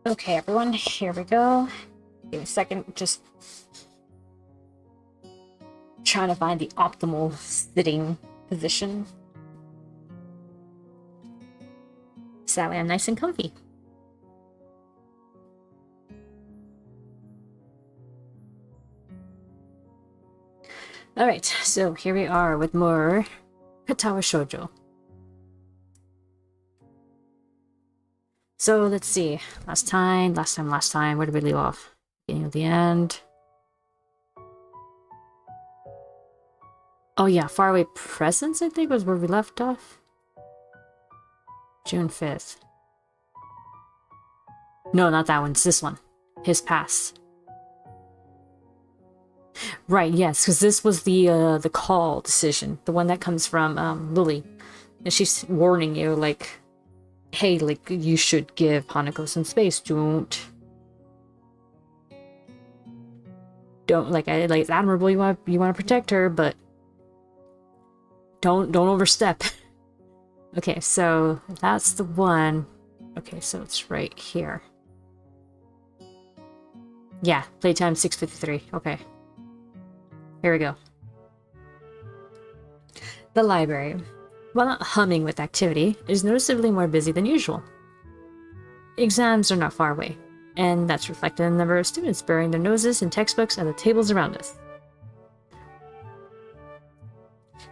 Okay, everyone, here we go. Give me a second, just trying to find the optimal sitting position. So that way I'm nice and comfy. Alright, so here we are with more Katawa Shoujo. So let's see. Last time, where did we leave off? Beginning of the end. Oh yeah, Faraway Presents, I think, was where we left off. June 5th. No, not that one, it's this one. His Past. Right, yes, because this was the call decision. The one that comes from, Lilly. And she's warning you, like, hey, like, you should give Hanako some space. Don't, like, it's admirable you want to protect her, but don't overstep. Okay, so that's the one. Okay, so it's right here. Yeah, playtime 6:53. Okay. Here we go. The library. While not humming with activity, it is noticeably more busy than usual. Exams are not far away, and that's reflected in the number of students burying their noses in textbooks at the tables around us.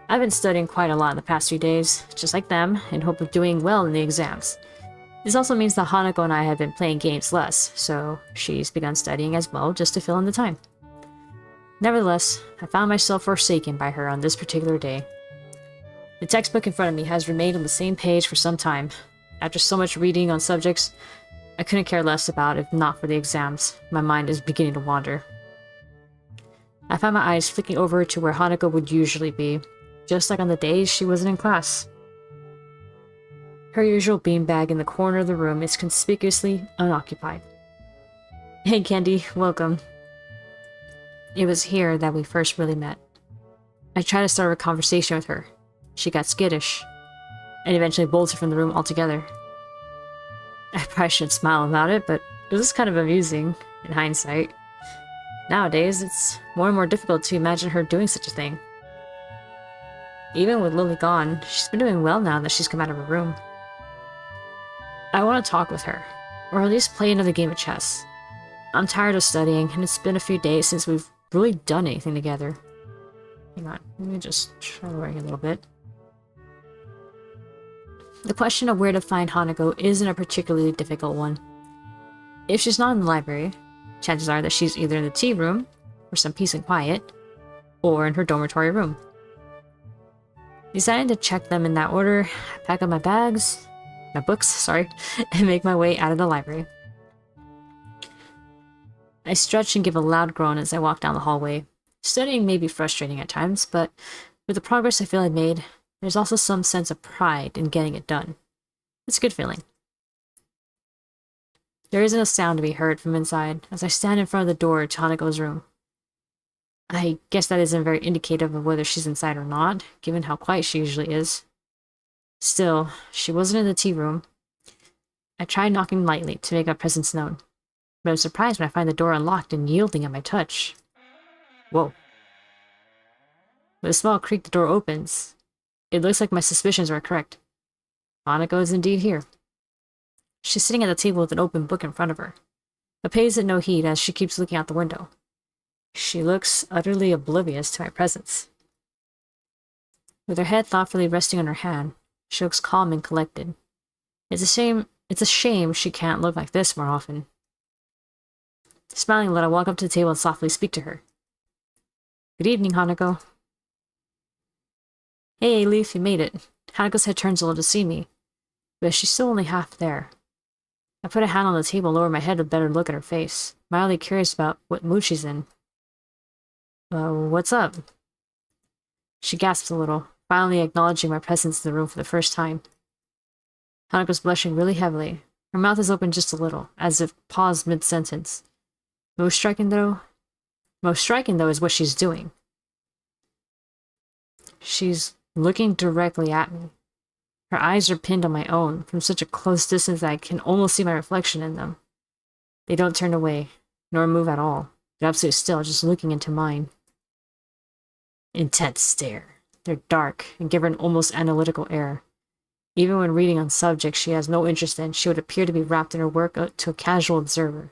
I've been studying quite a lot in the past few days, just like them, in hope of doing well in the exams. This also means that Hanako and I have been playing games less, so she's begun studying as well just to fill in the time. Nevertheless, I found myself forsaken by her on this particular day. The textbook in front of me has remained on the same page for some time. After so much reading on subjects I couldn't care less about if not for the exams, my mind is beginning to wander. I found my eyes flicking over to where Hanako would usually be, just like on the days she wasn't in class. Her usual beanbag in the corner of the room is conspicuously unoccupied. Hey Candy, welcome. It was here that we first really met. I tried to start a conversation with her. She got skittish, and eventually bolted from the room altogether. I probably shouldn't smile about it, but it was kind of amusing, in hindsight. Nowadays, it's more and more difficult to imagine her doing such a thing. Even with Lily gone, she's been doing well now that she's come out of her room. I want to talk with her, or at least play another game of chess. I'm tired of studying, and it's been a few days since we've really done anything together. Hang on, let me just try lowering a little bit. The question of where to find Hanako isn't a particularly difficult one. If she's not in the library, chances are that she's either in the tea room, for some peace and quiet, or in her dormitory room. Deciding to check them in that order, I pack up my books, and make my way out of the library. I stretch and give a loud groan as I walk down the hallway. Studying may be frustrating at times, but with the progress I feel I've made, there's also some sense of pride in getting it done. It's a good feeling. There isn't a sound to be heard from inside as I stand in front of the door to Hanako's room. I guess that isn't very indicative of whether she's inside or not, given how quiet she usually is. Still, she wasn't in the tea room. I tried knocking lightly to make my presence known, but I'm surprised when I find the door unlocked and yielding at my touch. Whoa. With a small creak, the door opens. It looks like my suspicions were correct. Hanako is indeed here. She's sitting at the table with an open book in front of her, but pays it no heed as she keeps looking out the window. She looks utterly oblivious to my presence. With her head thoughtfully resting on her hand, she looks calm and collected. It's a shame she can't look like this more often. Smiling a little, I walk up to the table and softly speak to her. Good evening, Hanako. Hey, Leaf, you made it. Hanako's head turns a little to see me, but she's still only half there. I put a hand on the table and lower my head to better look at her face, mildly curious about what mood she's in. What's up? She gasps a little, finally acknowledging my presence in the room for the first time. Hanako's blushing really heavily. Her mouth is open just a little, as if paused mid-sentence. Most striking, though, is what she's doing. She's looking directly at me. Her eyes are pinned on my own, from such a close distance that I can almost see my reflection in them. They don't turn away, nor move at all. They're absolutely still, just looking into mine. Intense stare. They're dark and give her an almost analytical air. Even when reading on subjects she has no interest in, she would appear to be wrapped in her work to a casual observer.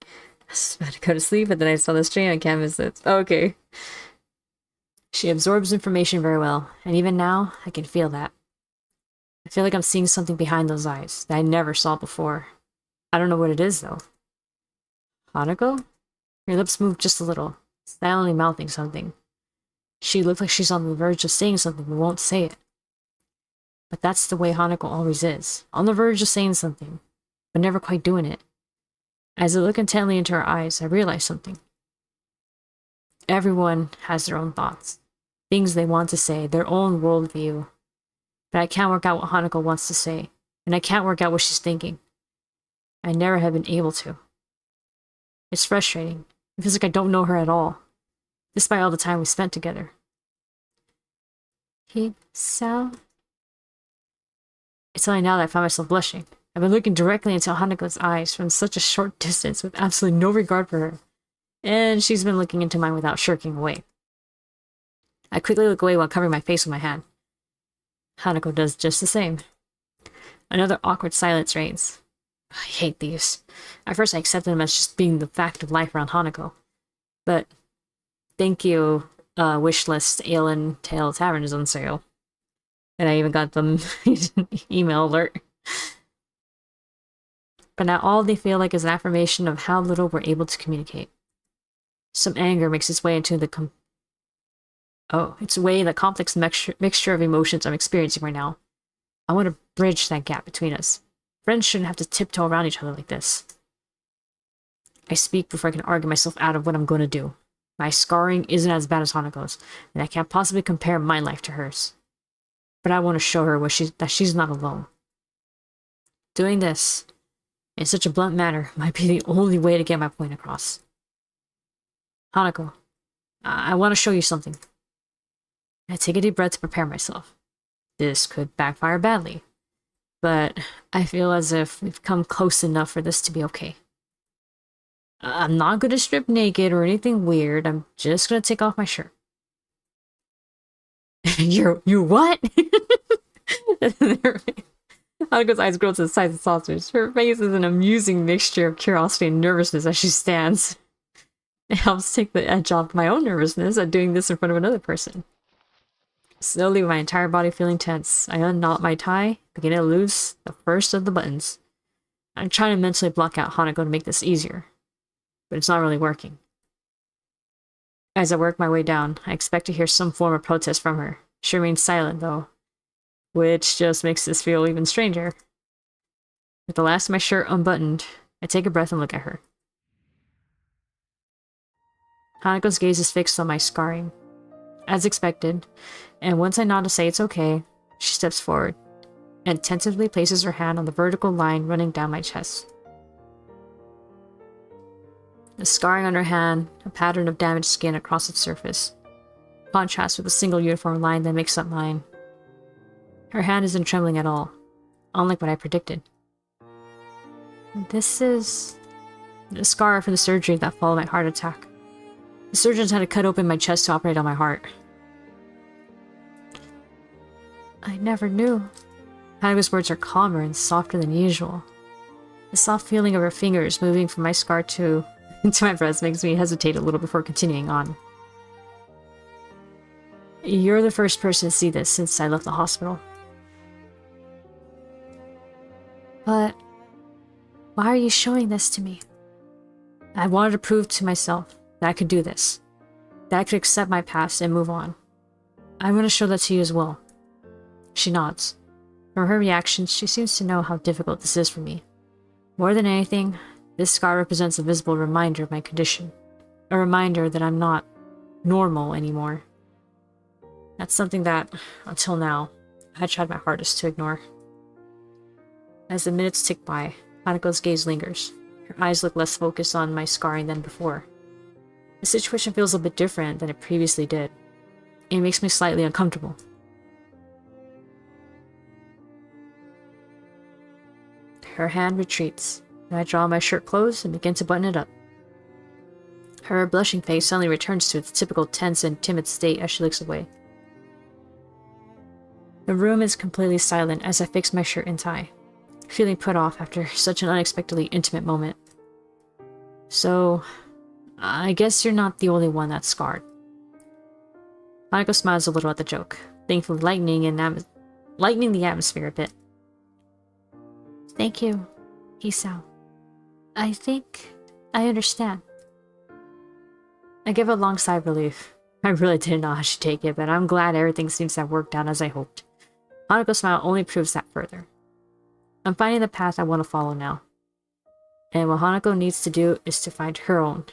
I was about to go to sleep, but then I saw this train on canvas. Okay. She absorbs information very well, and even now, I can feel that. I feel like I'm seeing something behind those eyes that I never saw before. I don't know what it is, though. Hanako? Her lips move just a little, silently mouthing something. She looks like she's on the verge of saying something but won't say it. But that's the way Hanako always is, on the verge of saying something, but never quite doing it. As I look intently into her eyes, I realize something. Everyone has their own thoughts, things they want to say, their own worldview. But I can't work out what Hanako wants to say, and I can't work out what she's thinking. I never have been able to. It's frustrating. It feels like I don't know her at all, despite all the time we spent together. Hisao? It's only now that I find myself blushing. I've been looking directly into Hanako's eyes from such a short distance with absolutely no regard for her, and she's been looking into mine without shirking away. I quickly look away while covering my face with my hand. Hanako does just the same. Another awkward silence reigns. I hate these. At first I accepted them as just being the fact of life around Hanako. But thank you, wish list Ale and Tail Tavern is on sale. And I even got them email alert. But now all they feel like is an affirmation of how little we're able to communicate. Some anger makes its way into the complex mixture of emotions I'm experiencing right now. I want to bridge that gap between us. Friends shouldn't have to tiptoe around each other like this. I speak before I can argue myself out of what I'm going to do. My scarring isn't as bad as Hanako's, and I can't possibly compare my life to hers. But I want to show her that she's not alone. Doing this, in such a blunt manner, might be the only way to get my point across. Hanako, I want to show you something. I take a deep breath to prepare myself. This could backfire badly, but I feel as if we've come close enough for this to be okay. I'm not going to strip naked or anything weird. I'm just going to take off my shirt. You what? Hanako's eyes grow to the size of saucers. Her face is an amusing mixture of curiosity and nervousness as she stands. It helps take the edge off my own nervousness at doing this in front of another person. Slowly, with my entire body feeling tense, I unknot my tie, beginning to loose the first of the buttons. I'm trying to mentally block out Hanako to make this easier, but it's not really working. As I work my way down, I expect to hear some form of protest from her. She remains silent, though, which just makes this feel even stranger. With the last of my shirt unbuttoned, I take a breath and look at her. Hanako's gaze is fixed on my scarring. As expected, and once I nod to say it's okay, she steps forward and tentatively places her hand on the vertical line running down my chest. The scarring on her hand, a pattern of damaged skin across its surface, contrasts with a single uniform line that makes up mine. Her hand isn't trembling at all, unlike what I predicted. This is a scar from the surgery that followed my heart attack. The surgeons had to cut open my chest to operate on my heart. I never knew. Hanako's words are calmer and softer than usual. The soft feeling of her fingers moving from my scar to my breast makes me hesitate a little before continuing on. You're the first person to see this since I left the hospital. But why are you showing this to me? I wanted to prove to myself that I could do this, that I could accept my past and move on. I'm going to show that to you as well. She nods. From her reactions, she seems to know how difficult this is for me. More than anything, this scar represents a visible reminder of my condition. A reminder that I'm not normal anymore. That's something that, until now, I tried my hardest to ignore. As the minutes tick by, Hanako's gaze lingers. Her eyes look less focused on my scarring than before. The situation feels a bit different than it previously did. It makes me slightly uncomfortable. Her hand retreats, and I draw my shirt close and begin to button it up. Her blushing face suddenly returns to its typical tense and timid state as she looks away. The room is completely silent as I fix my shirt and tie, feeling put off after such an unexpectedly intimate moment. So, I guess you're not the only one that's scarred. Hanako smiles a little at the joke, thankfully lightening the atmosphere a bit. Thank you, Hisao. I think I understand. I give a long sigh of relief. I really didn't know how she'd take it, but I'm glad everything seems to have worked out as I hoped. Hanako's smile only proves that further. I'm finding the path I want to follow now. And what Hanako needs to do is to find her own.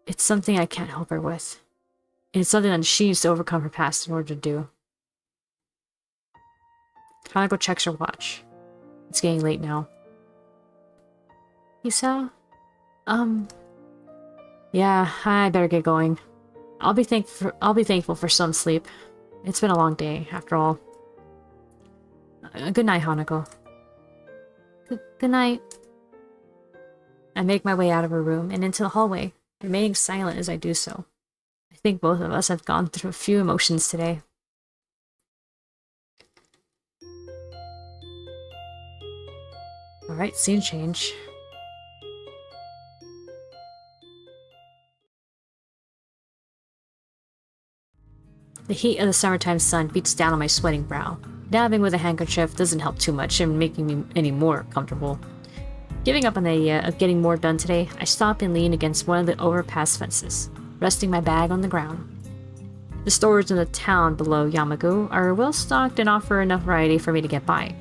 It's something I can't help her with. It's something that she needs to overcome her past in order to do. Hanako checks her watch. It's getting late now. Hisao? Yeah, I better get going. I'll be thankful for some sleep. It's been a long day, after all. Good night, Hanako. Good night. I make my way out of her room and into the hallway, remaining silent as I do so. I think both of us have gone through a few emotions today. Alright, scene change. The heat of the summertime sun beats down on my sweating brow. Dabbing with a handkerchief doesn't help too much in making me any more comfortable. Giving up on the idea of getting more done today, I stop and lean against one of the overpass fences, resting my bag on the ground. The stores in the town below Yamagu are well stocked and offer enough variety for me to get by.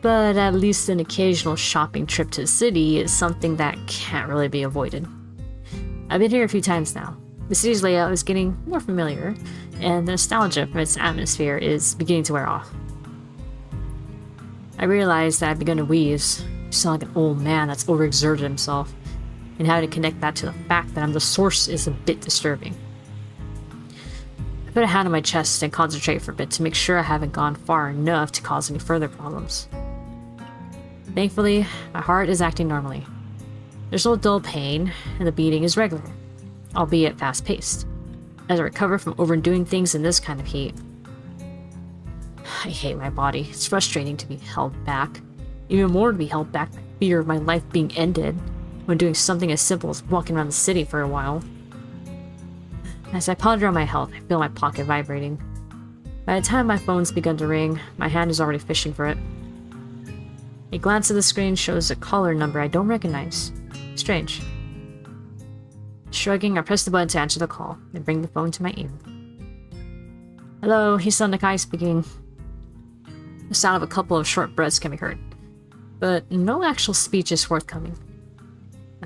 But at least an occasional shopping trip to the city is something that can't really be avoided. I've been here a few times now. The city's layout is getting more familiar, and the nostalgia from its atmosphere is beginning to wear off. I realize that I've begun to wheeze, sound like an old man that's overexerted himself, and having to connect that to the fact that I'm the source is a bit disturbing. I put a hand on my chest and concentrate for a bit to make sure I haven't gone far enough to cause any further problems. Thankfully, my heart is acting normally. There's no dull pain, and the beating is regular, albeit fast-paced, as I recover from overdoing things in this kind of heat. I hate my body. It's frustrating to be held back. Even more to be held back by fear of my life being ended when doing something as simple as walking around the city for a while. As I ponder on my health, I feel my pocket vibrating. By the time my phone's begun to ring, my hand is already fishing for it. A glance at the screen shows a caller number I don't recognize. Strange. Shrugging, I press the button to answer the call and bring the phone to my ear. Hello, Hisao Nakai speaking. The sound of a couple of short breaths can be heard, but no actual speech is forthcoming.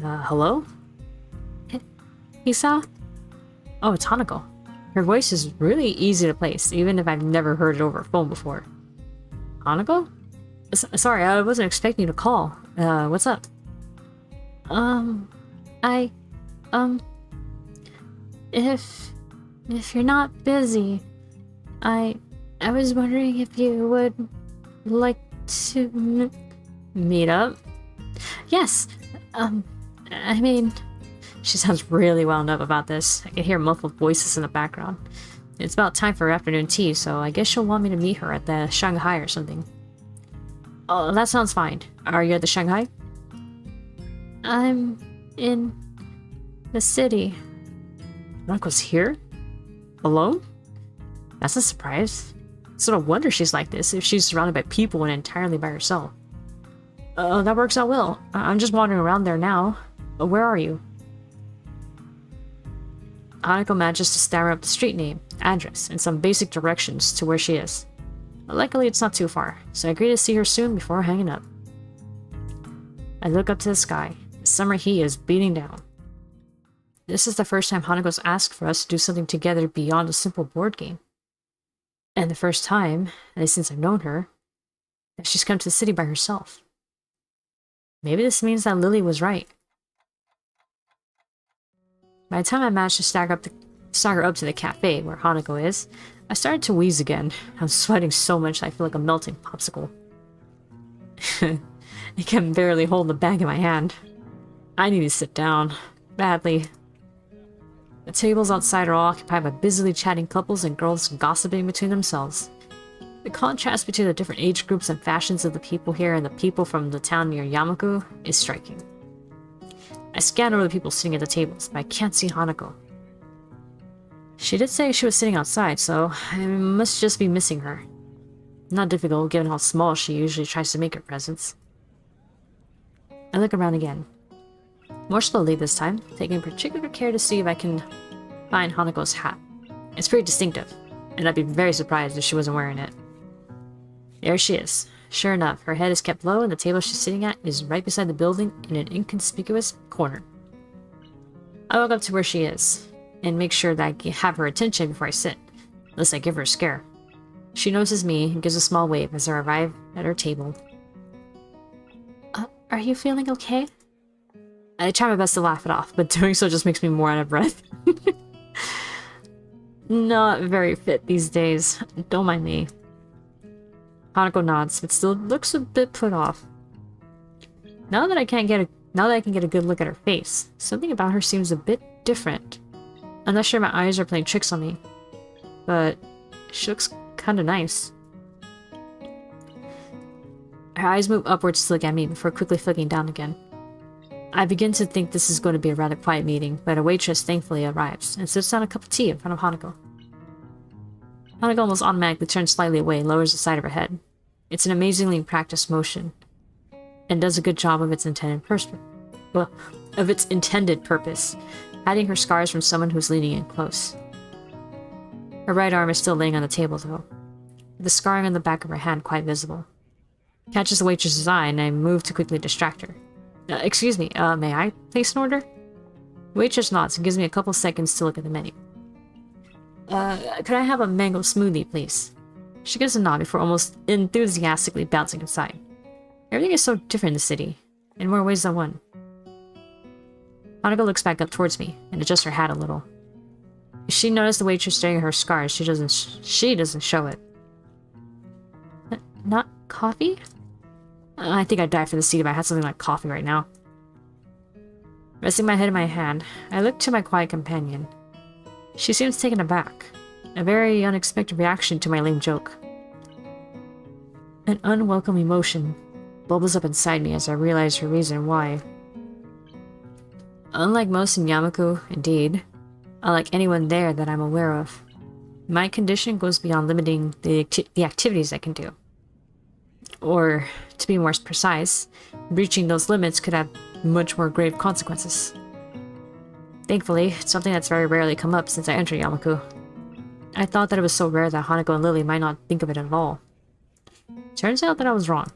Hello? Hisao? Oh, it's Hanako. Her voice is really easy to place, even if I've never heard it over a phone before. Hanako? Sorry, I wasn't expecting you to call. What's up? If you're not busy, I was wondering if you would like to Meet up? Yes. I mean, She sounds really wound up about this. I can hear muffled voices in the background. It's about time for afternoon tea, so I guess she'll want me to meet her at the Shanghai or something. Oh, that sounds fine. Are you at the Shanghai? I'm in the city. Hanako's here? Alone? That's a surprise. It's no wonder she's like this if she's surrounded by people and entirely by herself. That works out well. I'm just wandering around there now. Where are you? Hanako manages to stammer up the street name, address, and some basic directions to where she is. Luckily, it's not too far, so I agree to see her soon before hanging up. I look up to the sky. The summer heat is beating down. This is the first time Hanako's asked for us to do something together beyond a simple board game. And the first time, at least since I've known her, that she's come to the city by herself. Maybe this means that Lilly was right. By the time I managed to stagger up to the cafe where Hanako is, I started to wheeze again. I'm sweating so much that I feel like a melting popsicle. I can barely hold the bag in my hand. I need to sit down. Badly. The tables outside are all occupied by busily chatting couples and girls gossiping between themselves. The contrast between the different age groups and fashions of the people here and the people from the town near Yamaku is striking. I scan over the people sitting at the tables, but I can't see Hanako. She did say she was sitting outside, so I must just be missing her. Not difficult, given how small she usually tries to make her presence. I look around again. More slowly this time, taking particular care to see if I can find Hanako's hat. It's pretty distinctive, and I'd be very surprised if she wasn't wearing it. There she is. Sure enough, her head is kept low and the table she's sitting at is right beside the building in an inconspicuous corner. I walk up to where she is, and make sure that I have her attention before I sit, lest I give her a scare. She notices me and gives a small wave as I arrive at her table. Are you feeling okay? I try my best to laugh it off, but doing so just makes me more out of breath. Not very fit these days. Don't mind me. Hanako nods, but still looks a bit put off. Now that I can get a good look at her face, something about her seems a bit different. I'm not sure my eyes are playing tricks on me, but she looks kinda nice. Her eyes move upwards to look at me before quickly flicking down again. I begin to think this is going to be a rather quiet meeting, but a waitress thankfully arrives and sits down a cup of tea in front of Hanako. Hanako almost automatically turns slightly away and lowers the side of her head. It's an amazingly practiced motion, and does a good job of its intended purpose, hiding her scars from someone who's leaning in close. Her right arm is still laying on the table, though, with the scarring on the back of her hand quite visible. Catches the waitress's eye, and I move to quickly distract her. Excuse me, may I place an order? The waitress nods and gives me a couple seconds to look at the menu. Could I have a mango smoothie, please? She gives a nod before almost enthusiastically bouncing inside. Everything is so different in the city, in more ways than one. Hanako looks back up towards me and adjusts her hat a little. If she noticed the waitress staring at her scars, she doesn't show it. Not coffee? I think I'd die for the seat if I had something like coffee right now. Resting my head in my hand, I look to my quiet companion. She seems taken aback. A very unexpected reaction to my lame joke. An unwelcome emotion bubbles up inside me as I realize her reason why. Unlike most in Yamaku, indeed, unlike anyone there that I'm aware of, my condition goes beyond limiting the activities I can do. Or, to be more precise, breaching those limits could have much more grave consequences. Thankfully, it's something that's very rarely come up since I entered Yamaku. I thought that it was so rare that Hanako and Lilly might not think of it at all. Turns out that I was wrong.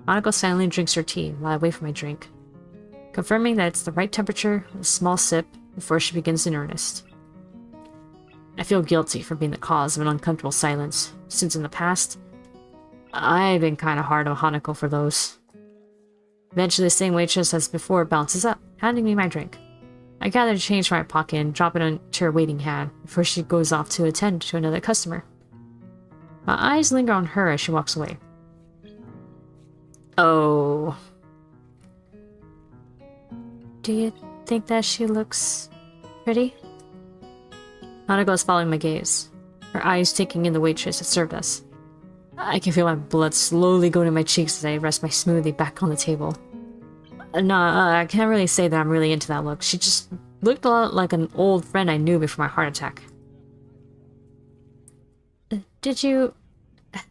Hanako silently drinks her tea while I wait for my drink, confirming that it's the right temperature with a small sip before she begins in earnest. I feel guilty for being the cause of an uncomfortable silence, since in the past, I've been kinda hard on Hanako for those. Eventually, the same waitress as before bounces up, handing me my drink. I gather the change from my pocket and drop it into her waiting hand before she goes off to attend to another customer. My eyes linger on her as she walks away. Oh. Do you think that she looks pretty? Hanako is following my gaze, her eyes taking in the waitress that served us. I can feel my blood slowly going to my cheeks as I rest my smoothie back on the table. No, I can't really say that I'm really into that look. She just looked a lot like an old friend I knew before my heart attack. Did you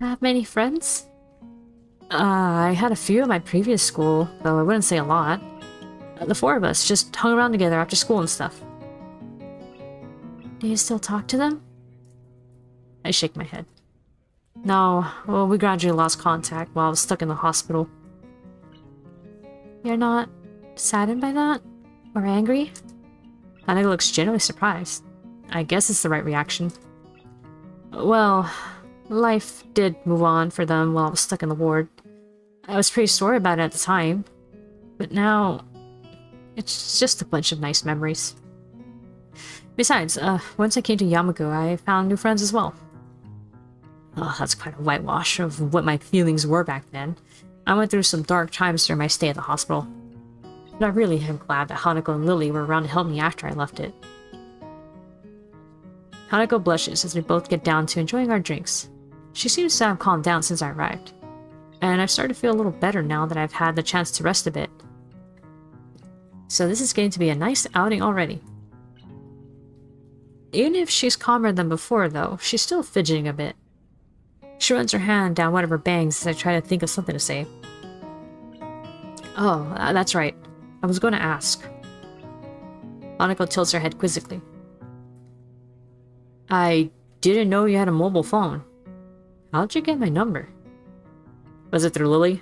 have many friends? I had a few at my previous school, though I wouldn't say a lot. The four of us just hung around together after school and stuff. Do you still talk to them? I shake my head. No, well, we gradually lost contact while I was stuck in the hospital. You're not saddened by that? Or angry? Hanako looks genuinely surprised. I guess it's the right reaction. Well, life did move on for them while I was stuck in the ward. I was pretty sore about it at the time, but now it's just a bunch of nice memories. Besides, once I came to Yamaku, I found new friends as well. Oh, that's quite a whitewash of what my feelings were back then. I went through some dark times during my stay at the hospital. But I really am glad that Hanako and Lilly were around to help me after I left it. Hanako blushes as we both get down to enjoying our drinks. She seems to have calmed down since I arrived, and I've started to feel a little better now that I've had the chance to rest a bit. So this is going to be a nice outing already. Even if she's calmer than before, though, she's still fidgeting a bit. She runs her hand down one of her bangs as I try to think of something to say. Oh, that's right. I was going to ask. Hanako tilts her head quizzically. I didn't know you had a mobile phone. How'd you get my number? Was it through Lilly?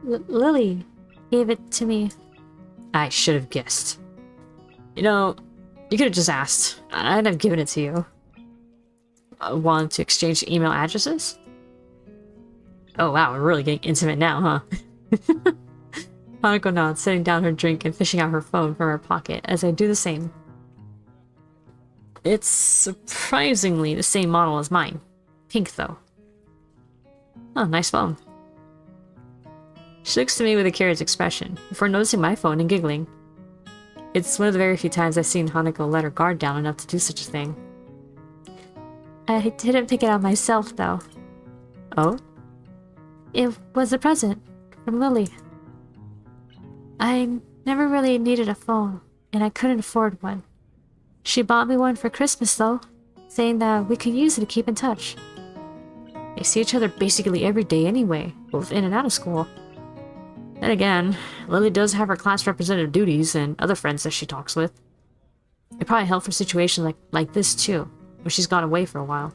Lilly gave it to me. I should have guessed. You know, you could have just asked. I'd have given it to you. Want to exchange email addresses? Oh wow, we're really getting intimate now, huh? Hanako nods, setting down her drink and fishing out her phone from her pocket as I do the same. It's surprisingly the same model as mine. Pink, though. Oh, nice phone. She looks to me with a curious expression, before noticing my phone and giggling. It's one of the very few times I've seen Hanako let her guard down enough to do such a thing. I didn't pick it out myself, though. Oh? It was a present from Lilly. I never really needed a phone, and I couldn't afford one. She bought me one for Christmas, though, saying that we could use it to keep in touch. They see each other basically every day anyway, both in and out of school. Then again, Lilly does have her class representative duties and other friends that she talks with. It probably helped for situations like this too, when she's gone away for a while.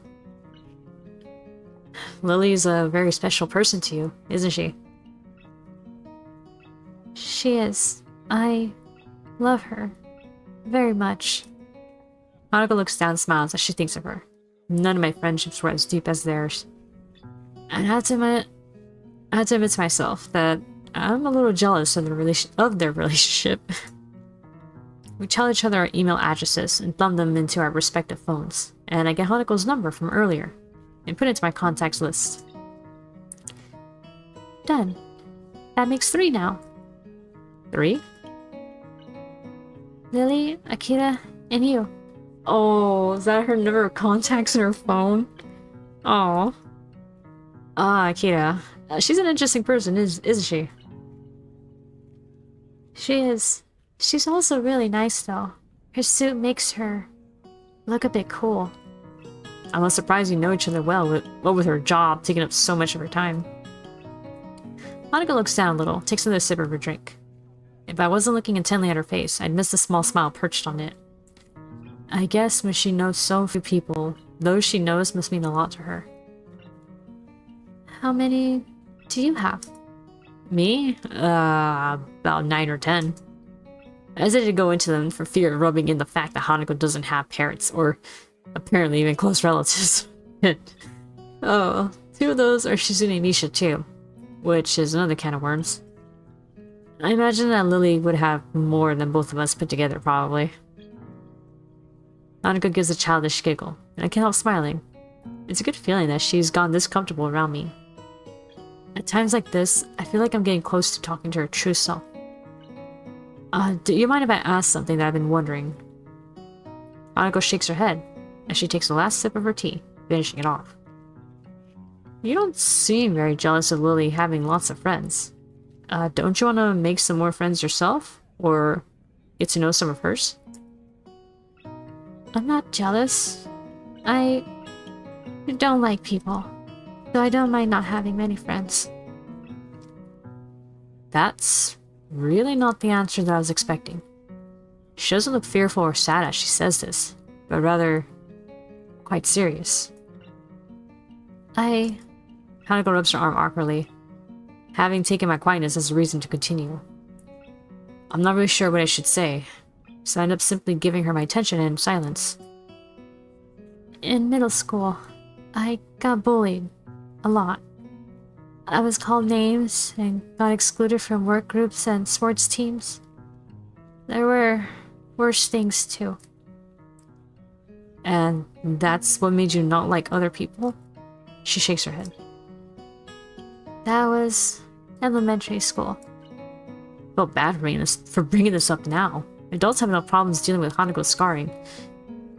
Lily's a very special person to you, isn't she? She is. I love her very much. Hanako looks down and smiles as she thinks of her. None of my friendships were as deep as theirs. I had to admit to myself that I'm a little jealous of their relationship. We tell each other our email addresses and thumb them into our respective phones, and I get Hanako's number from earlier and put it into my contacts list. Done. That makes 3 now. 3? Lilly, Akira, and you. Oh, is that her number of contacts in her phone? Oh. Ah, Akira. She's an interesting person, isn't she? She is. She's also really nice, though. Her suit makes her look a bit cool. I'm not surprised you know each other well, with her job taking up so much of her time. Hanako looks down a little, takes another sip of her drink. If I wasn't looking intently at her face, I'd miss the small smile perched on it. I guess when she knows so few people, those she knows must mean a lot to her. How many do you have? Me? About 9 or 10. I hesitated to go into them for fear of rubbing in the fact that Hanako doesn't have parents, or apparently even close relatives. Oh, 2 of those are Shizune and Misha too, which is another can of worms. I imagine that Lilly would have more than both of us put together, probably. Hanako gives a childish giggle, and I can't help smiling. It's a good feeling that she's gotten this comfortable around me. At times like this, I feel like I'm getting close to talking to her true self. Do you mind if I ask something that I've been wondering? Hanako shakes her head as she takes the last sip of her tea, finishing it off. You don't seem very jealous of Lilly having lots of friends. Don't you want to make some more friends yourself? Or get to know some of hers? I'm not jealous. I don't like people, so I don't mind not having many friends. That's really not the answer that I was expecting. She doesn't look fearful or sad as she says this, but rather quite serious. Hanako rubs her arm awkwardly, having taken my quietness as a reason to continue. I'm not really sure what I should say, so I end up simply giving her my attention in silence. In middle school, I got bullied a lot. I was called names and got excluded from work groups and sports teams. There were worse things too. And that's what made you not like other people? She shakes her head. That was elementary school. I feel bad for bringing this up now. Adults have enough problems dealing with Hanako's scarring.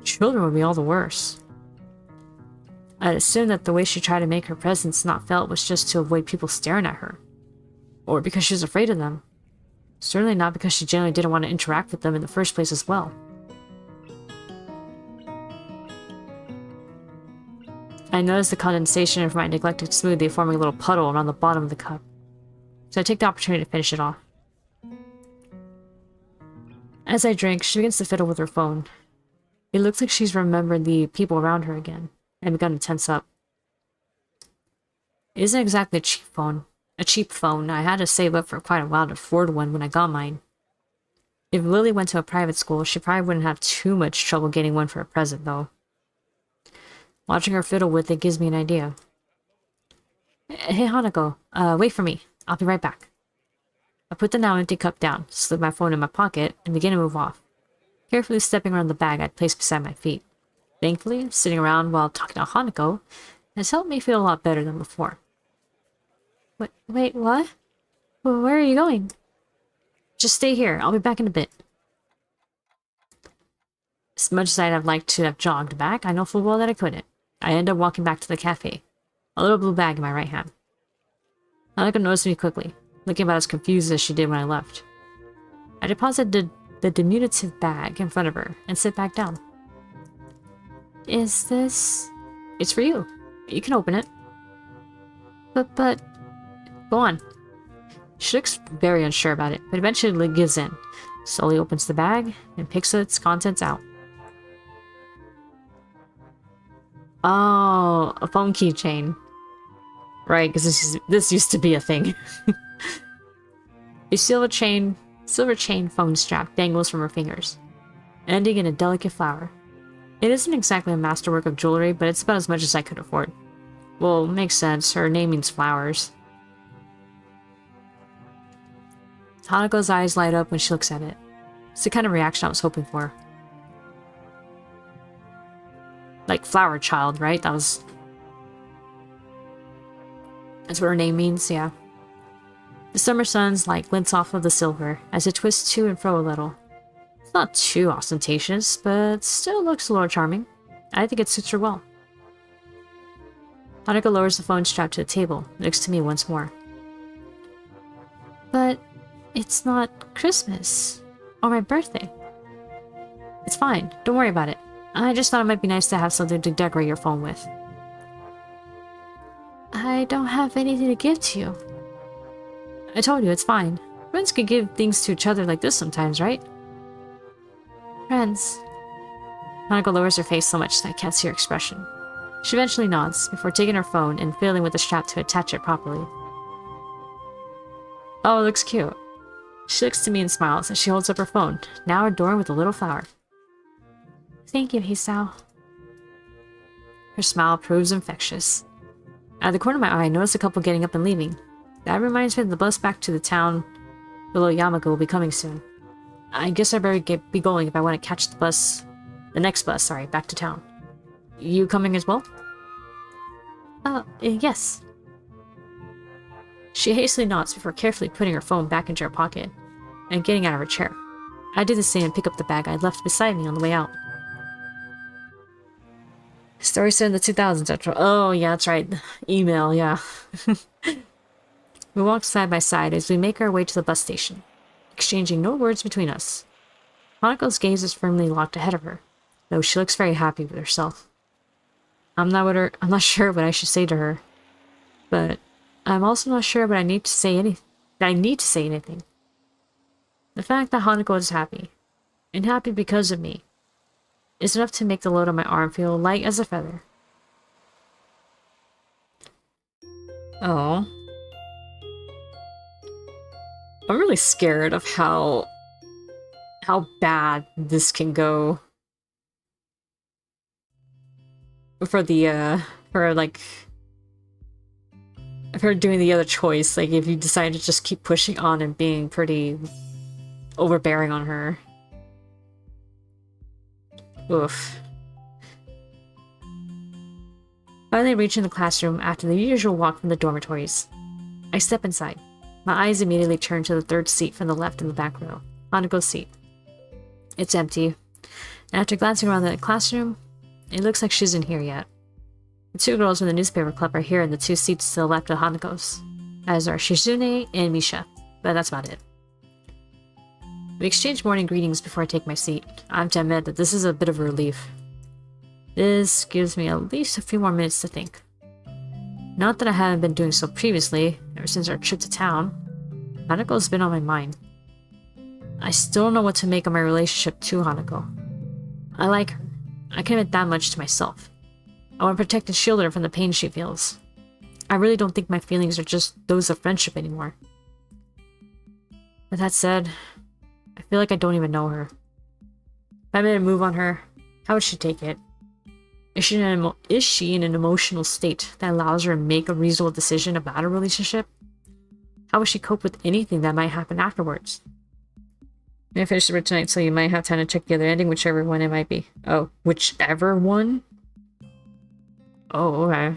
Children would be all the worse. I'd assume that the way she tried to make her presence not felt was just to avoid people staring at her. Or because she was afraid of them. Certainly not because she genuinely didn't want to interact with them in the first place as well. I noticed the condensation from my neglected smoothie forming a little puddle around the bottom of the cup. So I take the opportunity to finish it off. As I drink, she begins to fiddle with her phone. It looks like she's remembered the people around her again, and begun to tense up. It isn't exactly a cheap phone. I had to save up for quite a while to afford one when I got mine. If Lilly went to a private school, she probably wouldn't have too much trouble getting one for a present, though. Watching her fiddle with it gives me an idea. Hey, Hanako, wait for me. I'll be right back. I put the now empty cup down, slid my phone in my pocket, and began to move off, carefully stepping around the bag I'd placed beside my feet. Thankfully, sitting around while talking to Hanako has helped me feel a lot better than before. Wait, what? Well, where are you going? Just stay here. I'll be back in a bit. As much as I'd have liked to have jogged back, I know full well that I couldn't. I end up walking back to the cafe, a little blue bag in my right hand. Hanako noticed me quickly, looking about as confused as she did when I left. I deposited the diminutive bag in front of her and sit back down. Is this... It's for you. You can open it. But... Go on. She looks very unsure about it, but eventually gives in. Slowly opens the bag and picks its contents out. Oh, a phone keychain. Right, because this used to be a thing. A silver chain phone strap dangles from her fingers, ending in a delicate flower. It isn't exactly a masterwork of jewelry, but it's about as much as I could afford. Well, makes sense. Her name means flowers. Hanako's eyes light up when she looks at it. It's the kind of reaction I was hoping for. Like flower child, right? That's what her name means, yeah. The summer sun's light glints off of the silver as it twists to and fro a little. It's not too ostentatious, but still looks a little charming. I think it suits her well. Hanako lowers the phone strap to the table, looks to me once more. But it's not Christmas or my birthday. It's fine, don't worry about it. I just thought it might be nice to have something to decorate your phone with. I don't have anything to give to you. I told you, it's fine. Friends can give things to each other like this sometimes, right? Friends. Hanako lowers her face so much that I can't see her expression. She eventually nods, before taking her phone and fiddling with the strap to attach it properly. Oh, it looks cute. She looks to me and smiles as she holds up her phone, now adorned with a little flower. Thank you, Hisao. Her smile proves infectious. Out of the corner of my eye, I notice a couple getting up and leaving. That reminds me that the bus back to the town below Yamago will be coming soon. I guess I better be going if I want to catch the next bus, back to town. You coming as well? Yes. She hastily nods before carefully putting her phone back into her pocket and getting out of her chair. I do the same and pick up the bag I left beside me on the way out. Story set in the 2000s after. Oh, yeah, that's right. Email, yeah. We walk side by side as we make our way to the bus station, exchanging no words between us. Hanako's gaze is firmly locked ahead of her, though she looks very happy with herself. I'm not sure what I should say to her, but I'm also not sure that I need to say anything. The fact that Hanako is happy, and happy because of me, is enough to make the load on my arm feel light as a feather. Oh. I'm really scared of how bad this can go. For her doing the other choice, like if you decide to just keep pushing on and being pretty overbearing on her. Oof. Finally reaching the classroom after the usual walk from the dormitories. I step inside. My eyes immediately turn to the third seat from the left in the back row, Hanako's seat. It's empty, and after glancing around the classroom, it looks like she isn't here yet. The two girls from the newspaper club are here in the two seats to the left of Hanako's, as are Shizune and Misha, but that's about it. We exchange morning greetings before I take my seat. I have to admit that this is a bit of a relief. This gives me at least a few more minutes to think. Not that I haven't been doing so previously, ever since our trip to town. Hanako's been on my mind. I still don't know what to make of my relationship to Hanako. I like her. I can admit that much to myself. I want to protect and shield her from the pain she feels. I really don't think my feelings are just those of friendship anymore. With that said, I feel like I don't even know her. If I made a move on her, how would she take it? Is she in an emotional state that allows her to make a reasonable decision about a relationship? How would she cope with anything that might happen afterwards? I'm gonna finish the book tonight, so you might have time to check the other ending, whichever one it might be. Oh, whichever one? Oh, okay.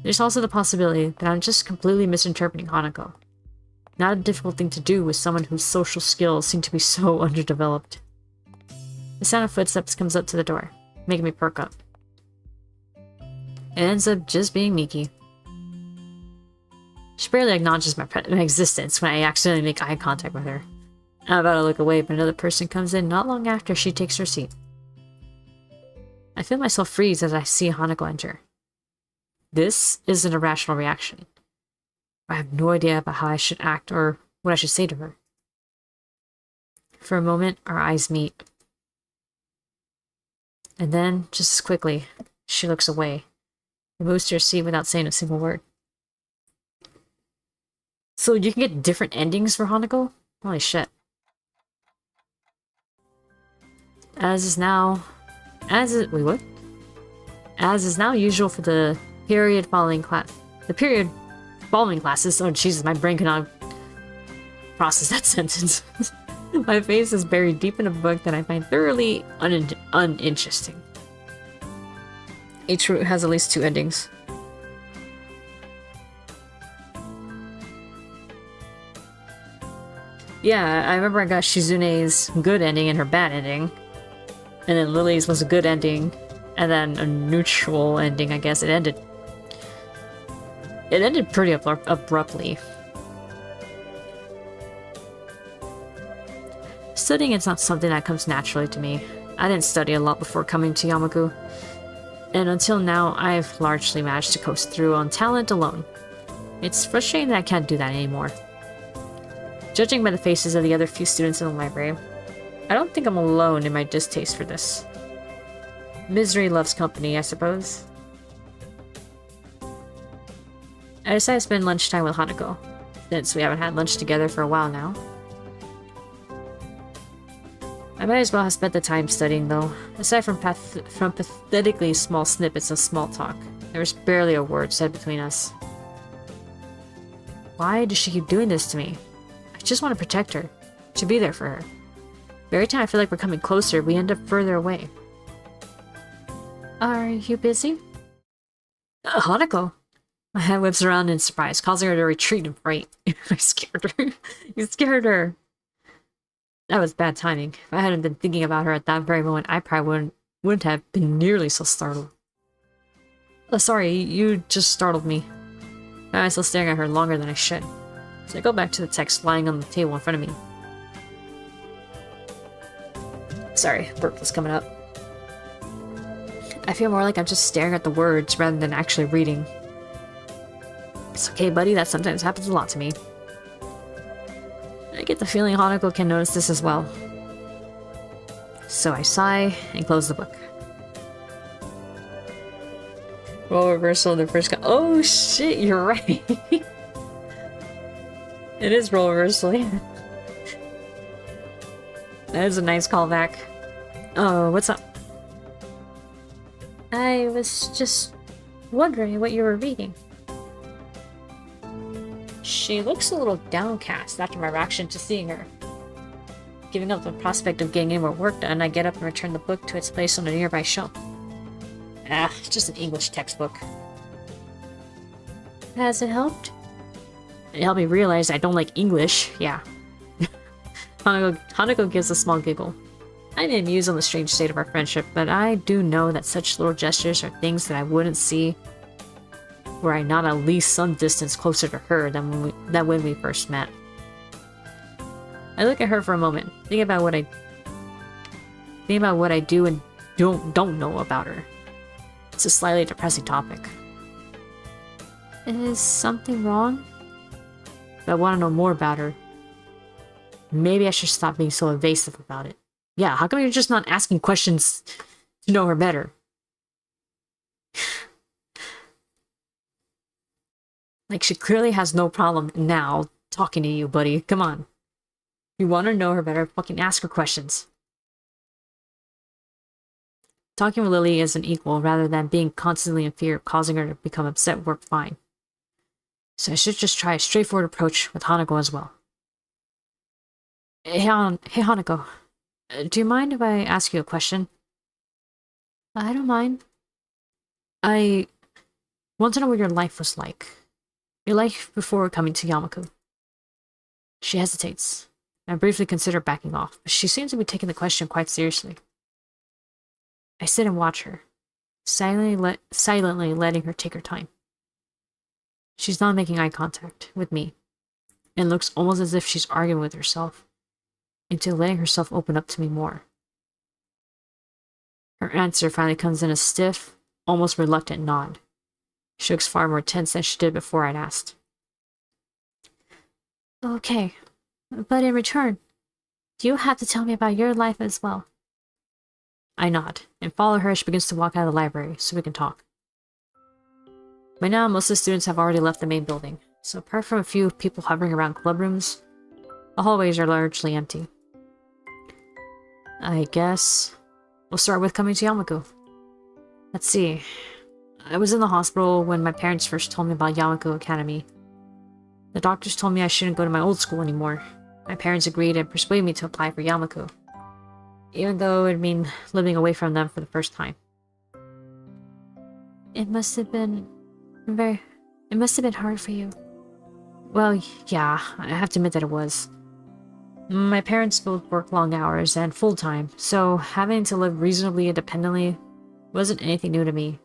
There's also the possibility that I'm just completely misinterpreting Hanako. Not a difficult thing to do with someone whose social skills seem to be so underdeveloped. The sound of footsteps comes up to the door, making me perk up. It ends up just being Miki. She barely acknowledges my existence when I accidentally make eye contact with her. I'm about to look away, but another person comes in not long after she takes her seat. I feel myself freeze as I see Hanako enter. This is an irrational reaction. I have no idea about how I should act or what I should say to her. For a moment, our eyes meet. And then, just as quickly, she looks away and moves to her seat without saying a single word. So you can get different endings for Hanako? Holy shit. As is now usual for the period following classes. Oh Jesus, my brain cannot process that sentence. My face is buried deep in a book that I find thoroughly uninteresting. Each route has at least 2 endings. Yeah, I remember I got Shizune's good ending and her bad ending. And then Lilly's was a good ending, and then a neutral ending, I guess. It ended pretty abruptly. Studying is not something that comes naturally to me. I didn't study a lot before coming to Yamaku, and until now, I've largely managed to coast through on talent alone. It's frustrating that I can't do that anymore. Judging by the faces of the other few students in the library, I don't think I'm alone in my distaste for this. Misery loves company, I suppose. I decided to spend lunchtime with Hanako, since we haven't had lunch together for a while now. I might as well have spent the time studying, though. Aside from pathetically small snippets of small talk, there was barely a word said between us. Why does she keep doing this to me? I just want to protect her, to be there for her. Every time I feel like we're coming closer, we end up further away. Are you busy? Hanako! My head whips around in surprise, causing her to retreat in fright. I scared her. You scared her. That was bad timing. If I hadn't been thinking about her at that very moment, I probably wouldn't have been nearly so startled. Oh, sorry, you just startled me. I was still staring at her longer than I should. So I go back to the text lying on the table in front of me. Sorry, burp was coming up. I feel more like I'm just staring at the words rather than actually reading. It's okay, buddy, that sometimes happens a lot to me. I get the feeling Hanako can notice this as well. So I sigh and close the book. Role reversal in the first oh shit, you're right! It is role reversal. That is a nice callback. Oh, what's up? I was just wondering what you were reading. She looks a little downcast after my reaction to seeing her. Giving up the prospect of getting any more work done, I get up and return the book to its place on a nearby shelf. Ah, just an English textbook. Has it helped? It helped me realize I don't like English. Yeah. Hanako gives a small giggle. I'm amused on the strange state of our friendship, but I do know that such little gestures are things that I wouldn't see were I not at least some distance closer to her than when we first met. I look at her for a moment, think about what I do and don't know about her. It's a slightly depressing topic. Is something wrong? But I want to know more about her. Maybe I should stop being so evasive about it. Yeah, how come you're just not asking questions to know her better? Like, she clearly has no problem now talking to you, buddy. Come on. If you want to know her better, fucking ask her questions. Talking with Lilly is an equal rather than being constantly in fear of causing her to become upset work fine. So I should just try a straightforward approach with Hanako as well. Hey Hanako. Do you mind if I ask you a question? I don't mind. I want to know what your life was like. Your life before coming to Yamaku. She hesitates. I briefly consider backing off, but she seems to be taking the question quite seriously. I sit and watch her, silently letting her take her time. She's not making eye contact with me, and looks almost as if she's arguing with herself, into letting herself open up to me more. Her answer finally comes in a stiff, almost reluctant nod. She looks far more tense than she did before I'd asked. Okay, but in return, you have to tell me about your life as well. I nod, and follow her as she begins to walk out of the library so we can talk. By now, most of the students have already left the main building, so apart from a few people hovering around club rooms, the hallways are largely empty. I guess we'll start with coming to Yamaku. Let's see. I was in the hospital when my parents first told me about Yamaku Academy. The doctors told me I shouldn't go to my old school anymore. My parents agreed and persuaded me to apply for Yamaku, even though it'd mean living away from them for the first time. It must have been hard for you. Well, yeah, I have to admit that it was. My parents both work long hours and full-time, so having to live reasonably independently wasn't anything new to me.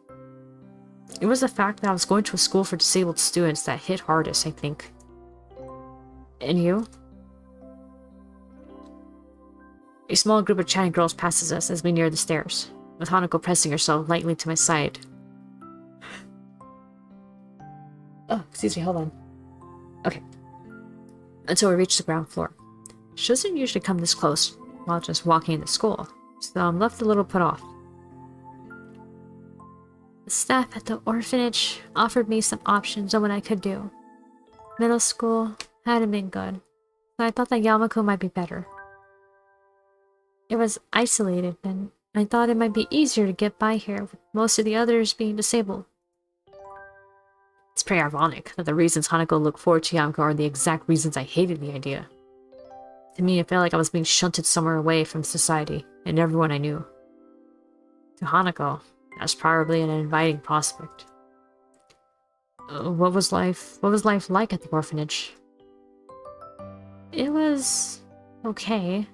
It was the fact that I was going to a school for disabled students that hit hardest, I think. And you? A small group of chatting girls passes us as we near the stairs, with Hanako pressing herself lightly to my side. Oh, excuse me, hold on. Okay. Until we reach the ground floor. She doesn't usually come this close while just walking into school, so I'm left a little put off. The staff at the orphanage offered me some options on what I could do. Middle school hadn't been good, so I thought that Yamaku might be better. It was isolated, and I thought it might be easier to get by here with most of the others being disabled. It's pretty ironic that the reasons Hanako looked forward to Yamaku are the exact reasons I hated the idea. To me, it felt like I was being shunted somewhere away from society and everyone I knew. To Hanako, that's probably an inviting prospect. What was life like at the orphanage? It was okay.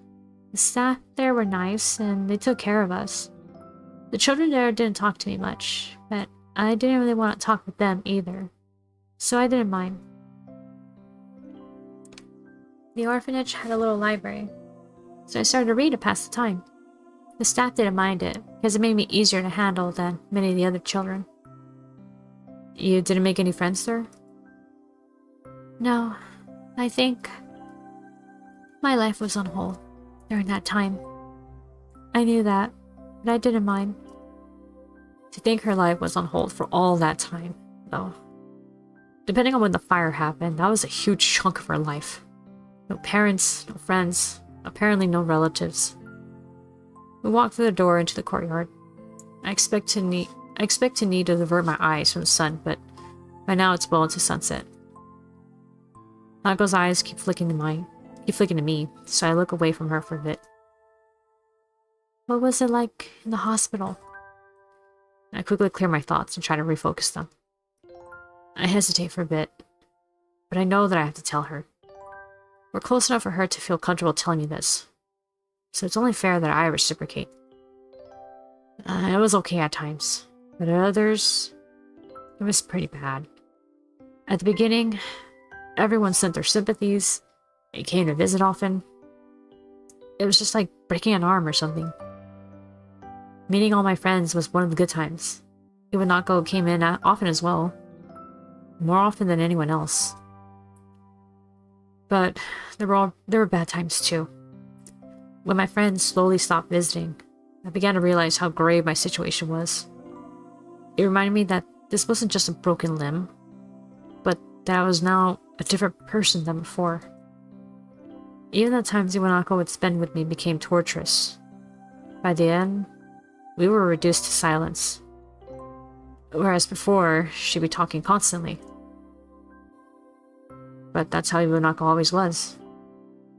The staff there were nice, and they took care of us. The children there didn't talk to me much, but I didn't really want to talk with them either, so I didn't mind. The orphanage had a little library, so I started to read to pass the time. The staff didn't mind it, because it made me easier to handle than many of the other children. You didn't make any friends there? No, I think my life was on hold during that time. I knew that, but I didn't mind. To think her life was on hold for all that time, though. Depending on when the fire happened, that was a huge chunk of her life. No parents, no friends, apparently no relatives. We walked through the door into the courtyard. I expect to need to divert my eyes from the sun, but by now it's well into sunset. Nako's eyes keep flicking to me, so I look away from her for a bit. What was it like in the hospital? I quickly clear my thoughts and try to refocus them. I hesitate for a bit, but I know that I have to tell her. We're close enough for her to feel comfortable telling me this, so it's only fair that I reciprocate. It was okay at times, but at others, it was pretty bad. At the beginning, everyone sent their sympathies. They came to visit often. It was just like breaking an arm or something. Meeting all my friends was one of the good times. Iwanako came in often as well. More often than anyone else. But there were bad times too. When my friends slowly stopped visiting, I began to realize how grave my situation was. It reminded me that this wasn't just a broken limb, but that I was now a different person than before. Even the times Iwanako would spend with me became torturous. By the end, we were reduced to silence. Whereas before, she'd be talking constantly. But that's how Iwanako always was.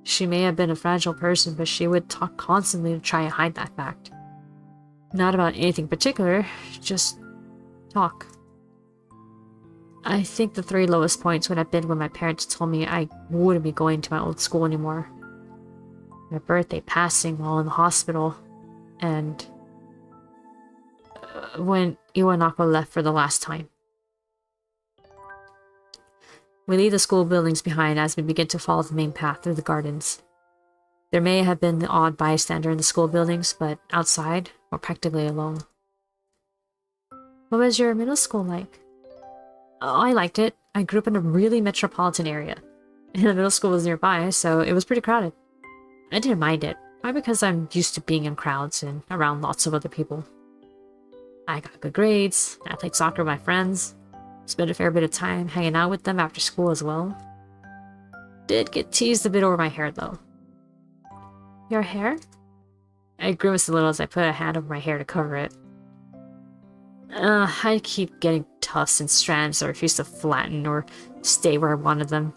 She may have been a fragile person, but she would talk constantly to try and hide that fact. Not about anything particular, just talk. I think the 3 lowest points would have been when my parents told me I wouldn't be going to my old school anymore. My birthday passing while in the hospital, and when Iwanako left for the last time. We leave the school buildings behind as we begin to follow the main path through the gardens. There may have been the odd bystander in the school buildings, but outside, we're practically alone. What was your middle school like? Oh, I liked it. I grew up in a really metropolitan area. And the middle school was nearby, so it was pretty crowded. I didn't mind it, probably because I'm used to being in crowds and around lots of other people. I got good grades, I played soccer with my friends, spent a fair bit of time hanging out with them after school as well. Did get teased a bit over my hair though. Your hair? I grimaced a little as I put a hand over my hair to cover it. I keep getting tufts and strands that refuse to flatten or stay where I wanted them.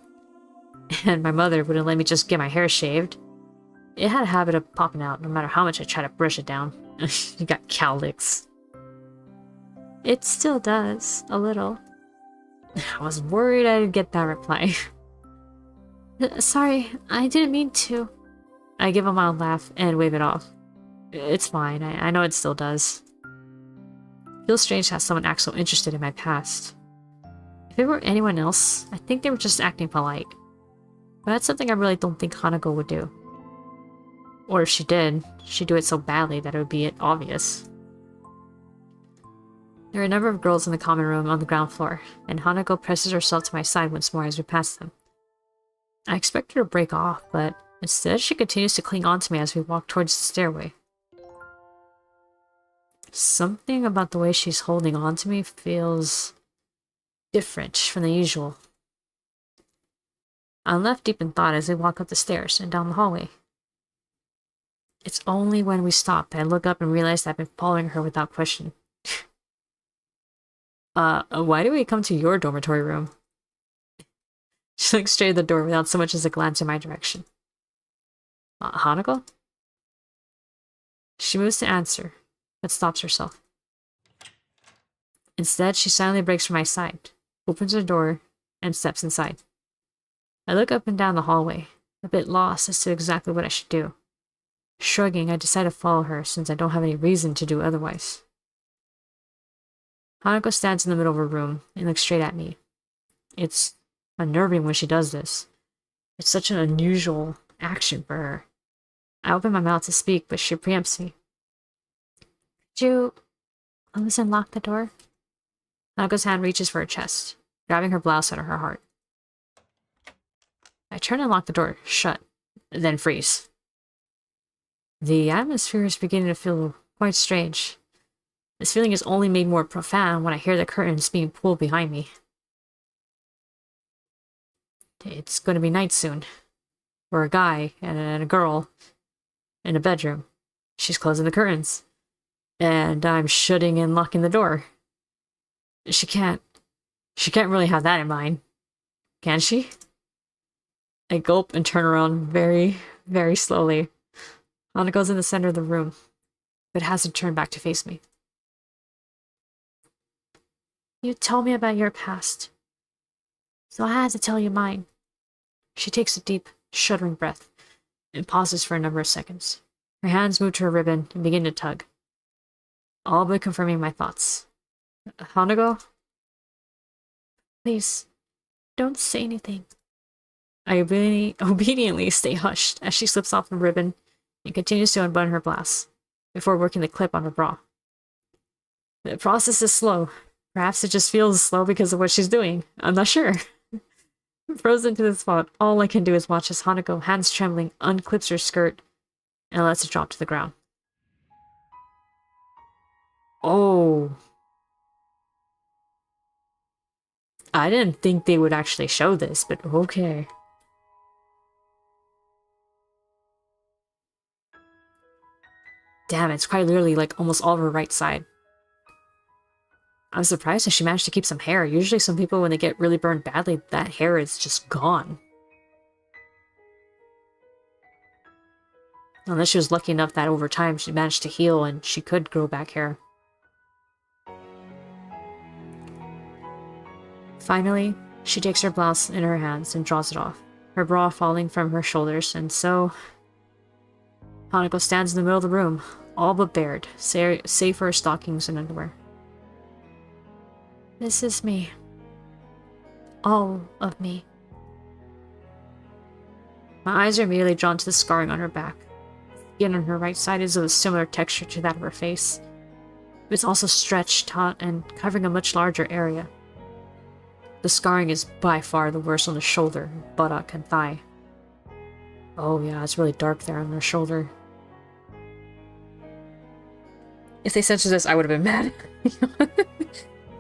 And my mother wouldn't let me just get my hair shaved. It had a habit of popping out no matter how much I tried to brush it down. You got cowlicks. It still does, a little. I was worried I'd get that reply. Sorry, I didn't mean to. I give a mild laugh and wave it off. It's fine, I know it still does. Feels strange to have someone act so interested in my past. If it were anyone else, I think they were just acting polite. But that's something I really don't think Hanako would do. Or if she did, she'd do it so badly that it would be obvious. There are a number of girls in the common room on the ground floor, and Hanako presses herself to my side once more as we pass them. I expect her to break off, but instead she continues to cling on to me as we walk towards the stairway. Something about the way she's holding on to me feels different from the usual. I'm left deep in thought as we walk up the stairs and down the hallway. It's only when we stop that I look up and realize that I've been following her without question. Why do we come to your dormitory room? She looks straight at the door without so much as a glance in my direction. Hanako? She moves to answer, but stops herself. Instead, she silently breaks from my side, opens her door, and steps inside. I look up and down the hallway, a bit lost as to exactly what I should do. Shrugging, I decide to follow her since I don't have any reason to do otherwise. Hanako stands in the middle of her room and looks straight at me. It's unnerving when she does this. It's such an unusual action for her. I open my mouth to speak, but she preempts me. Could you close and lock the door? Hanako's hand reaches for her chest, grabbing her blouse out of her heart. I turn and lock the door shut, then freeze. The atmosphere is beginning to feel quite strange. This feeling is only made more profound when I hear the curtains being pulled behind me. It's going to be night soon. We're a guy and a girl in a bedroom. She's closing the curtains. And I'm shutting and locking the door. She can't really have that in mind. Can she? I gulp and turn around very, very slowly. Hanako's in the center of the room, but hasn't turned back to face me. You told me about your past, so I had to tell you mine. She takes a deep, shuddering breath and pauses for a number of seconds. Her hands move to her ribbon and begin to tug, all but confirming my thoughts. Hanako? Please, don't say anything. I obediently stay hushed as she slips off the ribbon and continues to unbutton her blouse, before working the clip on her bra. The process is slow. Perhaps it just feels slow because of what she's doing. I'm not sure. Frozen to the spot, all I can do is watch as Hanako, hands trembling, unclips her skirt and lets it drop to the ground. Oh. I didn't think they would actually show this, but okay. Damn, it's quite literally like almost all of her right side. I'm surprised that she managed to keep some hair. Usually some people, when they get really burned badly, that hair is just gone. Unless she was lucky enough that over time she managed to heal and she could grow back hair. Finally, she takes her blouse in her hands and draws it off, her bra falling from her shoulders, and so... Hanako stands in the middle of the room, all but bared, save for her stockings and underwear. This is me. All of me. My eyes are immediately drawn to the scarring on her back. The skin on her right side is of a similar texture to that of her face. It is also stretched, taut, and covering a much larger area. The scarring is by far the worst on the shoulder, buttock, and thigh. Oh yeah, it's really dark there on her shoulder. If they censored this, I would have been mad.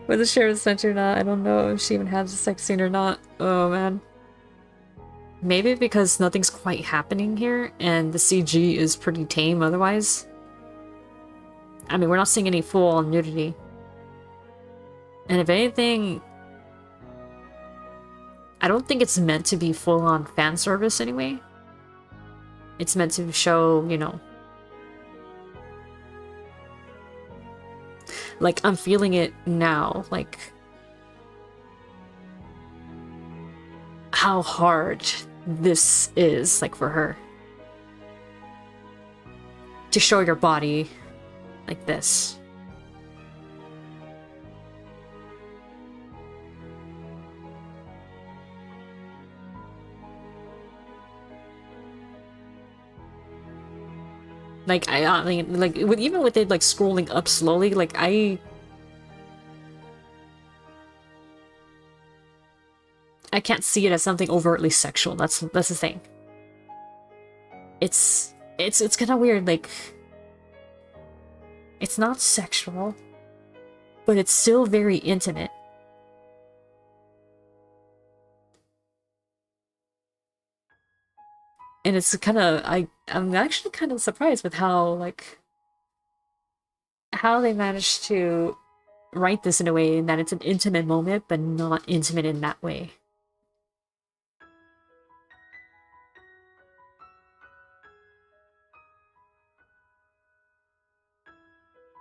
Whether she was censored or not, I don't know if she even has a sex scene or not. Oh man. Maybe because nothing's quite happening here, and the CG is pretty tame otherwise. I mean, we're not seeing any full-on nudity. And if anything... I don't think it's meant to be full-on fan service anyway. It's meant to show, you know... Like, I'm feeling it now, like... how hard this is, like, for her. To show your body like this. Like, I mean, like, even with it, like, scrolling up slowly, like, I can't see it as something overtly sexual. That's the thing. It's kind of weird, like, it's not sexual, but it's still very intimate. And it's kind of, I'm actually kind of surprised with how, like, how they managed to write this in a way that it's an intimate moment, but not intimate in that way.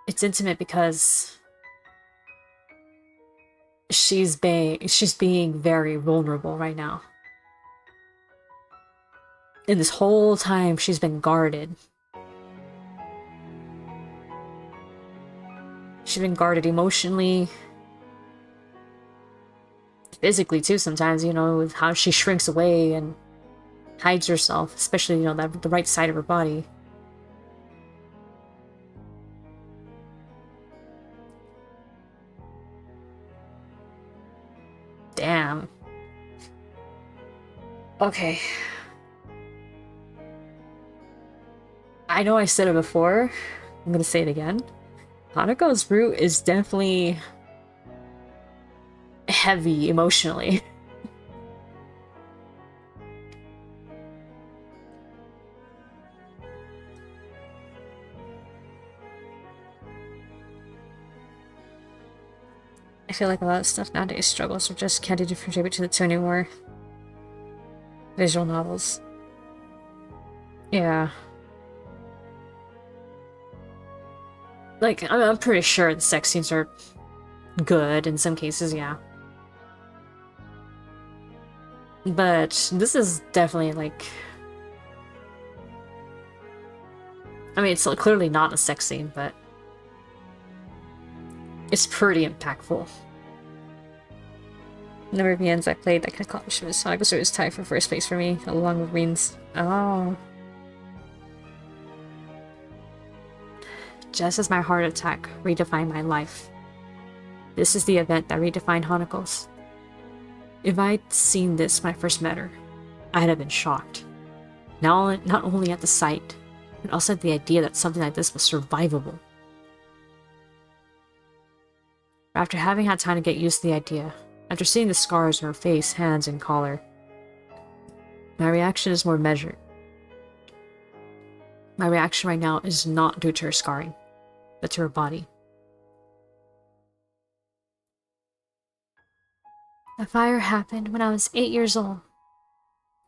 It's intimate because she's being very vulnerable right now. And this whole time she's been guarded. She's been guarded emotionally, physically too sometimes, you know, with how she shrinks away and hides herself, especially, you know, the right side of her body. Damn. Okay. I know I said it before. I'm gonna say it again. Hanako's route is definitely heavy emotionally. I feel like a lot of stuff nowadays struggles or just can't differentiate between the two anymore. Visual novels. Yeah. Like, I'm pretty sure the sex scenes are good in some cases, yeah. But this is definitely like... I mean, it's clearly not a sex scene, but it's pretty impactful. Number of VNs I played that can accomplish this. Hanako is tied for first place for me, along with Reen's. Oh. Just as my heart attack redefined my life, this is the event that redefined Hanako's. If I'd seen this when I first met her, I'd have been shocked. Not only at the sight, but also at the idea that something like this was survivable. After having had time to get used to the idea, after seeing the scars on her face, hands, and collar, my reaction is more measured. My reaction right now is not due to her scarring, but to her body. The fire happened when I was 8 years old.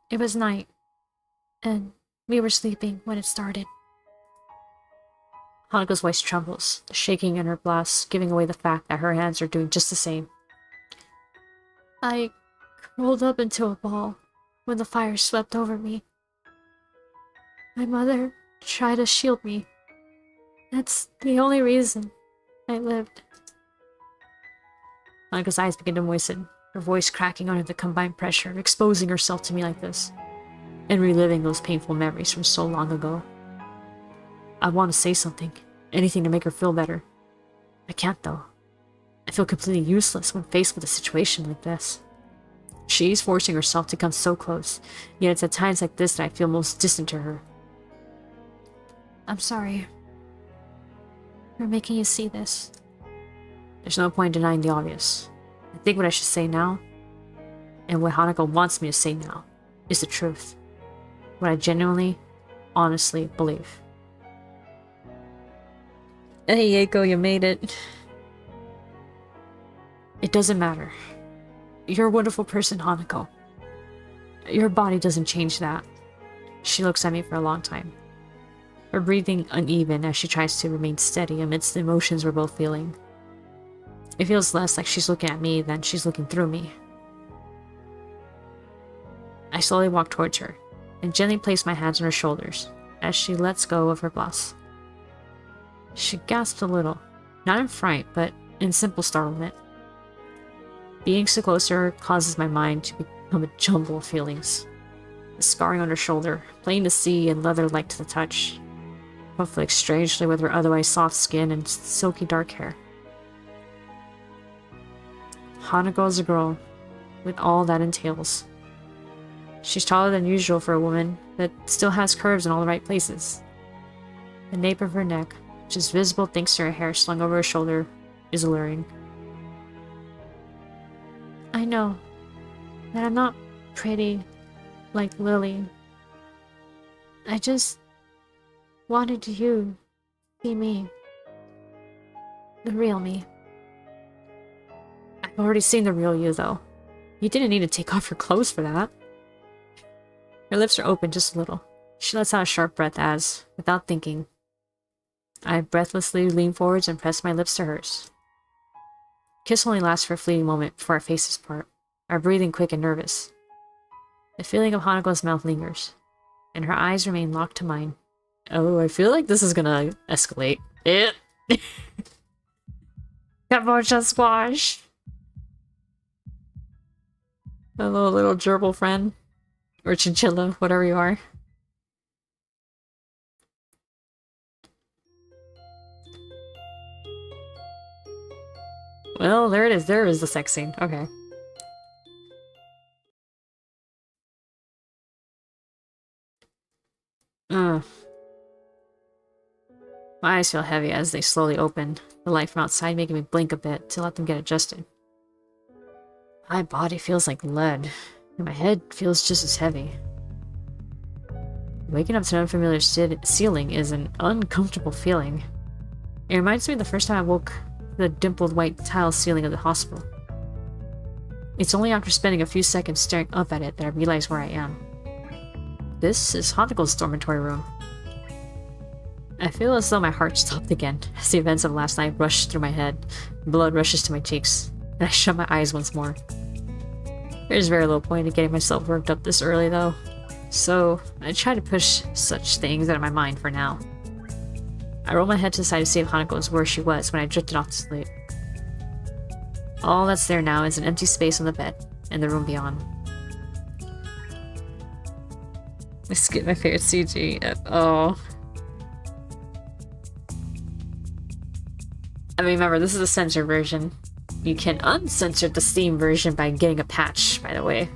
It was night, and we were sleeping when it started. Hanako's voice trembles, the shaking in her blouse giving away the fact that her hands are doing just the same. I curled up into a ball when the fire swept over me. My mother tried to shield me. That's the only reason I lived. Hanako's eyes begin to moisten, her voice cracking under the combined pressure of exposing herself to me like this, and reliving those painful memories from so long ago. I want to say something, anything to make her feel better. I can't though. I feel completely useless when faced with a situation like this. She's forcing herself to come so close, yet it's at times like this that I feel most distant to her. I'm sorry for making you see this. There's no point denying the obvious. I think what I should say now, and what Hanako wants me to say now, is the truth. What I genuinely, honestly believe. Hey, Eiko, you made it. It doesn't matter. You're a wonderful person, Hanako. Your body doesn't change that. She looks at me for a long time, her breathing uneven as she tries to remain steady amidst the emotions we're both feeling. It feels less like she's looking at me than she's looking through me. I slowly walk towards her and gently place my hands on her shoulders as she lets go of her blouse. She gasps a little, not in fright, but in simple startlement. Being so close to her causes my mind to become a jumble of feelings. The scarring on her shoulder, plain to see and leather-like to the touch, conflicts strangely with her otherwise soft skin and silky dark hair. Hanako is a girl, with all that entails. She's taller than usual for a woman, but still has curves in all the right places. The nape of her neck, which is visible thanks to her hair slung over her shoulder, is alluring. I know that I'm not pretty like Lilly. I just wanted you to be me. The real me. I've already seen the real you, though. You didn't need to take off your clothes for that. Her lips are open just a little. She lets out a sharp breath as, without thinking, I breathlessly lean forwards and press my lips to hers. Kiss only lasts for a fleeting moment before our faces part, our breathing quick and nervous. The feeling of Hanako's mouth lingers, and her eyes remain locked to mine. Oh, I feel like this is gonna escalate. Kabocha squash! Hello, little gerbil friend. Or chinchilla, whatever you are. Well, there it is. There is the sex scene. Okay. My eyes feel heavy as they slowly open, the light from outside making me blink a bit to let them get adjusted. My body feels like lead, and my head feels just as heavy. Waking up to an unfamiliar ceiling is an uncomfortable feeling. It reminds me of the first time I woke the dimpled white tile ceiling of the hospital. It's only after spending a few seconds staring up at it that I realize where I am. This is Hanako's dormitory room. I feel as though my heart stopped again as the events of last night rushed through my head. Blood rushes to my cheeks, and I shut my eyes once more. There's very little point in getting myself worked up this early, though, so I try to push such things out of my mind for now. I rolled my head to the side to see if Hanako was where she was when I drifted off to sleep. All that's there now is an empty space on the bed, and the room beyond. I skipped my favorite CG. Oh. I mean, remember, this is a censored version. You can uncensor the Steam version by getting a patch, by the way.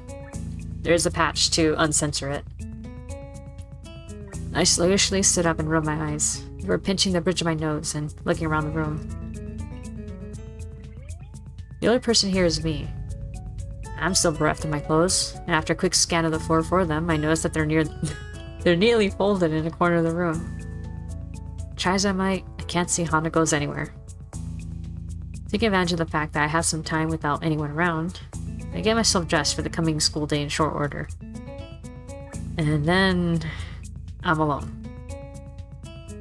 There's a patch to uncensor it. I sluggishly stood up and rubbed my eyes. They were pinching the bridge of my nose and looking around the room. The only person here is me. I'm still bereft of my clothes, and after a quick scan of the floor for them, I noticed that they're nearly folded in a corner of the room. Try as I might, I can't see Hanako's anywhere. Taking advantage of the fact that I have some time without anyone around, I get myself dressed for the coming school day in short order. And then I'm alone.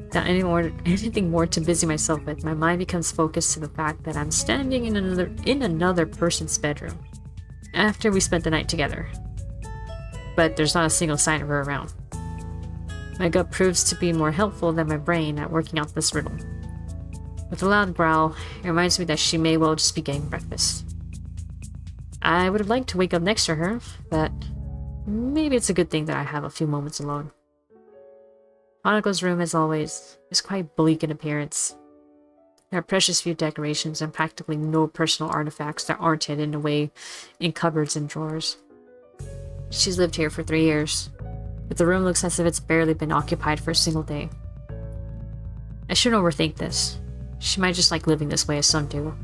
Without anything more to busy myself with, my mind becomes focused to the fact that I'm standing in another person's bedroom after we spent the night together. But there's not a single sign of her around. My gut proves to be more helpful than my brain at working out this riddle. With a loud growl, it reminds me that she may well just be getting breakfast. I would have liked to wake up next to her, but maybe it's a good thing that I have a few moments alone. Hanako's room, as always, is quite bleak in appearance. There are precious few decorations and practically no personal artifacts that aren't hidden away in cupboards and drawers. She's lived here for 3 years, but the room looks as if it's barely been occupied for a single day. I shouldn't overthink this. She might just like living this way as some do.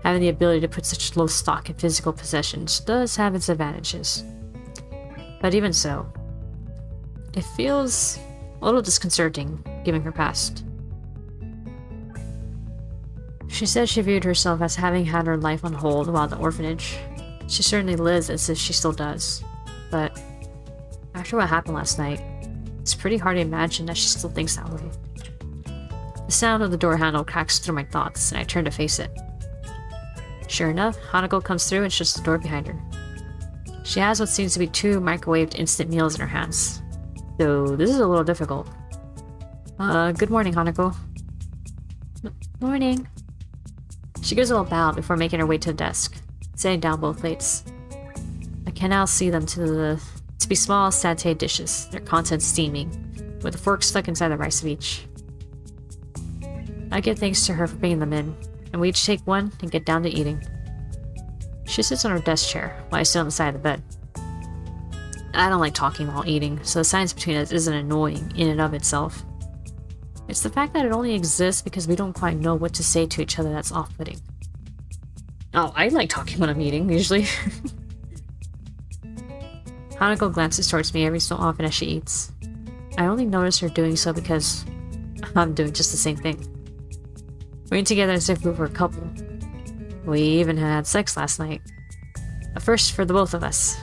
Having the ability to put such low stock in physical possessions does have its advantages. But even so, it feels a little disconcerting, given her past. She says she viewed herself as having had her life on hold while at the orphanage. She certainly lives as if she still does. But after what happened last night, it's pretty hard to imagine that she still thinks that way. The sound of the door handle cracks through my thoughts, and I turn to face it. Sure enough, Hanako comes through and shuts the door behind her. She has what seems to be 2 microwaved instant meals in her hands. So this is a little difficult. Good morning, Hanako. Morning. She gives a little bow before making her way to the desk, setting down both plates. I can now see them to be small satay dishes, their contents steaming, with a fork stuck inside the rice of each. I give thanks to her for bringing them in, and we each take one and get down to eating. She sits on her desk chair, while I sit on the side of the bed. I don't like talking while eating, so the silence between us isn't annoying in and of itself. It's the fact that it only exists because we don't quite know what to say to each other that's off-putting. Oh, I like talking when I'm eating, usually. Hanako glances towards me every so often as she eats. I only notice her doing so because I'm doing just the same thing. We're in together as if we were a couple. We even had sex last night. A first for the both of us.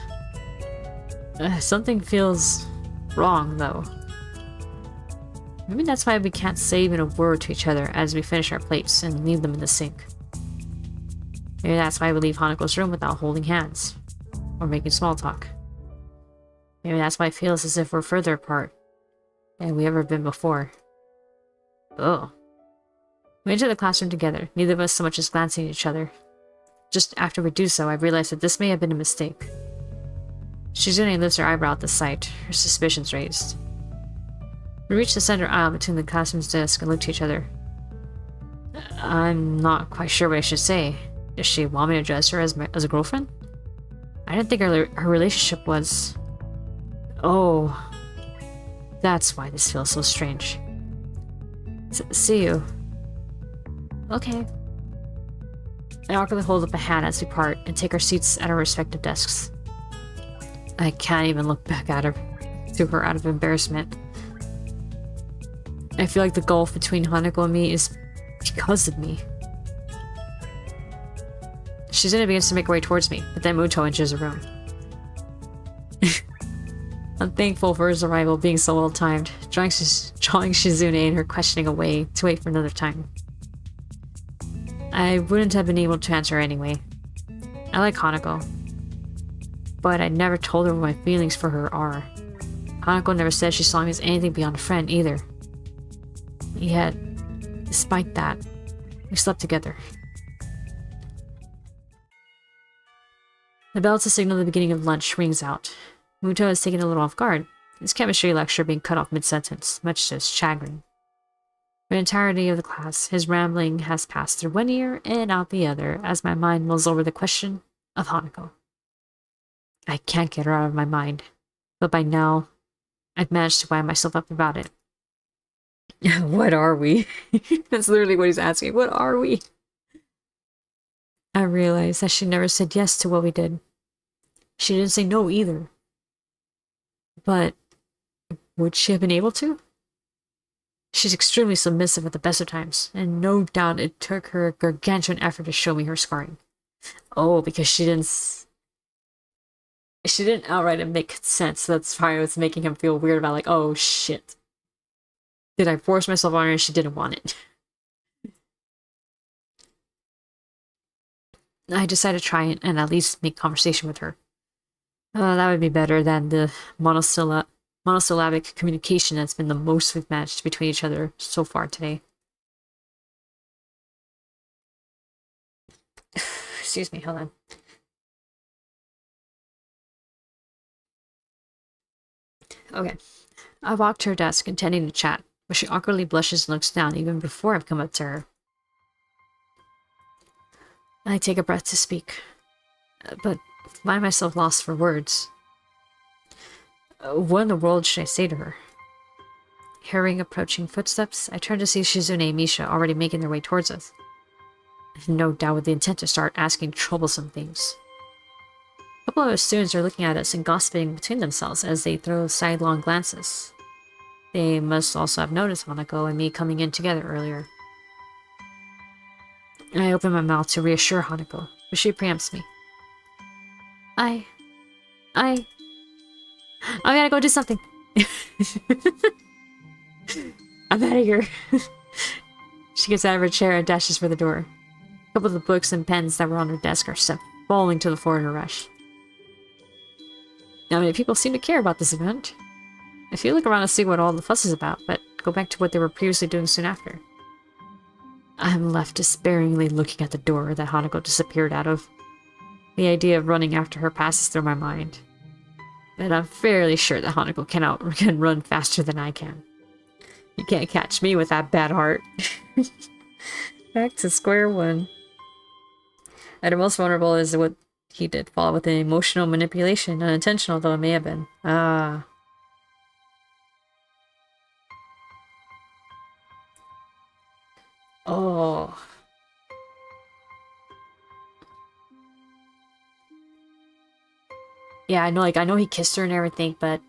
Something feels wrong, though. Maybe that's why we can't say even a word to each other as we finish our plates and leave them in the sink. Maybe that's why we leave Hanako's room without holding hands, or making small talk. Maybe that's why it feels as if we're further apart than we ever been before. Oh. We enter the classroom together, neither of us so much as glancing at each other. Just after we do so, I realize that this may have been a mistake. Shizune lifts her eyebrow at the sight, her suspicions raised. We reach the center aisle between the classroom's desk and look to each other. I'm not quite sure what I should say. Does she want me to address her as a girlfriend? I didn't think her relationship was... Oh... That's why this feels so strange. See you. Okay. I awkwardly hold up a hand as we part and take our seats at our respective desks. I can't even look back at her, to her out of embarrassment. I feel like the gulf between Hanako and me is because of me. Shizune begins to make her way towards me, but then Muto enters the room. I'm thankful for his arrival being so well timed. drawing Shizune and her questioning away to wait for another time. I wouldn't have been able to answer anyway. I like Hanako, but I never told her what my feelings for her are. Hanako never said she saw me as anything beyond a friend either. Yet, despite that, we slept together. The bell to signal the beginning of lunch rings out. Muto is taken a little off guard, his chemistry lecture being cut off mid-sentence, much to his chagrin. For the entirety of the class, his rambling has passed through one ear and out the other as my mind mulls over the question of Hanako. I can't get her out of my mind, but by now, I've managed to wind myself up about it. What are we? That's literally what he's asking. What are we? I realized that she never said yes to what we did. She didn't say no either. But would she have been able to? She's extremely submissive at the best of times, and no doubt it took her a gargantuan effort to show me her scarring. Oh, because she didn't outright make consent, so that's why it was making him feel weird about, like, oh shit. Did I force myself on her and she didn't want it? I decided to try it and at least make conversation with her. That would be better than the monosyllabic communication that's been the most we've matched between each other so far today. Excuse me, hold on. Okay. I walk to her desk, intending to chat, but she awkwardly blushes and looks down even before I've come up to her. I take a breath to speak, but find myself lost for words. What in the world should I say to her? Hearing approaching footsteps, I turn to see Shizune and Misha already making their way towards us. No doubt with the intent to start asking troublesome things. A couple of our students are looking at us and gossiping between themselves as they throw sidelong glances. They must also have noticed Hanako and me coming in together earlier. I open my mouth to reassure Hanako, but she preempts me. I gotta go do something. I'm out of here. She gets out of her chair and dashes for the door. A couple of the books and pens that were on her desk are sent falling to the floor in a rush. Not many people seem to care about this event. I feel look around to see what all the fuss is about, but go back to what they were previously doing soon after. I'm left despairingly looking at the door that Hanako disappeared out of. The idea of running after her passes through my mind. But I'm fairly sure that Hanako can run faster than I can. You can't catch me with that bad heart. Back to square one. At her most vulnerable is what he did fall with an emotional manipulation, unintentional though it may have been. Ah. Oh. Yeah, I know he kissed her and everything, but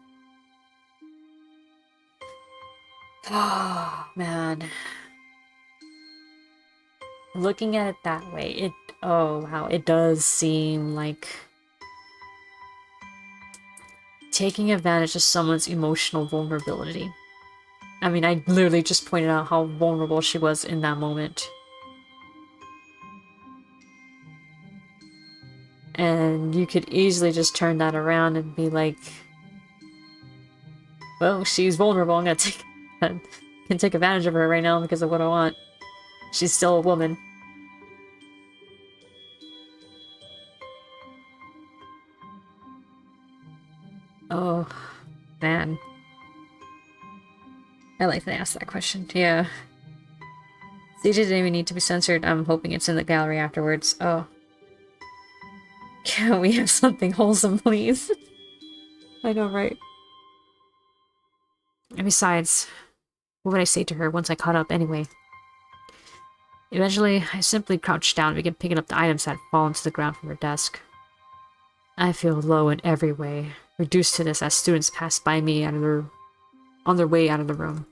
oh man. Looking at it that way, oh wow, it does seem like taking advantage of someone's emotional vulnerability. I mean, I literally just pointed out how vulnerable she was in that moment. And you could easily just turn that around and be like, well, she's vulnerable, I'm gonna can take advantage of her right now because of what I want. She's still a woman. Oh, man. I like to ask that question. Yeah. CJ didn't even need to be censored. I'm hoping it's in the gallery afterwards. Oh. Can we have something wholesome, please? I know, right? And besides, what would I say to her once I caught up anyway? Eventually, I simply crouched down and began picking up the items that had fallen to the ground from her desk. I feel low in every way, reduced to this as students pass by me on their way out of the room.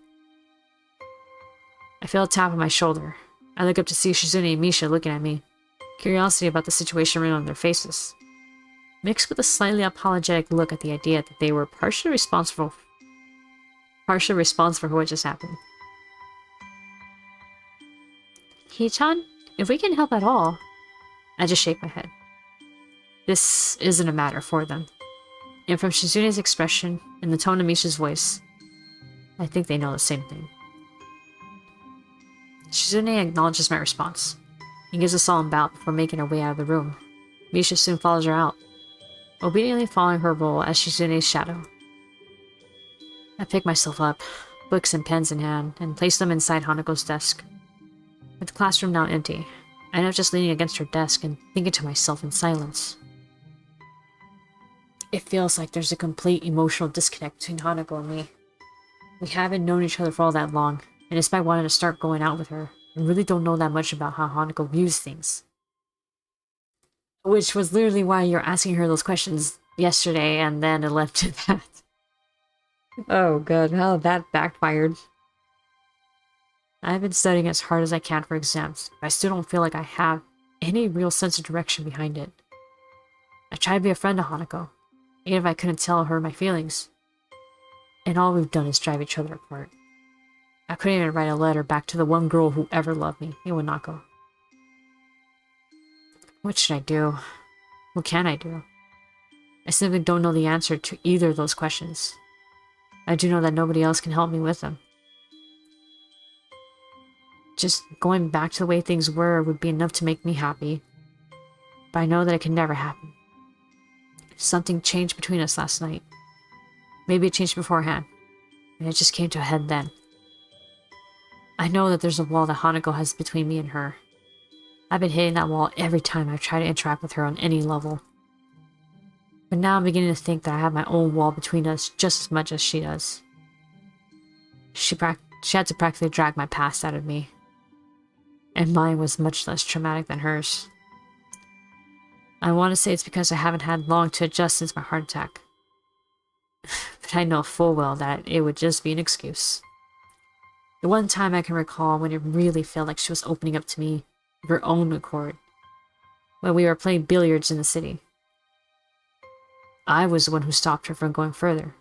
I feel a tap on my shoulder. I look up to see Shizune and Misha looking at me, curiosity about the situation written on their faces, mixed with a slightly apologetic look at the idea that they were partially responsible partial response for what just happened. Hee-chan, if we can help at all. I just shake my head. This isn't a matter for them. And from Shizune's expression and the tone of Misha's voice, I think they know the same thing. Shizune acknowledges my response. He gives a solemn bow before making her way out of the room. Misha soon follows her out, obediently following her role as Shizune's shadow. I pick myself up, books and pens in hand, and place them inside Hanako's desk. With the classroom now empty, I end up just leaning against her desk and thinking to myself in silence. It feels like there's a complete emotional disconnect between Hanako and me. We haven't known each other for all that long, and despite wanting to start going out with her, I really don't know that much about how Hanako views things. Which was literally why you're asking her those questions yesterday, and then it led to that. Oh god, how that backfired. I've been studying as hard as I can for exams, but I still don't feel like I have any real sense of direction behind it. I try to be a friend to Hanako, even if I couldn't tell her my feelings. And all we've done is drive each other apart. I couldn't even write a letter back to the one girl who ever loved me, Iwanako. What should I do? What can I do? I simply don't know the answer to either of those questions. I do know that nobody else can help me with them. Just going back to the way things were would be enough to make me happy. But I know that it can never happen. Something changed between us last night. Maybe it changed beforehand, and it just came to a head then. I know that there's a wall that Hanako has between me and her. I've been hitting that wall every time I've tried to interact with her on any level. But now I'm beginning to think that I have my own wall between us just as much as she does. She had to practically drag my past out of me. And mine was much less traumatic than hers. I want to say it's because I haven't had long to adjust since my heart attack. But I know full well that it would just be an excuse. The one time I can recall when it really felt like she was opening up to me of her own accord, when we were playing billiards in the city. I was the one who stopped her from going further.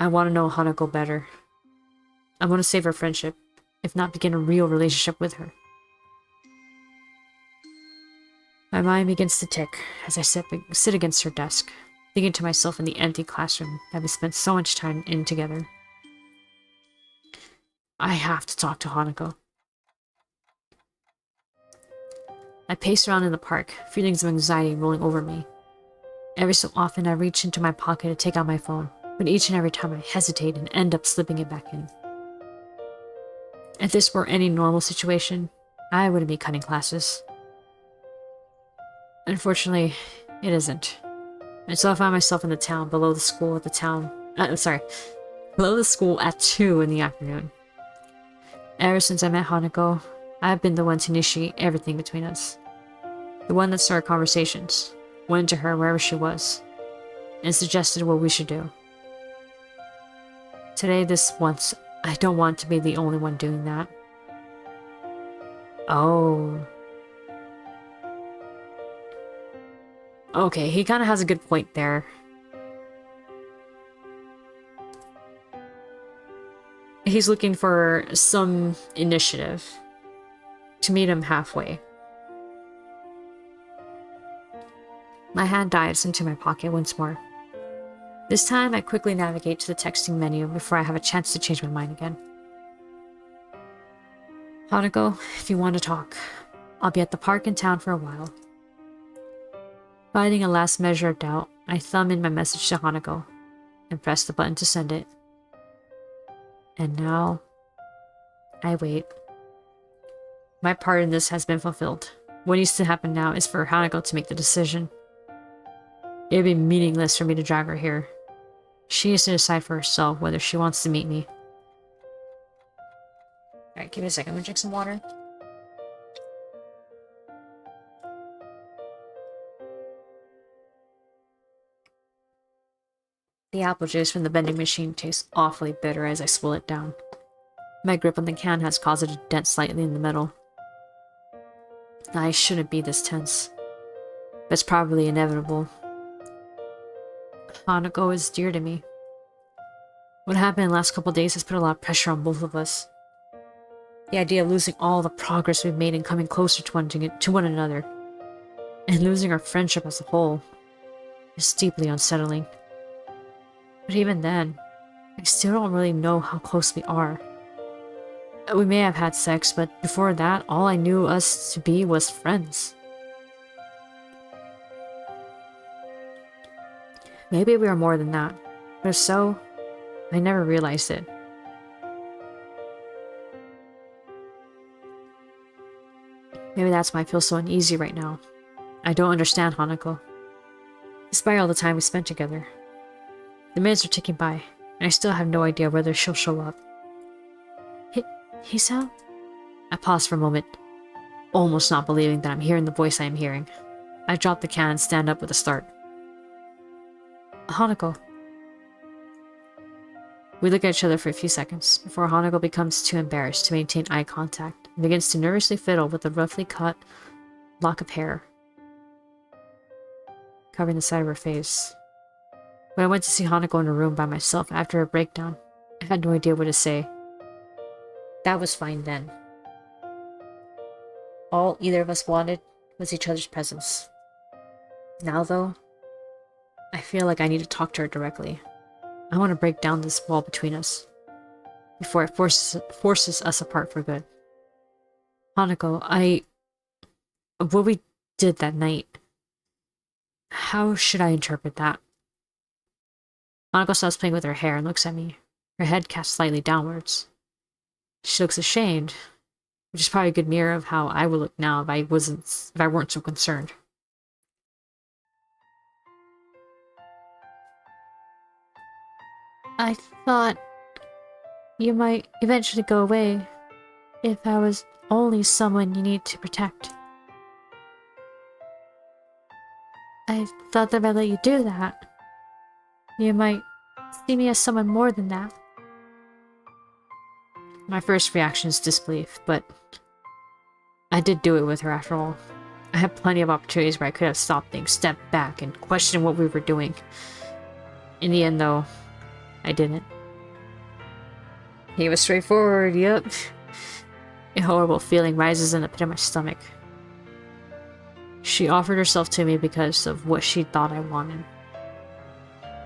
I want to know Hanako better. I want to save her friendship, if not begin a real relationship with her. My mind begins to tick as I sit against her desk, thinking to myself in the empty classroom that we spent so much time in together. I have to talk to Hanako. I pace around in the park, feelings of anxiety rolling over me. Every so often I reach into my pocket to take out my phone, but each and every time I hesitate and end up slipping it back in. If this were any normal situation, I wouldn't be cutting classes. Unfortunately, it isn't. And so I find myself in the town below the school at below the school at 2 in the afternoon. Ever since I met Hanako, I've been the one to initiate everything between us. The one that started conversations, went to her wherever she was, and suggested what we should do. Today, this once, I don't want to be the only one doing that. Oh. Okay, he kind of has a good point there. He's looking for some initiative to meet him halfway. My hand dives into my pocket once more. This time, I quickly navigate to the texting menu before I have a chance to change my mind again. Hanako, if you want to talk, I'll be at the park in town for a while. Finding a last measure of doubt, I thumb in my message to Hanako and press the button to send it. And now, I wait. My part in this has been fulfilled. What needs to happen now is for Hanako to make the decision. It would be meaningless for me to drag her here. She needs to decide for herself whether she wants to meet me. Alright, give me a second. I'm gonna drink some water. The apple juice from the vending machine tastes awfully bitter as I swill it down. My grip on the can has caused it to dent slightly in the middle. I shouldn't be this tense, but it's probably inevitable. Hanako is dear to me. What happened in the last couple of days has put a lot of pressure on both of us. The idea of losing all the progress we've made in coming closer to one another, and losing our friendship as a whole, is deeply unsettling. But even then, I still don't really know how close we are. We may have had sex, but before that, all I knew us to be was friends. Maybe we were more than that, but if so, I never realized it. Maybe that's why I feel so uneasy right now. I don't understand Hanako. Despite all the time we spent together. The minutes are ticking by, and I still have no idea whether she'll show up. Hisao? I pause for a moment, almost not believing that I'm hearing the voice I am hearing. I drop the can and stand up with a start. Hanako. We look at each other for a few seconds, before Hanako becomes too embarrassed to maintain eye contact and begins to nervously fiddle with a roughly cut lock of hair covering the side of her face. When I went to see Hanako in her room by myself after her breakdown, I had no idea what to say. That was fine then. All either of us wanted was each other's presence. Now, though, I feel like I need to talk to her directly. I want to break down this wall between us before it forces us apart for good. Hanako, what we did that night, how should I interpret that? Hanako stops playing with her hair and looks at me, her head cast slightly downwards. She looks ashamed, which is probably a good mirror of how I would look now if I weren't so concerned. I thought you might eventually go away if I was only someone you need to protect. I thought that if I let you do that, you might see me as someone more than that. My first reaction is disbelief, but I did do it with her after all. I had plenty of opportunities where I could have stopped things, stepped back, and questioned what we were doing. In the end, though, I didn't. He was straightforward, yep. A horrible feeling rises in the pit of my stomach. She offered herself to me because of what she thought I wanted.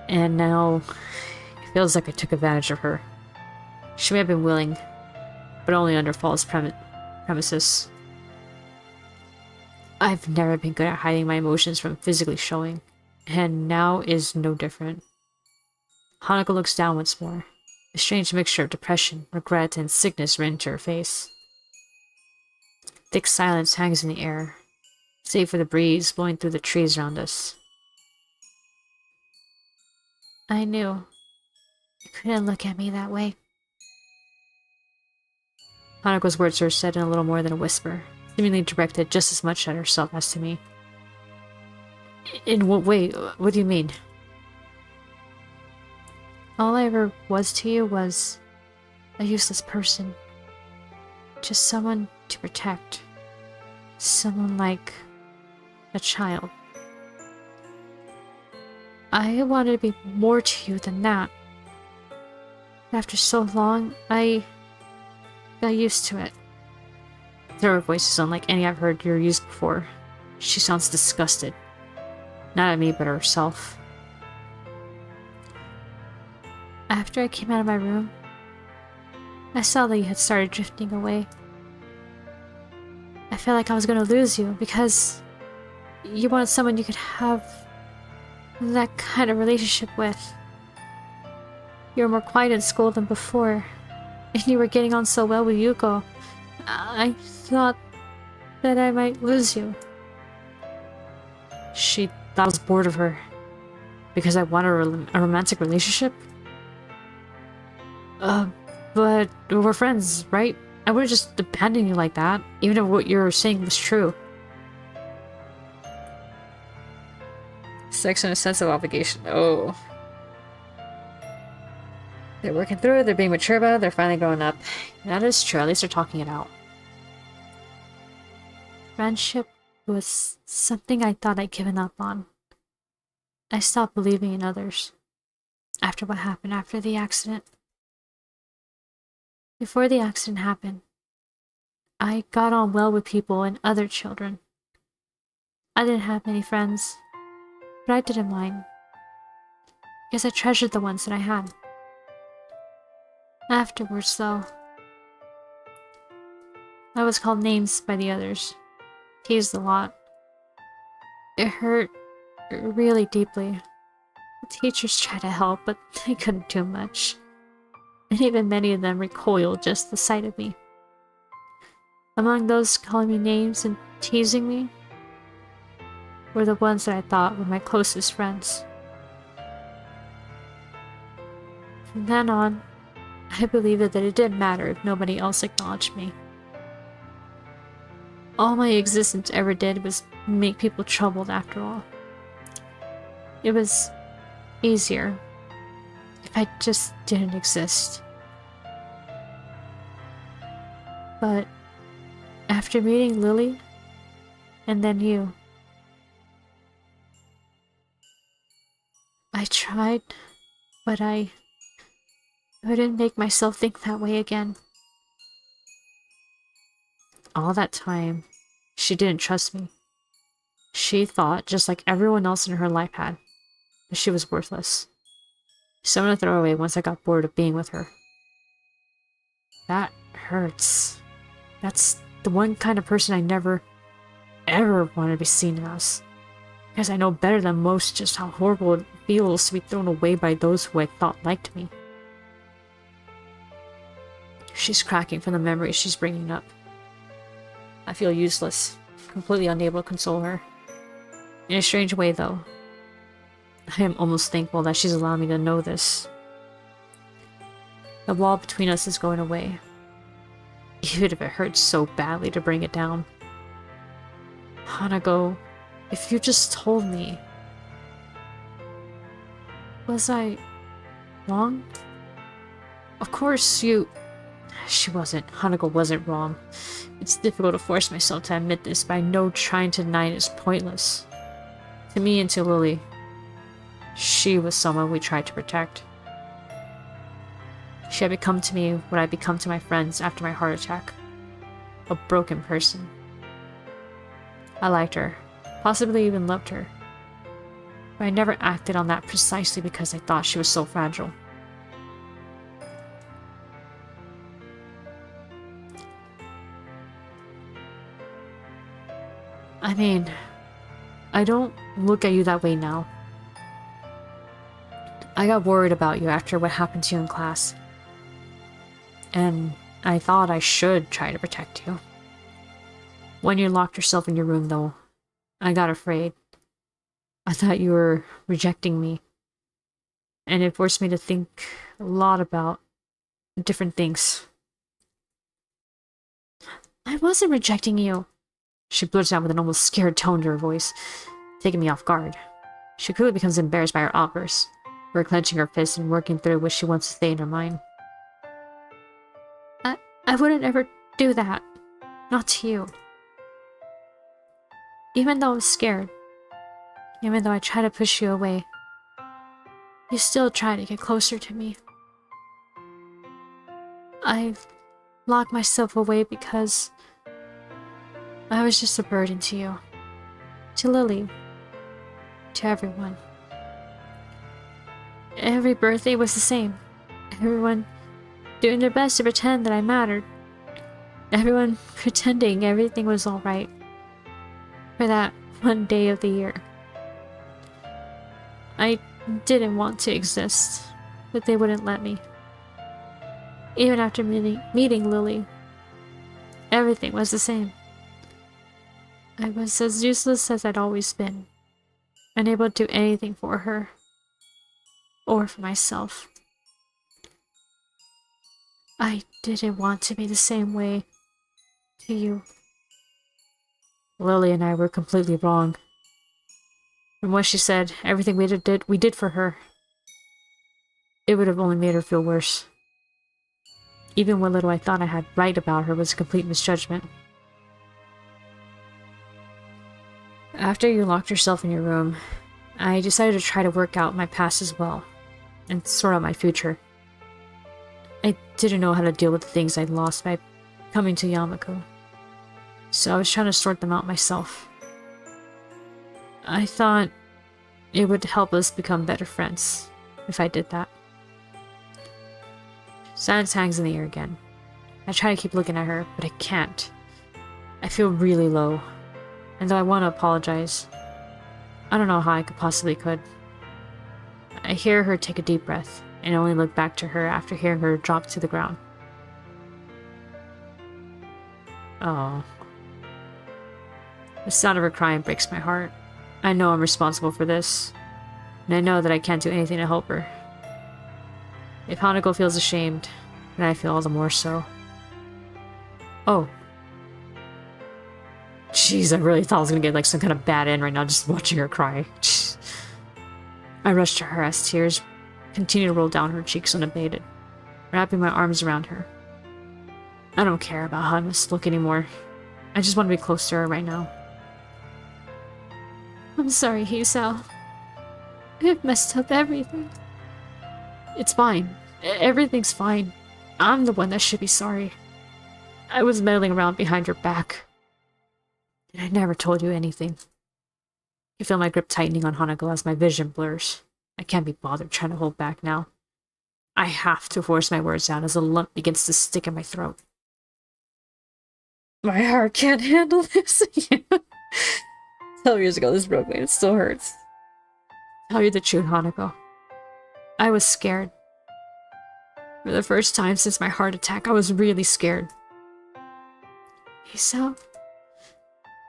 And now, it feels like I took advantage of her. She may have been willing, but only under false premises. I've never been good at hiding my emotions from physically showing, and now is no different. Hanako looks down once more. A strange mixture of depression, regret, and sickness ran into her face. Thick silence hangs in the air, save for the breeze blowing through the trees around us. I knew you couldn't look at me that way. Hanako's words are said in a little more than a whisper, seemingly directed just as much at herself as to me. In what way? What do you mean? All I ever was to you was a useless person. Just someone to protect. Someone like a child. I wanted to be more to you than that. After so long, I got used to it. Her voice is unlike any I've heard her use before. She sounds disgusted. Not at me, but at herself. After I came out of my room, I saw that you had started drifting away. I felt like I was going to lose you because you wanted someone you could have that kind of relationship with. You were more quiet in school than before, and you were getting on so well with Yuko. I thought that I might lose you. She thought I was bored of her because I wanted a romantic relationship? But we're friends, right? I wouldn't just abandon you like that, even if what you're saying was true. Sex and a sense of obligation. Oh. They're working through it, they're being mature about it, they're finally growing up. That is true, at least they're talking it out. Friendship was something I thought I'd given up on. I stopped believing in others. after what happened after the accident. Before the accident happened, I got on well with people and other children. I didn't have many friends, but I didn't mind, because I treasured the ones that I had. Afterwards, though, I was called names by the others, teased a lot. It hurt really deeply. The teachers tried to help, but they couldn't do much. And even many of them recoiled just the sight of me. Among those calling me names and teasing me were the ones that I thought were my closest friends. From then on, I believed that it didn't matter if nobody else acknowledged me. All my existence ever did was make people troubled after all. It was easier if I just didn't exist. But after meeting Lilly, and then you, I tried, but I couldn't make myself think that way again. All that time, she didn't trust me. She thought, just like everyone else in her life had, that she was worthless. Someone to throw away once I got bored of being with her. That hurts. That's the one kind of person I never, ever want to be seen as. Because I know better than most just how horrible it feels to be thrown away by those who I thought liked me. She's cracking from the memories she's bringing up. I feel useless, completely unable to console her. In a strange way, though, I am almost thankful that she's allowed me to know this. The wall between us is going away, even if it hurts so badly to bring it down. Hanako, if you just told me... Was I wrong? Of course you... She wasn't. Hanako wasn't wrong. It's difficult to force myself to admit this, but I know trying to deny it is pointless. To me and to Lilly, she was someone we tried to protect. She had become to me what I'd become to my friends after my heart attack. A broken person. I liked her, possibly even loved her. But I never acted on that precisely because I thought she was so fragile. I mean, I don't look at you that way now. I got worried about you after what happened to you in class. And I thought I should try to protect you. When you locked yourself in your room, though, I got afraid. I thought you were rejecting me. And it forced me to think a lot about different things. I wasn't rejecting you. She blurts out with an almost scared tone to her voice, taking me off guard. She quickly becomes embarrassed by her outburst, her clenching her fists and working through what she wants to say in her mind. I wouldn't ever do that. Not to you. Even though I was scared, even though I tried to push you away, you still try to get closer to me. I locked myself away because I was just a burden to you, to Lilly, to everyone. Every birthday was the same. Everyone doing their best to pretend that I mattered. Everyone pretending everything was alright for that one day of the year. I didn't want to exist, but they wouldn't let me. Even after meeting Lilly, everything was the same. I was as useless as I'd always been, unable to do anything for her, or for myself. I didn't want to be the same way to you. Lilly and I were completely wrong. From what she said, everything we did for her. It would have only made her feel worse. Even what little I thought I had right about her was a complete misjudgment. After you locked yourself in your room, I decided to try to work out my past as well. and sort out my future. I didn't know how to deal with the things I'd lost by coming to Yamako, so I was trying to sort them out myself. I thought it would help us become better friends if I did that. Silence hangs in the air again. I try to keep looking at her, but I can't. I feel really low, and though I want to apologize, I don't know how I possibly could. I hear her take a deep breath, and only look back to her after hearing her drop to the ground. Oh. The sound of her crying breaks my heart. I know I'm responsible for this, and I know that I can't do anything to help her. If Hanako feels ashamed, then I feel all the more so. Oh. Jeez, I really thought I was gonna get like some kind of bad end right now just watching her cry. I rush to her as tears continue to roll down her cheeks unabated, wrapping my arms around her. I don't care about how I must look anymore. I just want to be close to her right now. I'm sorry, Hisao. I've messed up everything. It's fine. Everything's fine. I'm the one that should be sorry. I was meddling around behind your back. And I never told you anything. I feel my grip tightening on Hanako as my vision blurs. I can't be bothered trying to hold back now. I have to force my words out as a lump begins to stick in my throat. My heart can't handle this. 12 years ago this broke me. It still hurts. Tell you the truth, Hanako. I was scared. For the first time since my heart attack, I was really scared. Hisao?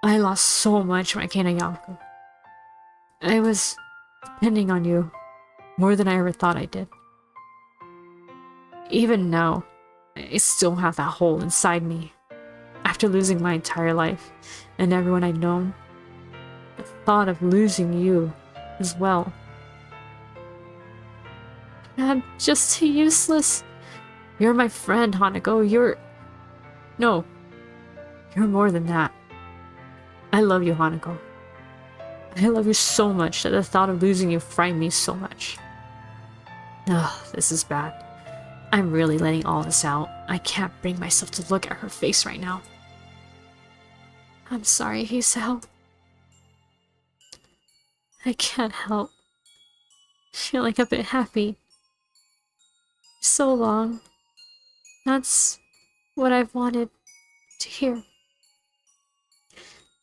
I lost so much when I came to Yamako. I was depending on you more than I ever thought I did. Even now, I still have that hole inside me. After losing my entire life and everyone I'd known, the thought of losing you as well. I'm just useless. You're my friend, Hanako. No. You're more than that. I love you, Hanako. I love you so much that the thought of losing you frightened me so much. Ugh, this is bad. I'm really letting all this out. I can't bring myself to look at her face right now. I'm sorry, Hisao. I can't help feeling a bit happy. So long. That's what I've wanted to hear.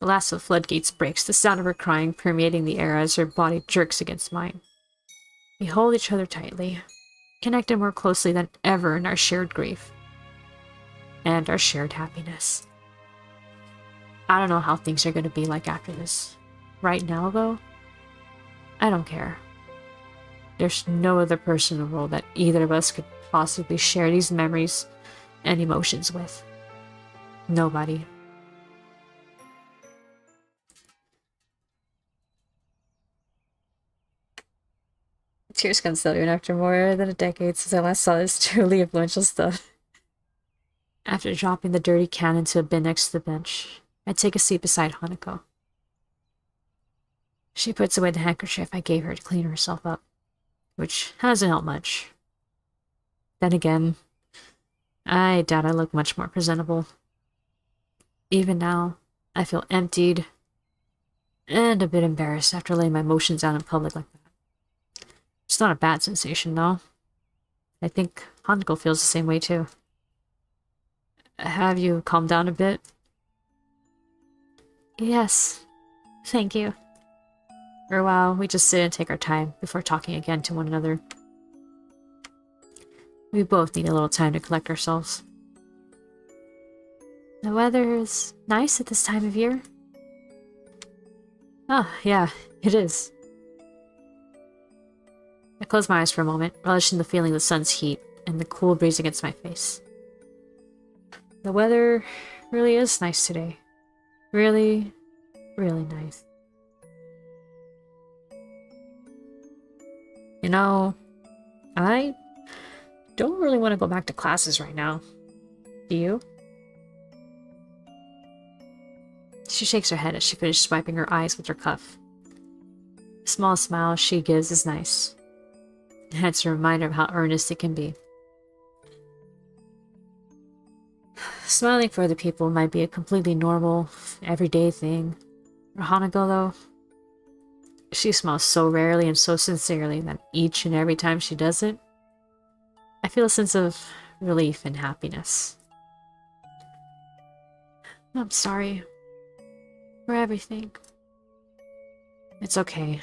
The last of the floodgates breaks, the sound of her crying permeating the air as her body jerks against mine. We hold each other tightly, connected more closely than ever in our shared grief and our shared happiness. I don't know how things are going to be like after this. Right now, though, I don't care. There's no other person in the world that either of us could possibly share these memories and emotions with. Nobody. Tears come still even after more than a decade since I last saw this truly influential stuff. After dropping the dirty can into a bin next to the bench, I take a seat beside Hanako. She puts away the handkerchief I gave her to clean herself up, which hasn't helped much. Then again, I doubt I look much more presentable. Even now, I feel emptied and a bit embarrassed after laying my emotions out in public like that. It's not a bad sensation, though. I think Hanako feels the same way, too. Have you calmed down a bit? Yes. Thank you. For a while, we just sit and take our time before talking again to one another. We both need a little time to collect ourselves. The weather is nice at this time of year. Oh, yeah, it is. I close my eyes for a moment, relishing the feeling of the sun's heat and the cool breeze against my face. The weather really is nice today. Really, really nice. You know, I don't really want to go back to classes right now. Do you? She shakes her head as she finishes wiping her eyes with her cuff. The small smile she gives is nice. And it's a reminder of how earnest it can be. Smiling for other people might be a completely normal, everyday thing. For Hanako, though, she smiles so rarely and so sincerely that each and every time she does it, I feel a sense of relief and happiness. I'm sorry for everything. It's okay.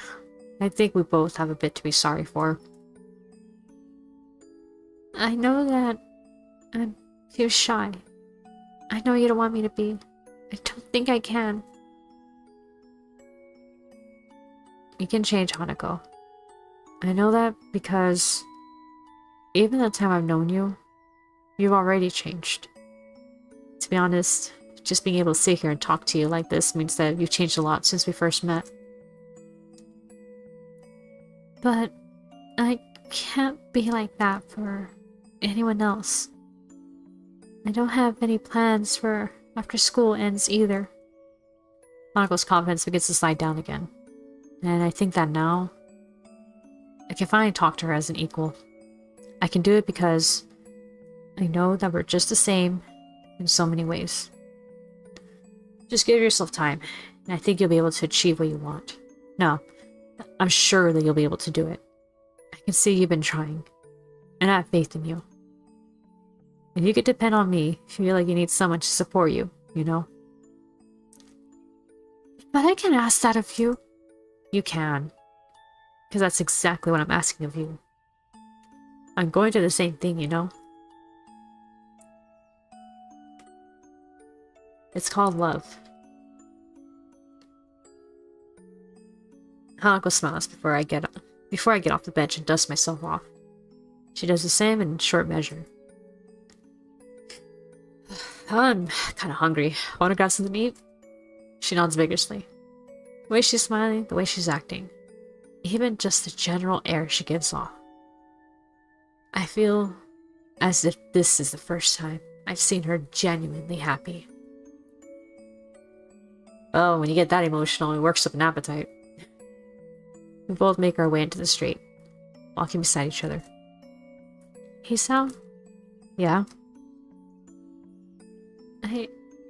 I think we both have a bit to be sorry for. I know that I'm too shy. I know you don't want me to be. I don't think I can. You can change, Hanako. I know that because even the time I've known you, you've already changed. To be honest, just being able to sit here and talk to you like this means that you've changed a lot since we first met. But I can't be like that for anyone else. I don't have any plans for after school ends either. Hanako's confidence begins to slide down again. And I think that now, I can finally talk to her as an equal. I can do it because I know that we're just the same in so many ways. Just give yourself time, and I think you'll be able to achieve what you want. No, I'm sure that you'll be able to do it. I can see you've been trying, and I have faith in you. If you could depend on me, feel like you need someone to support you, you know? But I can ask that of you. You can. Because that's exactly what I'm asking of you. I'm going through the same thing, you know? It's called love. Hanako smiles before I get off the bench and dust myself off. She does the same in short measure. I'm kind of hungry. Want to grab something to eat? She nods vigorously. The way she's smiling, the way she's acting. Even just the general air she gives off. I feel as if this is the first time I've seen her genuinely happy. Oh, when you get that emotional, it works up an appetite. We both make our way into the street, walking beside each other. Hisao? Yeah?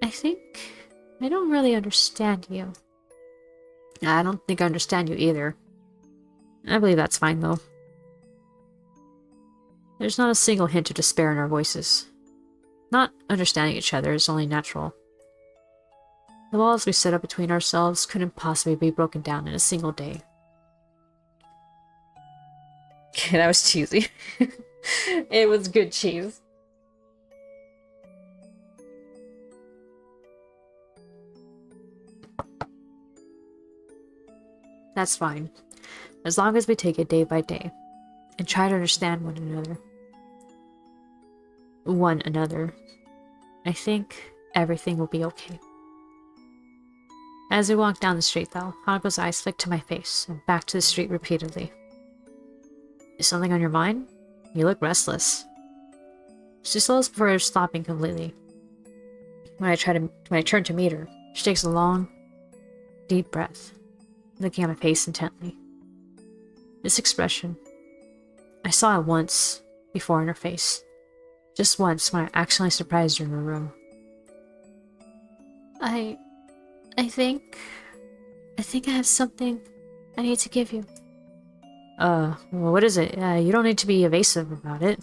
I think I don't really understand you. I don't think I understand you either. I believe that's fine, though. There's not a single hint of despair in our voices. Not understanding each other is only natural. The walls we set up between ourselves couldn't possibly be broken down in a single day. Okay, that was cheesy. It was good cheese. That's fine. As long as we take it day by day and try to understand one another. I think everything will be okay. As we walk down the street, though, Hanako's eyes flick to my face and back to the street repeatedly. Is something on your mind? You look restless. She slows before stopping completely. When I turn to meet her, she takes a long, deep breath, looking at my face intently. This expression, I saw it once before in her face. Just once when I accidentally surprised her in her room. I think I have something I need to give you. Well, what is it? You don't need to be evasive about it.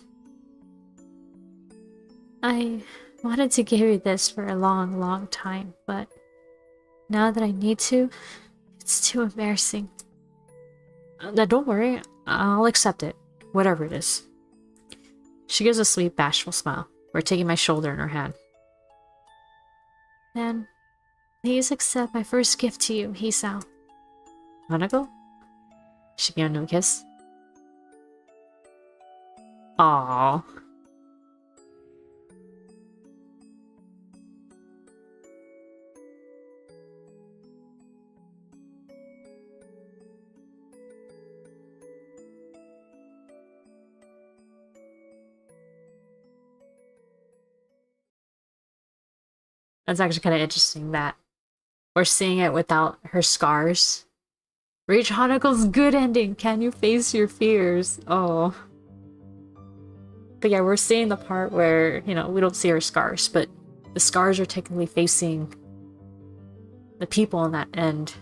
I wanted to give you this for a long, long time, but now that I need to, it's too embarrassing. Don't worry, I'll accept it, whatever it is. She gives a sweet, bashful smile, while taking my shoulder in her hand. Then, please accept my first gift to you, Hisao. Hanako? She gave him a kiss. Aww. That's actually kind of interesting that we're seeing it without her scars. Reach Hanako's good ending. Can you face your fears? Oh. But yeah, we're seeing the part where, you know, we don't see her scars, but the scars are technically facing the people on that end.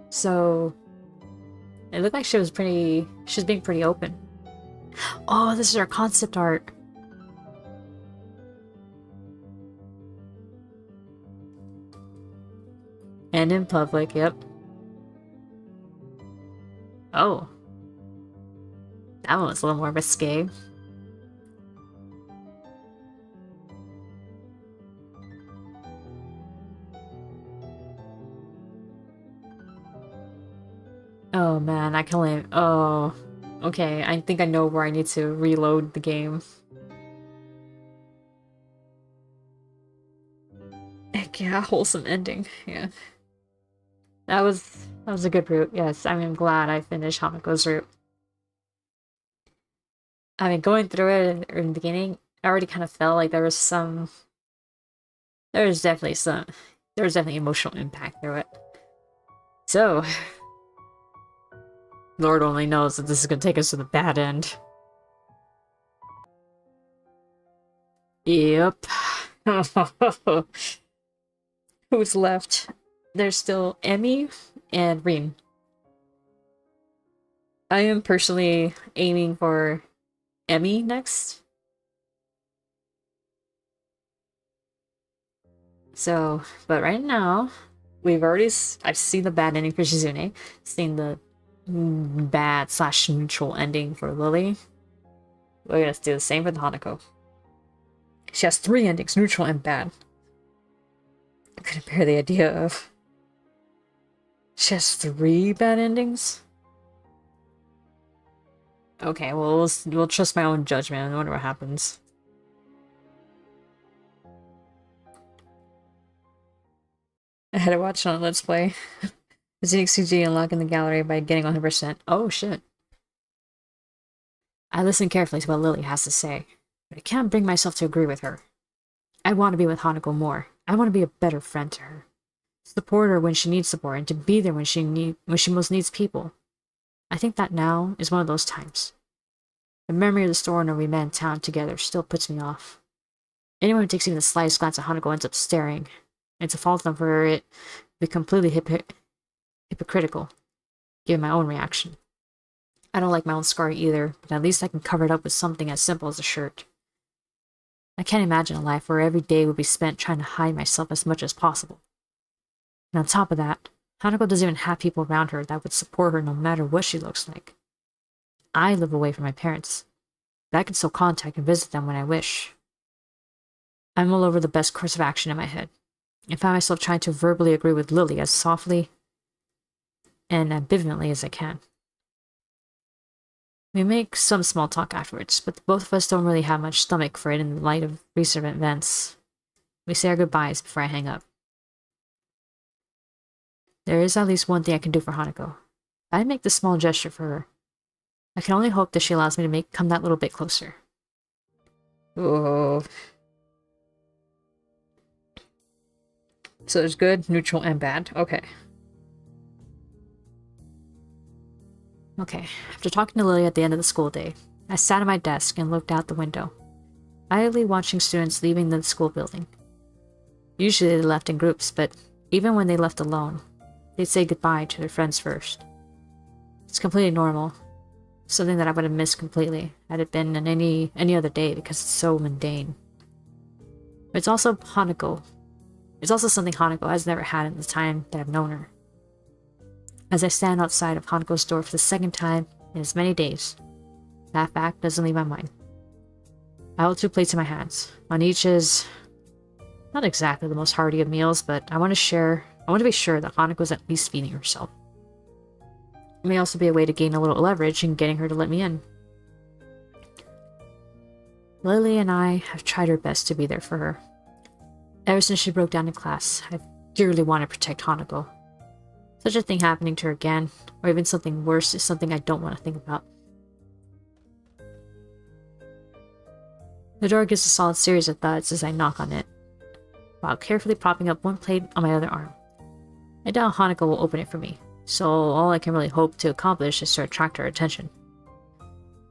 So it looked like she's being pretty open. Oh, this is our concept art. And in public, yep. Oh. That one was a little more risque. Oh man, I can only... Oh. Okay, I think I know where I need to reload the game. Heck yeah, wholesome ending. Yeah. That was a good route. Yes, I mean, I'm glad I finished Hanako's route. I mean, going through it in the beginning, I already kind of felt like there was definitely emotional impact through it. So, Lord only knows that this is gonna take us to the bad end. Yep. Who's left? There's still Emmy and Reem. I am personally aiming for Emmy next. So, but right now, I've seen the bad ending for Shizune, seen the bad/neutral ending for Lilly. We're gonna do the same for the Hanako. She has 3 endings, neutral and bad. I couldn't bear the idea of... She has 3 bad endings? Okay, well, we'll trust my own judgment. I wonder what happens. I had to watch it on Let's Play. Visiting CG unlock in the gallery by getting 100%. Oh, shit. I listen carefully to what Lilly has to say, but I can't bring myself to agree with her. I want to be with Hanako more. I want to be a better friend to her. Support her when she needs support, and to be there when she most needs people. I think that now is one of those times. The memory of the store owner we met in town together still puts me off. Anyone who takes even the slightest glance at Hanako ends up staring. And to fault them for it would be completely hypocritical, given my own reaction. I don't like my own scar either, but at least I can cover it up with something as simple as a shirt. I can't imagine a life where every day would be spent trying to hide myself as much as possible. And on top of that, Hanako doesn't even have people around her that would support her no matter what she looks like. I live away from my parents, but I can still contact and visit them when I wish. I'm all over the best course of action in my head. I find myself trying to verbally agree with Lilly as softly and ambivalently as I can. We make some small talk afterwards, but both of us don't really have much stomach for it in the light of recent events. We say our goodbyes before I hang up. There is at least one thing I can do for Hanako. I make this small gesture for her. I can only hope that she allows me to come that little bit closer. Oh. So there's good, neutral, and bad. Okay. Okay, after talking to Lilly at the end of the school day, I sat at my desk and looked out the window, idly watching students leaving the school building. Usually they left in groups, but even when they left alone, they'd say goodbye to their friends first. It's completely normal, something that I would have missed completely had it been in any other day because it's so mundane. But it's also Hanako. It's also something Hanako has never had in the time that I've known her. As I stand outside of Hanako's door for the second time in as many days, that fact doesn't leave my mind. I hold 2 plates in my hands. On each is not exactly the most hearty of meals, but I want to be sure that Hanako's at least feeding herself. It may also be a way to gain a little leverage in getting her to let me in. Lilly and I have tried our best to be there for her. Ever since she broke down in class, I've dearly wanted to protect Hanako. Such a thing happening to her again, or even something worse, is something I don't want to think about. The door gives a solid series of thuds as I knock on it, while carefully propping up one plate on my other arm. I doubt Hanako will open it for me, so all I can really hope to accomplish is to attract her attention.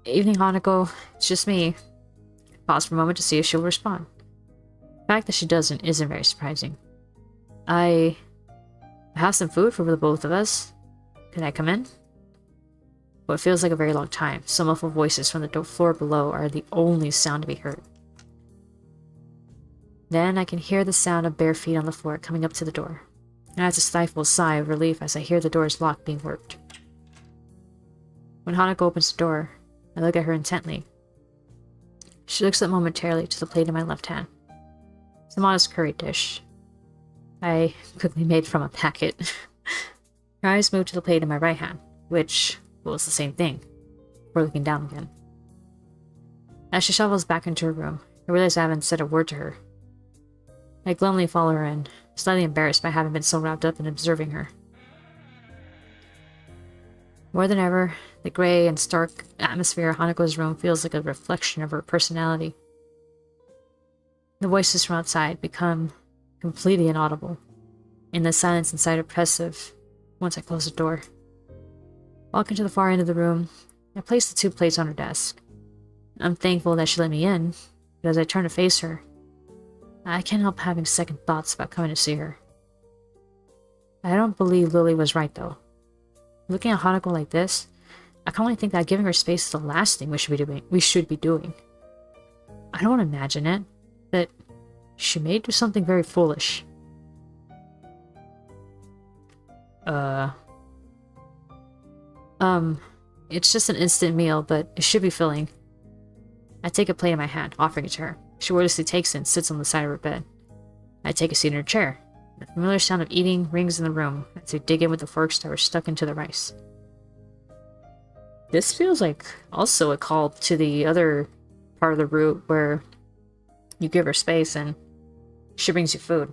Evening, Hanako. It's just me. Pause for a moment to see if she'll respond. The fact that she doesn't isn't very surprising. I have some food for the both of us. Can I come in? What feels like a very long time, some muffled voices from the floor below are the only sound to be heard. Then I can hear the sound of bare feet on the floor coming up to the door. And I have to stifle a sigh of relief as I hear the door's lock being worked. When Hanako opens the door, I look at her intently. She looks up momentarily to the plate in my left hand. It's a modest curry dish I quickly made from a packet. Her eyes move to the plate in my right hand, which was the same thing, before looking down again. As she shovels back into her room, I realize I haven't said a word to her. I glumly follow her in, slightly embarrassed by having been so wrapped up in observing her. More than ever, the gray and stark atmosphere of Hanako's room feels like a reflection of her personality. The voices from outside become completely inaudible, and the silence inside oppressive once I close the door. Walking to the far end of the room, I place the 2 plates on her desk. I'm thankful that she let me in, but as I turn to face her, I can't help having second thoughts about coming to see her. I don't believe Lilly was right, though. Looking at Hanako like this, I can only think that giving her space is the last thing we should be doing. I don't imagine it, but she may do something very foolish. It's just an instant meal, but it should be filling. I take a plate in my hand, offering it to her. She wordlessly takes it and sits on the side of her bed. I take a seat in her chair. The familiar sound of eating rings in the room as I dig in with the forks that were stuck into the rice. This feels like also a call to the other part of the route where you give her space and she brings you food.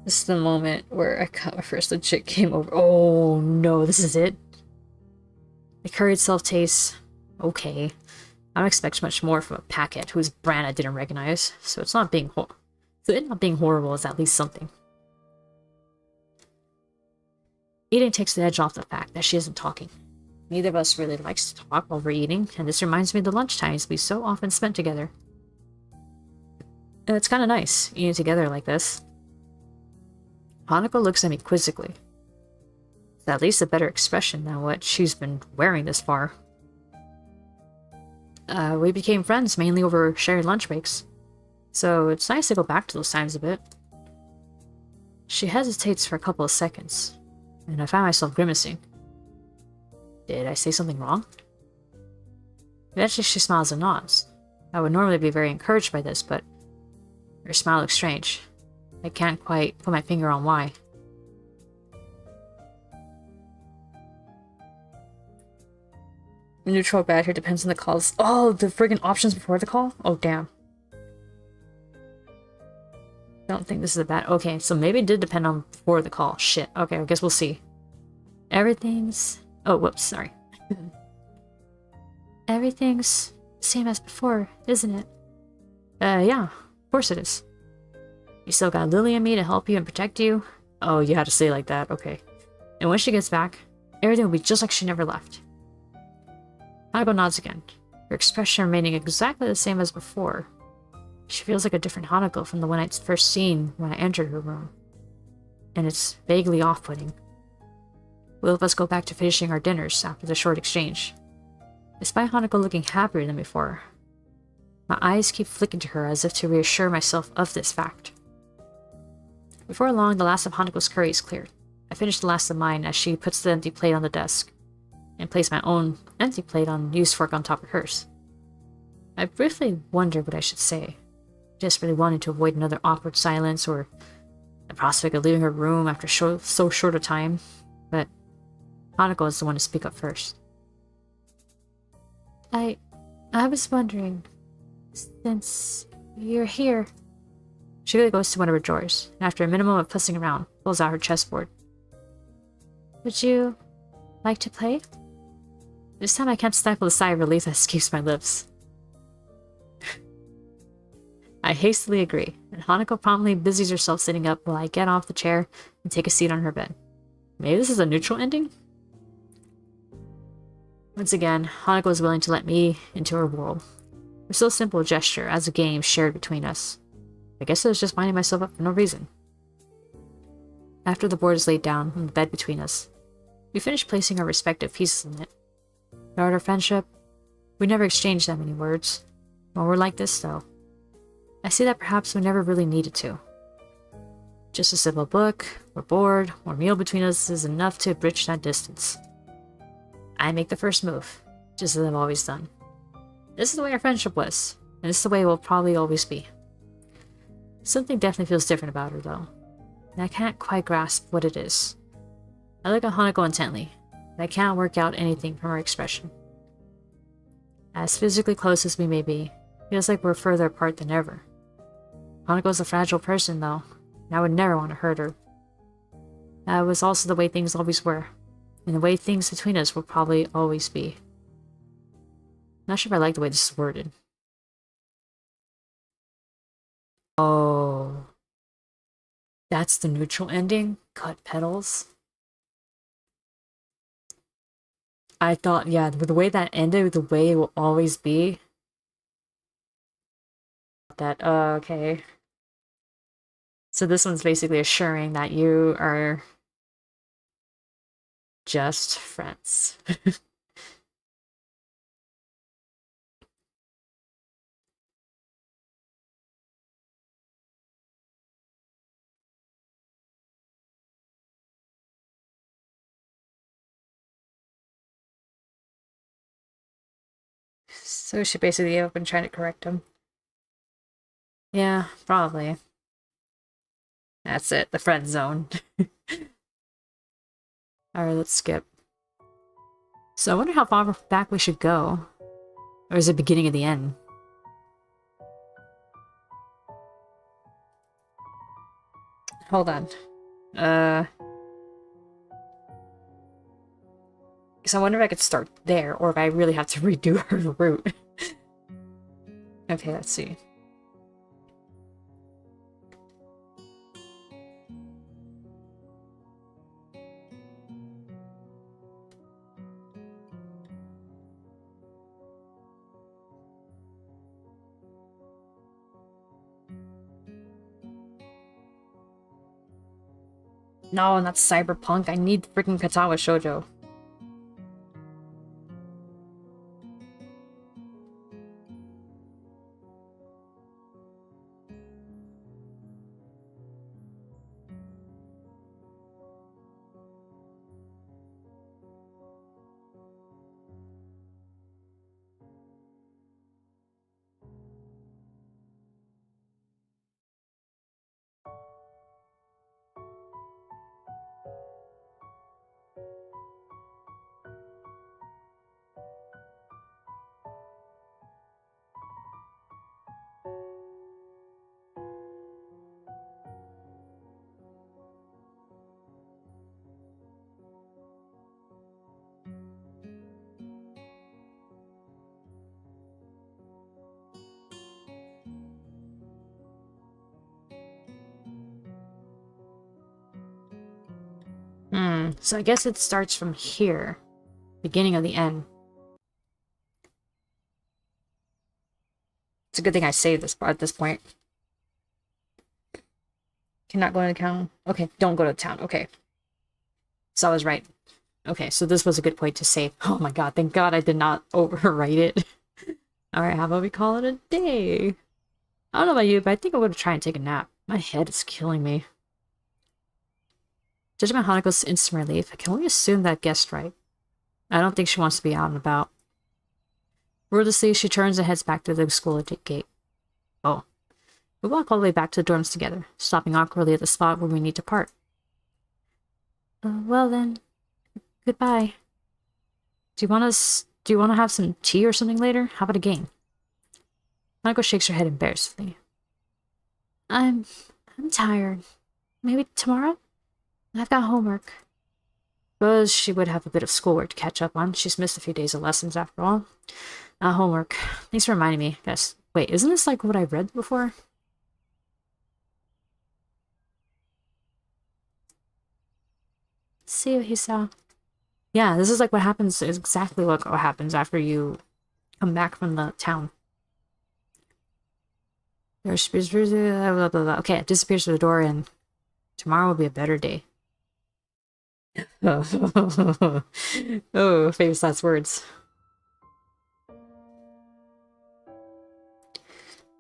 This is the moment where I got my first legit game over. Oh no, this is it? The curry itself tastes okay. I don't expect much more from a packet whose brand I didn't recognize, so it not being horrible is at least something. Eating takes the edge off the fact that she isn't talking. Neither of us really likes to talk while we're eating, and this reminds me of the lunch times we so often spent together. And it's kind of nice, eating together like this. Hanako looks at me quizzically. It's at least a better expression than what she's been wearing this far. We became friends mainly over shared lunch breaks, so it's nice to go back to those times a bit. She hesitates for a couple of seconds, and I find myself grimacing. Did I say something wrong? Eventually she smiles and nods. I would normally be very encouraged by this, but her smile looks strange. I can't quite put my finger on why. The neutral bad here depends on the calls. Oh, the friggin' options before the call? Oh, damn. Don't think this is a bad... Okay, so maybe it did depend on before the call. Shit. Okay, I guess we'll see. Everything's... Oh, whoops, sorry. Everything's same as before, isn't it? Yeah, of course it is. You still got Lilly and me to help you and protect you? Oh, you had to say it like that, okay. And when she gets back, everything will be just like she never left. Hanako nods again, her expression remaining exactly the same as before. She feels like a different Hanako from the one I'd first seen when I entered her room. And it's vaguely off-putting. Both of us go back to finishing our dinners after the short exchange. Despite Hanako looking happier than before, my eyes keep flicking to her as if to reassure myself of this fact. Before long, the last of Hanako's curry is cleared. I finish the last of mine as she puts the empty plate on the desk, and place my own empty plate on used fork on top of hers. I briefly wondered what I should say, desperately wanting to avoid another awkward silence or the prospect of leaving her room after so short a time, but Hanako is the one to speak up first. I was wondering, since you're here... She really goes to one of her drawers, and after a minimum of fussing around, pulls out her chessboard. Would you like to play? This time I can't stifle the sigh of relief that escapes my lips. I hastily agree, and Hanako promptly busies herself sitting up while I get off the chair and take a seat on her bed. Maybe this is a neutral ending? Once again, Hanako is willing to let me into her world. A so simple gesture, as a game shared between us. I guess I was just winding myself up for no reason. After the board is laid down on the bed between us, we finish placing our respective pieces in it. Throughout our friendship, we never exchanged that many words. When we're like this, though, I see that perhaps we never really needed to. Just a simple book, or board, or meal between us is enough to bridge that distance. I make the first move, just as I've always done. This is the way our friendship was, and this is the way it will probably always be. Something definitely feels different about her, though, and I can't quite grasp what it is. I look at Hanako intently, and I can't work out anything from her expression. As physically close as we may be, it feels like we're further apart than ever. Hanako's a fragile person, though, and I would never want to hurt her. That was also the way things always were, and the way things between us will probably always be. Not sure if I like the way this is worded. Oh. That's the neutral ending? Cut petals? I thought, yeah, the way that ended, the way it will always be. That, okay. So this one's basically assuring that you are just friends. So she basically gave up and tried to correct him. Yeah, probably. That's it, the friend zone. Alright, let's skip. So I wonder how far back we should go. Or is it beginning of the end? Hold on. Because I wonder if I could start there, or if I really have to redo her route. Okay, let's see. No, not cyberpunk. I need freaking Katawa Shoujo. So I guess it starts from here. Beginning of the end. It's a good thing I saved this part at this point. Cannot go into town. Okay, don't go to town. Okay. So I was right. Okay, so this was a good point to save. Oh my god, thank god I did not overwrite it. Alright, how about we call it a day? I don't know about you, but I think I'm going to try and take a nap. My head is killing me. Judging by Hanako's instant relief, I can only assume that I guessed right. I don't think she wants to be out and about. Wordlessly, she turns and heads back to the school gate. Oh. We walk all the way back to the dorms together, stopping awkwardly at the spot where we need to part. Well then, goodbye. Do you want to have some tea or something later? How about a game? Hanako shakes her head embarrassedly. I'm tired. Maybe tomorrow? I've got homework. Suppose she would have a bit of schoolwork to catch up on. She's missed a few days of lessons after all. Homework. Thanks for reminding me. Guess. Wait, isn't this like what I read before? see you, Hisao. Yeah, this is like what happens, is exactly what happens after you come back from the town. There's blah, blah, blah. Okay, it disappears through the door, and tomorrow will be a better day. Oh, famous last words.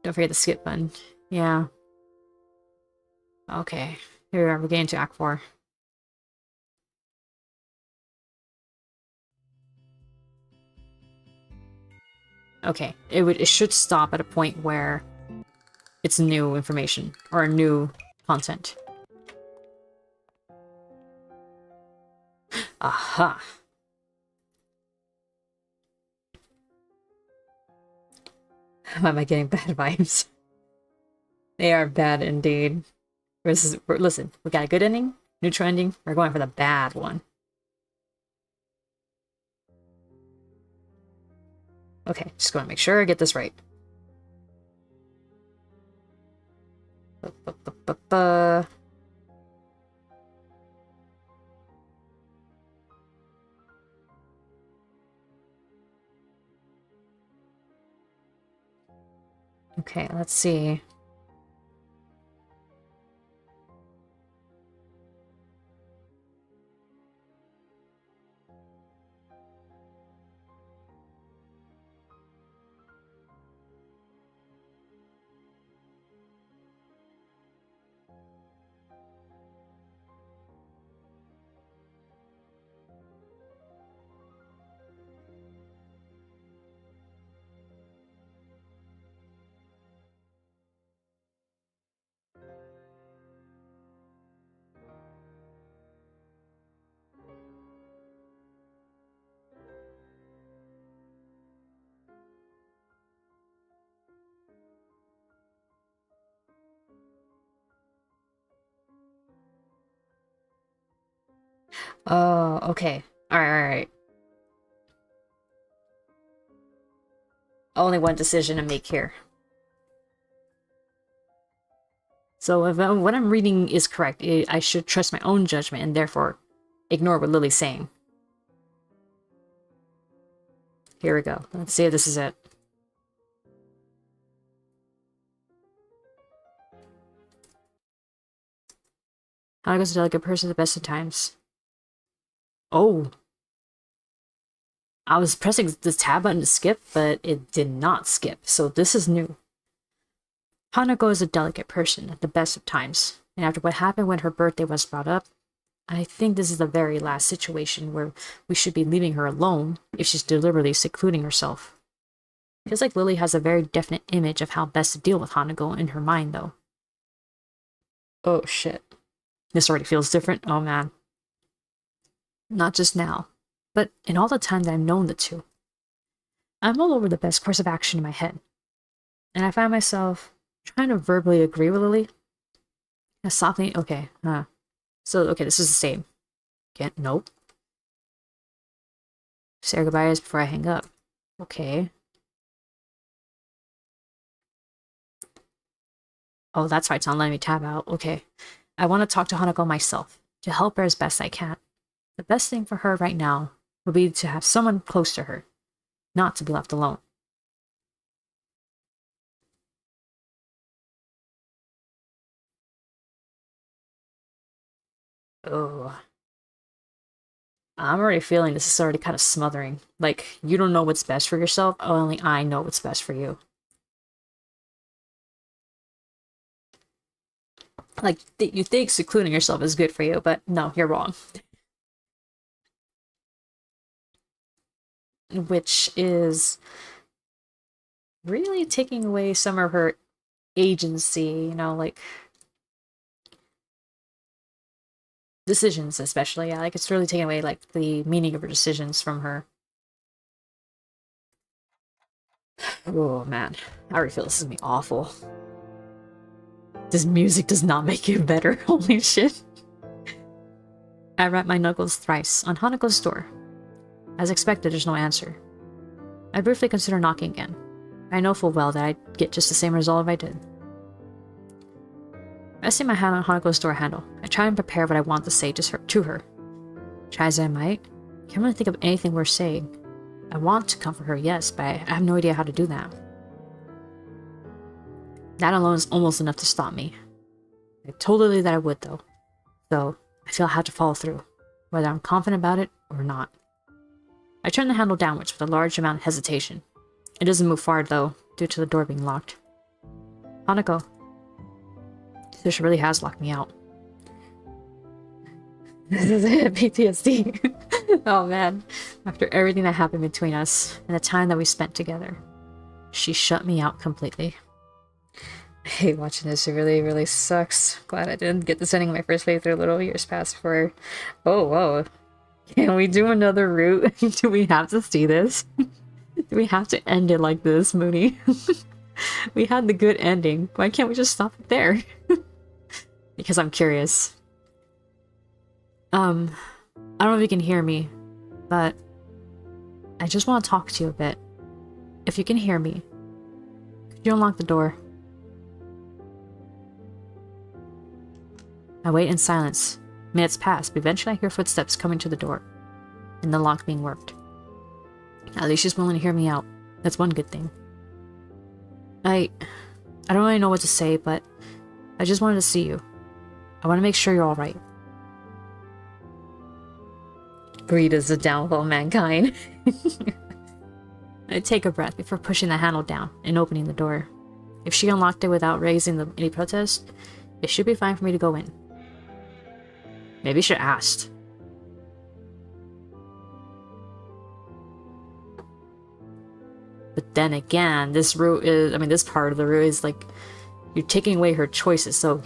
Don't forget the skip button. Yeah. Okay. Here we are. We're getting to Act 4. Okay. It should stop at a point where it's new information or new content. Aha. Why am I getting bad vibes? They are bad indeed. Listen, we got a good ending, neutral ending. We're going for the bad one. Okay, just going to make sure I get this right. Okay, let's see. Oh, okay. Alright. Only one decision to make here. So if what I'm reading is correct, I should trust my own judgment and therefore ignore what Lilly's saying. Here we go. Let's see if this is it. Hanako's a delicate person at the best of times. Oh. I was pressing the tab button to skip, but it did not skip, so this is new. Hanako is a delicate person at the best of times, and after what happened when her birthday was brought up, I think this is the very last situation where we should be leaving her alone if she's deliberately secluding herself. Feels like Lilly has a very definite image of how best to deal with Hanako in her mind, though. Oh shit. This already feels different. Oh man. Not just now, but in all the time that I've known the two. I'm all over the best course of action in my head, and I find myself trying to verbally agree with Lilly. Softly, okay, So, okay, this is the same. Can't, nope. Say our goodbyes before I hang up. Okay. Oh, that's why it's not letting me tab out. Okay. I want to talk to Hanako myself, to help her as best I can. The best thing for her right now would be to have someone close to her, not to be left alone. Oh. I'm already feeling this is already kind of smothering. Like, you don't know what's best for yourself, only I know what's best for you. Like, you think secluding yourself is good for you, but no, you're wrong. Which is really taking away some of her agency, you know, like decisions especially. Yeah, like it's really taking away like the meaning of her decisions from her. Oh man, I already feel this is gonna be awful. This music does not make it better. Holy shit. I wrap my knuckles thrice on Hanako's door. As expected, there's no answer. I briefly consider knocking again. I know full well that I'd get just the same result if I did. Resting my hand on Hanako's door handle, I try and prepare what I want to say to her. Try as I might, I can't really think of anything worth saying. I want to comfort her, yes, but I have no idea how to do that. That alone is almost enough to stop me. I told Lily that I would, though. So, I feel I have to follow through, whether I'm confident about it or not. I turn the handle downwards with a large amount of hesitation. It doesn't move far, though, due to the door being locked. Hanako. This really has locked me out. This is it, PTSD. Oh man. After everything that happened between us, and the time that we spent together, she shut me out completely. I hate watching this, it really, really sucks. Glad I didn't get this ending in my first playthrough. Little years passed before... Oh, whoa. Can we do another route? Do we have to see this? Do we have to end it like this, Mooney? We had the good ending. Why can't we just stop it there? Because I'm curious. I don't know if you can hear me, but I just want to talk to you a bit. If you can hear me, could you unlock the door? I wait in silence. Minutes pass, but eventually I hear footsteps coming to the door, and the lock being worked. At least she's willing to hear me out. That's one good thing. I don't really know what to say, but I just wanted to see you. I want to make sure you're alright. Greed is the downfall of mankind. I take a breath before pushing the handle down and opening the door. If she unlocked it without raising any protest, it should be fine for me to go in. Maybe I should have asked. But then again, this route is, this part of the route is like, you're taking away her choices, so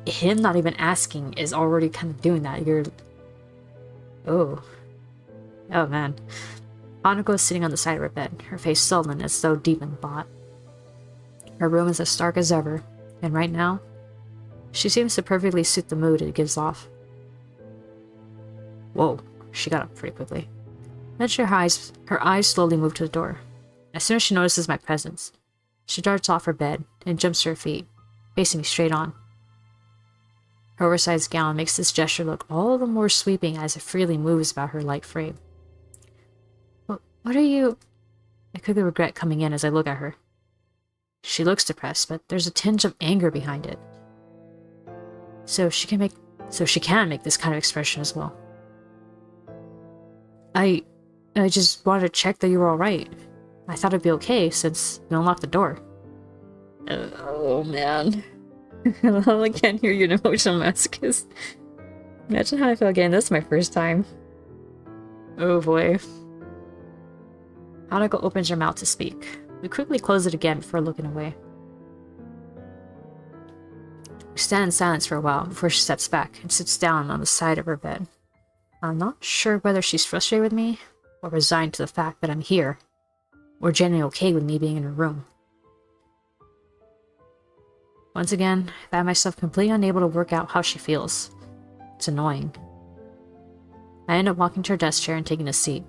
him not even asking is already kind of doing that. Oh man. Hanako is sitting on the side of her bed, her face sullen as though deep in thought. Her room is as stark as ever, and right now, she seems to perfectly suit the mood it gives off. Whoa, she got up pretty quickly. Then her eyes slowly move to the door. As soon as she notices my presence, she darts off her bed and jumps to her feet, facing me straight on. Her oversized gown makes this gesture look all the more sweeping as it freely moves about her light frame. What are you... I quickly regret coming in as I look at her. She looks depressed, but there's a tinge of anger behind it. So she can make this kind of expression as well. I just wanted to check that you were alright. I thought it'd be okay since you unlocked the door. Oh man. I can't hear you, an emotional masochist. Imagine how I felt getting this my first time. Oh boy. Hanako opens her mouth to speak. We quickly close it again before looking away. We stand in silence for a while before she steps back and sits down on the side of her bed. I'm not sure whether she's frustrated with me or resigned to the fact that I'm here, or genuinely okay with me being in her room. Once again, I find myself completely unable to work out how she feels. It's annoying. I end up walking to her desk chair and taking a seat.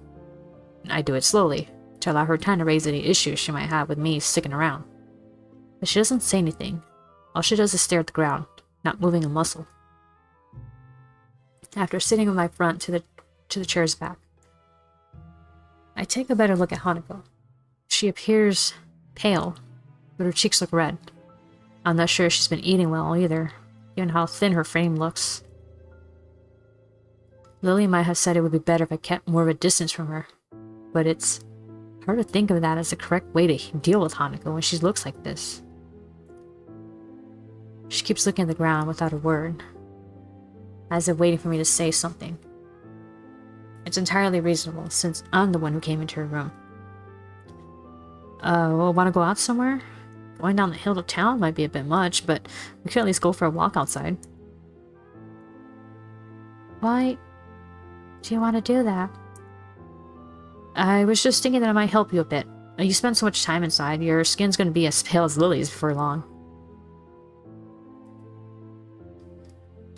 I do it slowly, to allow her time to raise any issues she might have with me sticking around. But she doesn't say anything. All she does is stare at the ground, not moving a muscle. After sitting with my front to the chair's back, I take a better look at Hanako. She appears pale, but her cheeks look red. I'm not sure if she's been eating well either, given how thin her frame looks. Lilly might have said it would be better if I kept more of a distance from her, but it's hard to think of that as the correct way to deal with Hanako when she looks like this. She keeps looking at the ground without a word, as if waiting for me to say something. It's entirely reasonable, since I'm the one who came into her room. Want to go out somewhere? Going down the hill to town might be a bit much, but we could at least go for a walk outside. Why do you want to do that? I was just thinking that it might help you a bit. You spend so much time inside, your skin's going to be as pale as Lily's before long.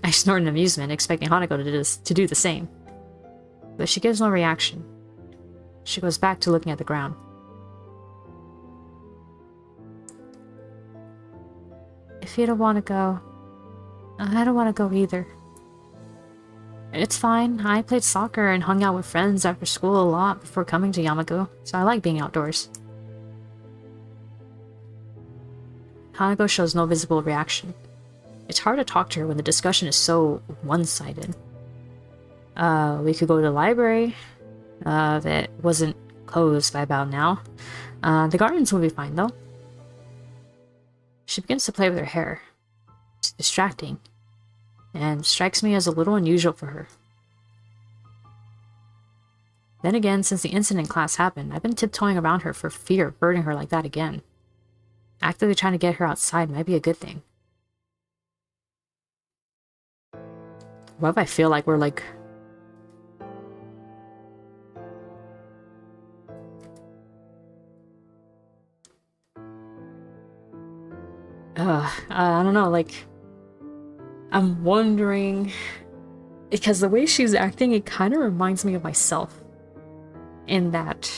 I snort in amusement, expecting Hanako to do the same. But she gives no reaction. She goes back to looking at the ground. If you don't want to go, I don't want to go either. It's fine. I played soccer and hung out with friends after school a lot before coming to Yamago, so I like being outdoors. Hanako shows no visible reaction. It's hard to talk to her when the discussion is so one-sided. We could go to the library. That wasn't closed by about now. The gardens will be fine, though. She begins to play with her hair. It's distracting, and strikes me as a little unusual for her. Then again, since the incident in class happened, I've been tiptoeing around her for fear of hurting her like that again. Actively trying to get her outside might be a good thing. What if I feel like we're like... I don't know, like... I'm wondering... Because the way she's acting, it kind of reminds me of myself. In that...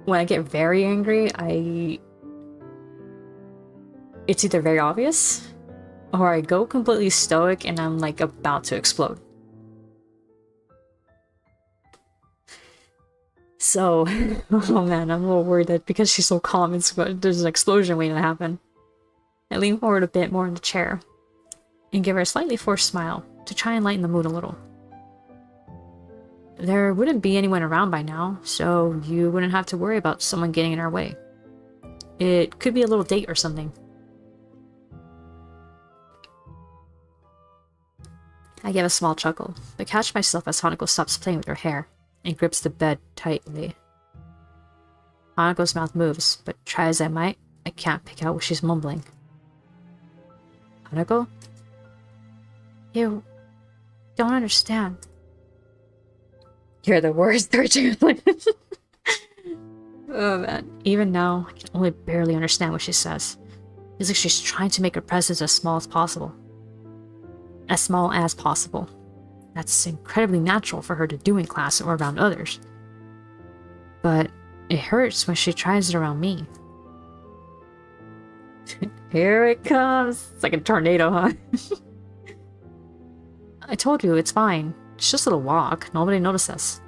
When I get very angry, it's either very obvious, or I go completely stoic and I'm like about to explode. So, oh man, I'm a little worried that because she's so calm, there's an explosion waiting to happen. I lean forward a bit more in the chair and give her a slightly forced smile to try and lighten the mood a little. There wouldn't be anyone around by now, so you wouldn't have to worry about someone getting in our way. It could be a little date or something. I give a small chuckle, but catch myself as Hanako stops playing with her hair and grips the bed tightly. Hanako's mouth moves, but try as I might, I can't pick out what she's mumbling. Hanako? You don't understand. You're the worst, Archie. Oh man. Even now, I can only barely understand what she says. It's like she's trying to make her presence as small as possible. As small as possible. That's incredibly natural for her to do in class or around others. But it hurts when she tries it around me. Here it comes. It's like a tornado, huh? I told you, it's fine. It's just a little walk. Nobody noticed us.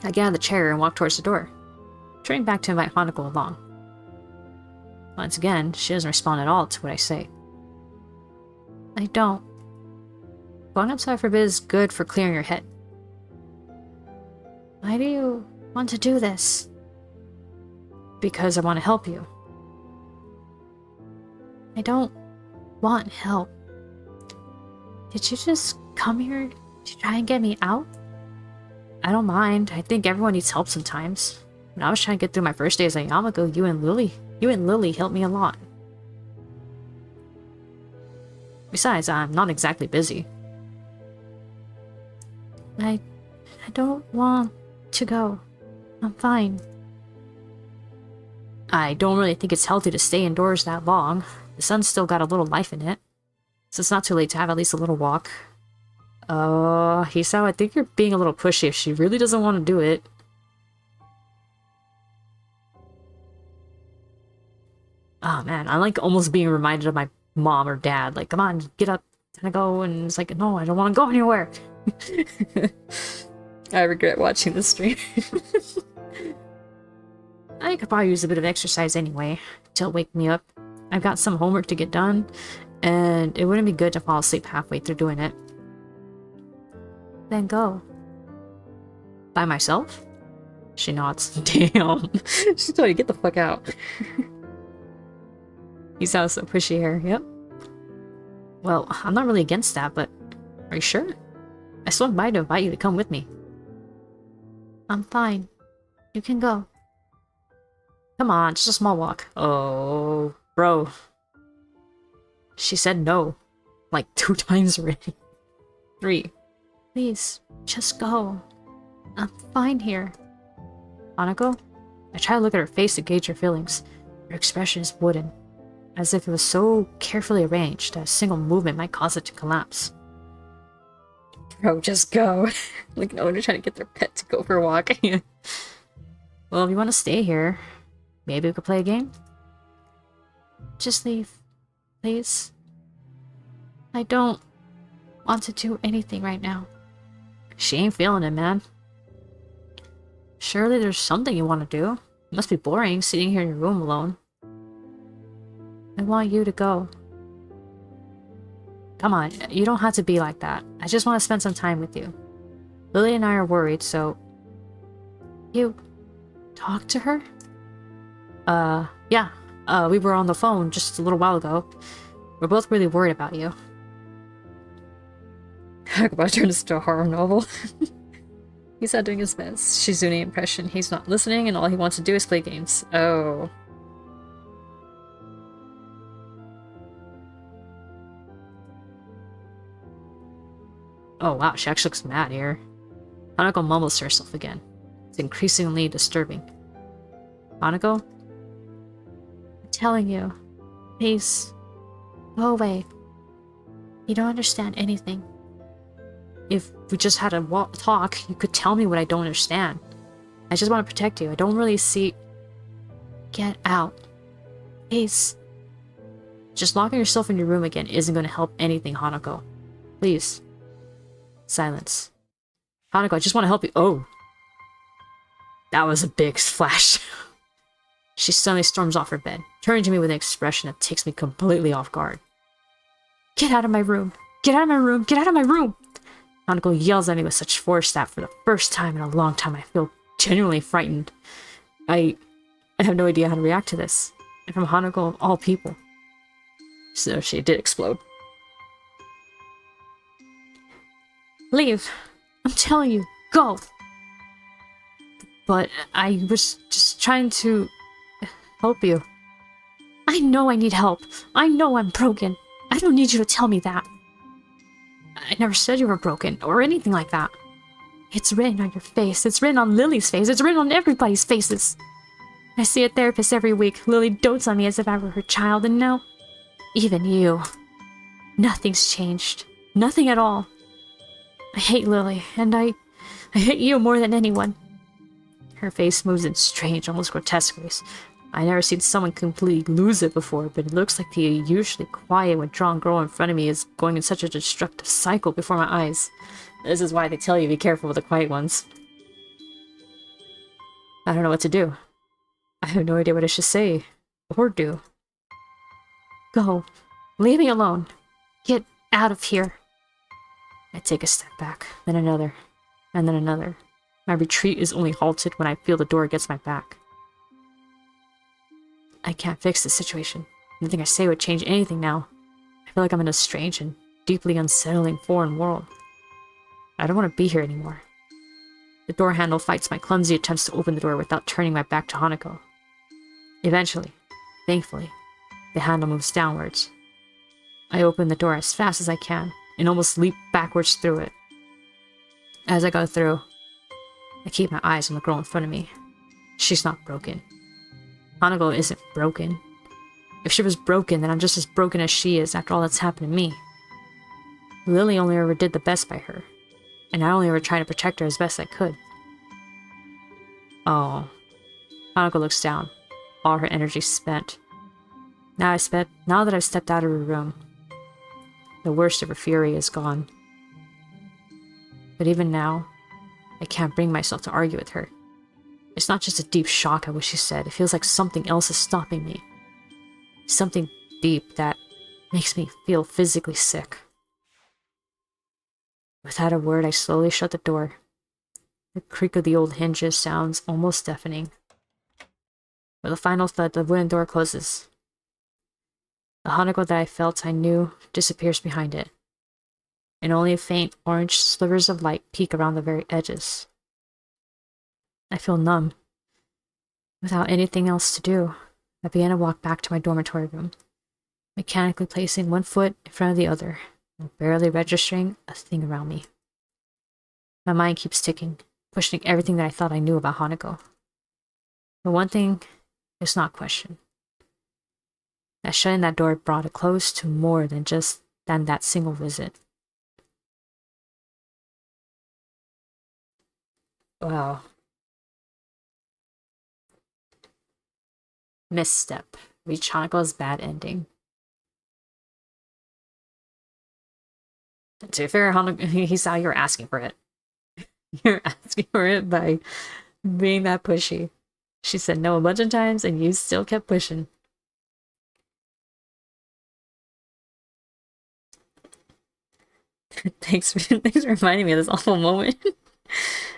I get out of the chair and walk towards the door, turning back to invite Hanako along. Once again, she doesn't respond at all to what I say. I don't. Going outside for a bit is good for clearing your head. Why do you want to do this? Because I want to help you. I don't want help. Did you just come here to try and get me out? I don't mind. I think everyone needs help sometimes. When I was trying to get through my first days at Yamago, you and Lilly helped me a lot. Besides, I'm not exactly busy. I don't want to go. I'm fine. I don't really think it's healthy to stay indoors that long. The sun's still got a little life in it. So it's not too late to have at least a little walk. Hisao, I think you're being a little pushy if she really doesn't want to do it. Oh man, I'm like almost being reminded of my mom or dad. Like, come on, get up, and I go, and it's like, no, I don't want to go anywhere. I regret watching this stream. I could probably use a bit of exercise anyway, to wake me up. I've got some homework to get done, and it wouldn't be good to fall asleep halfway through doing it. Then go. By myself? She nods. Damn. She told you, get the fuck out. You sound so pushy here. Yep. Well, I'm not really against that, but are you sure? I swung by to invite you to come with me. I'm fine. You can go. Come on, just a small walk. Oh, bro. She said no. Like 2 times already. 3. Please, just go. I'm fine here. Hanako? I try to look at her face to gauge her feelings. Her expression is wooden, as if it was so carefully arranged that a single movement might cause it to collapse. Bro, just go. Like, no one trying to get their pet to go for a walk. Well, if you want to stay here, maybe we could play a game? Just leave, please. I don't want to do anything right now. She ain't feeling it, man. Surely there's something you want to do. It must be boring sitting here in your room alone. I want you to go. Come on, you don't have to be like that. I just want to spend some time with you. Lilly and I are worried, so... You talked to her? Yeah. We were on the phone just a little while ago. We're both really worried about you. Katawa turned this into a horror novel. He's not doing his best. She's doing an impression. He's not listening, and all he wants to do is play games. Oh. Oh wow, she actually looks mad here. Hanako mumbles to herself again. It's increasingly disturbing. Hanako? I'm telling you. Please. Go away. You don't understand anything. If we just had a talk, you could tell me what I don't understand. I just want to protect you. I don't really see... Get out. Please. Just locking yourself in your room again isn't going to help anything, Hanako. Please. Silence. Hanako, I just want to help you. Oh. That was a big flash. She suddenly storms off her bed, turning to me with an expression that takes me completely off guard. Get out of my room. Get out of my room. Get out of my room. Hanako yells at me with such force that for the first time in a long time I feel genuinely frightened. I have no idea how to react to this. And from Hanako of all people. So she did explode. Leave. I'm telling you. Go. But I was just trying to help you. I know I need help. I know I'm broken. I don't need you to tell me that. I never said you were broken or anything like that. It's written on your face. It's written on Lily's face. It's written on everybody's faces. I see a therapist every week. Lilly dotes on me as if I were her child, and now... even you. Nothing's changed. Nothing at all. I hate Lilly, and I hate you more than anyone. Her face moves in strange, almost grotesque ways. I never seen someone completely lose it before, but it looks like the usually quiet, withdrawn girl in front of me is going in such a destructive cycle before my eyes. This is why they tell you be careful with the quiet ones. I don't know what to do. I have no idea what I should say or do. Go. Leave me alone. Get out of here. I take a step back, then another, and then another. My retreat is only halted when I feel the door against my back. I can't fix the situation. Nothing I say would change anything now. I feel like I'm in a strange and deeply unsettling foreign world. I don't want to be here anymore. The door handle fights my clumsy attempts to open the door without turning my back to Hanako. Eventually, thankfully, the handle moves downwards. I open the door as fast as I can and almost leap backwards through it. As I go through, I keep my eyes on the girl in front of me. She's not broken. Hanako isn't broken. If she was broken, then I'm just as broken as she is after all that's happened to me. Lilly only ever did the best by her, and I only ever tried to protect her as best I could. Oh. Hanako looks down, all her energy spent. Now that I've stepped out of her room, the worst of her fury is gone. But even now, I can't bring myself to argue with her. It's not just a deep shock at what she said. It feels like something else is stopping me. Something deep that makes me feel physically sick. Without a word, I slowly shut the door. The creak of the old hinges sounds almost deafening. With a final thud, the wooden door closes. The Hanako that I felt I knew disappears behind it, and only faint orange slivers of light peek around the very edges. I feel numb. Without anything else to do, I began to walk back to my dormitory room, mechanically placing one foot in front of the other, and barely registering a thing around me. My mind keeps ticking, questioning everything that I thought I knew about Hanako. But one thing is not questioned. That shutting that door brought a close to more than that single visit. Wow. Misstep. Reach Hanako's bad ending. To be fair, Hisao, you're asking for it. You're asking for it by being that pushy. She said no a bunch of times, and you still kept pushing. Thanks for reminding me of this awful moment.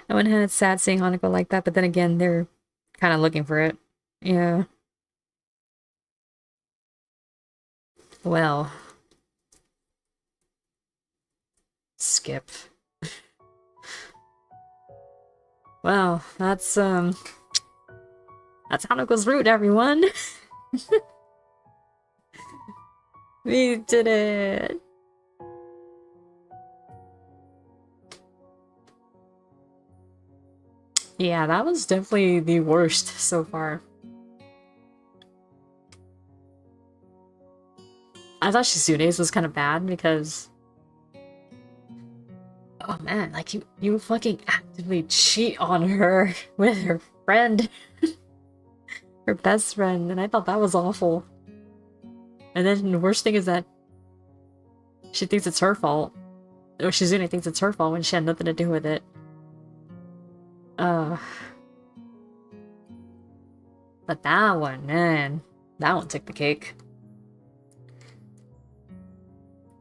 I went ahead and it's sad seeing Hanako like that, but then again, they're kind of looking for it. Yeah. Well. Skip. Well, that's Hanako's route, everyone. We did it. Yeah, that was definitely the worst so far. I thought Shizune's was kind of bad because... Oh man, like you fucking actively cheat on her with her friend. Her best friend, and I thought that was awful. And then the worst thing is that she thinks it's her fault. Or Shizune thinks it's her fault when she had nothing to do with it. But that one, man. That one took the cake.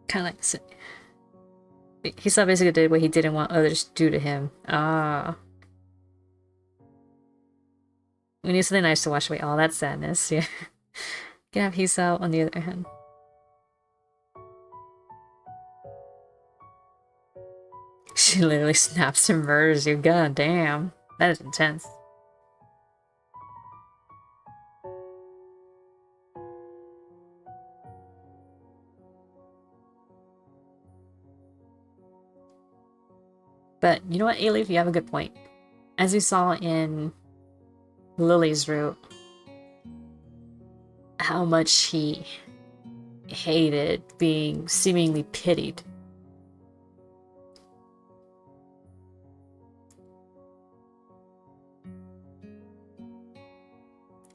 Kind of like... Hisao basically did what he didn't want others to do to him. We need something nice to wash away all that sadness, yeah. Can have Hisao on the other hand. She literally snaps and murders you. God damn. That is intense. But you know what, Ailey? You have a good point. As we saw in Lilly's route, how much he hated being seemingly pitied.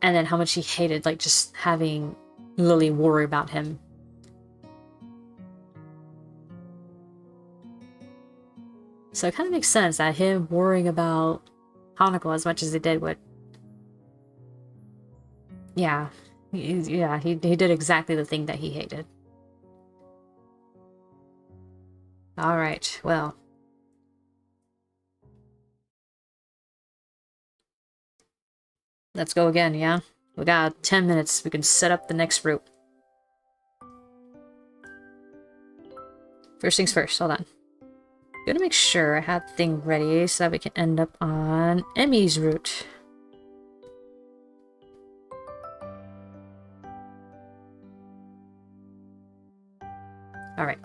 And then how much he hated, like, just having Lilly worry about him. So it kind of makes sense that him worrying about Hanako as much as he did would... Yeah. He did exactly the thing that he hated. Alright, well. Let's go again, yeah? We got 10 minutes. We can set up the next route. First things first, hold on. Gotta make sure I have the thing ready so that we can end up on Emmy's route. Alright.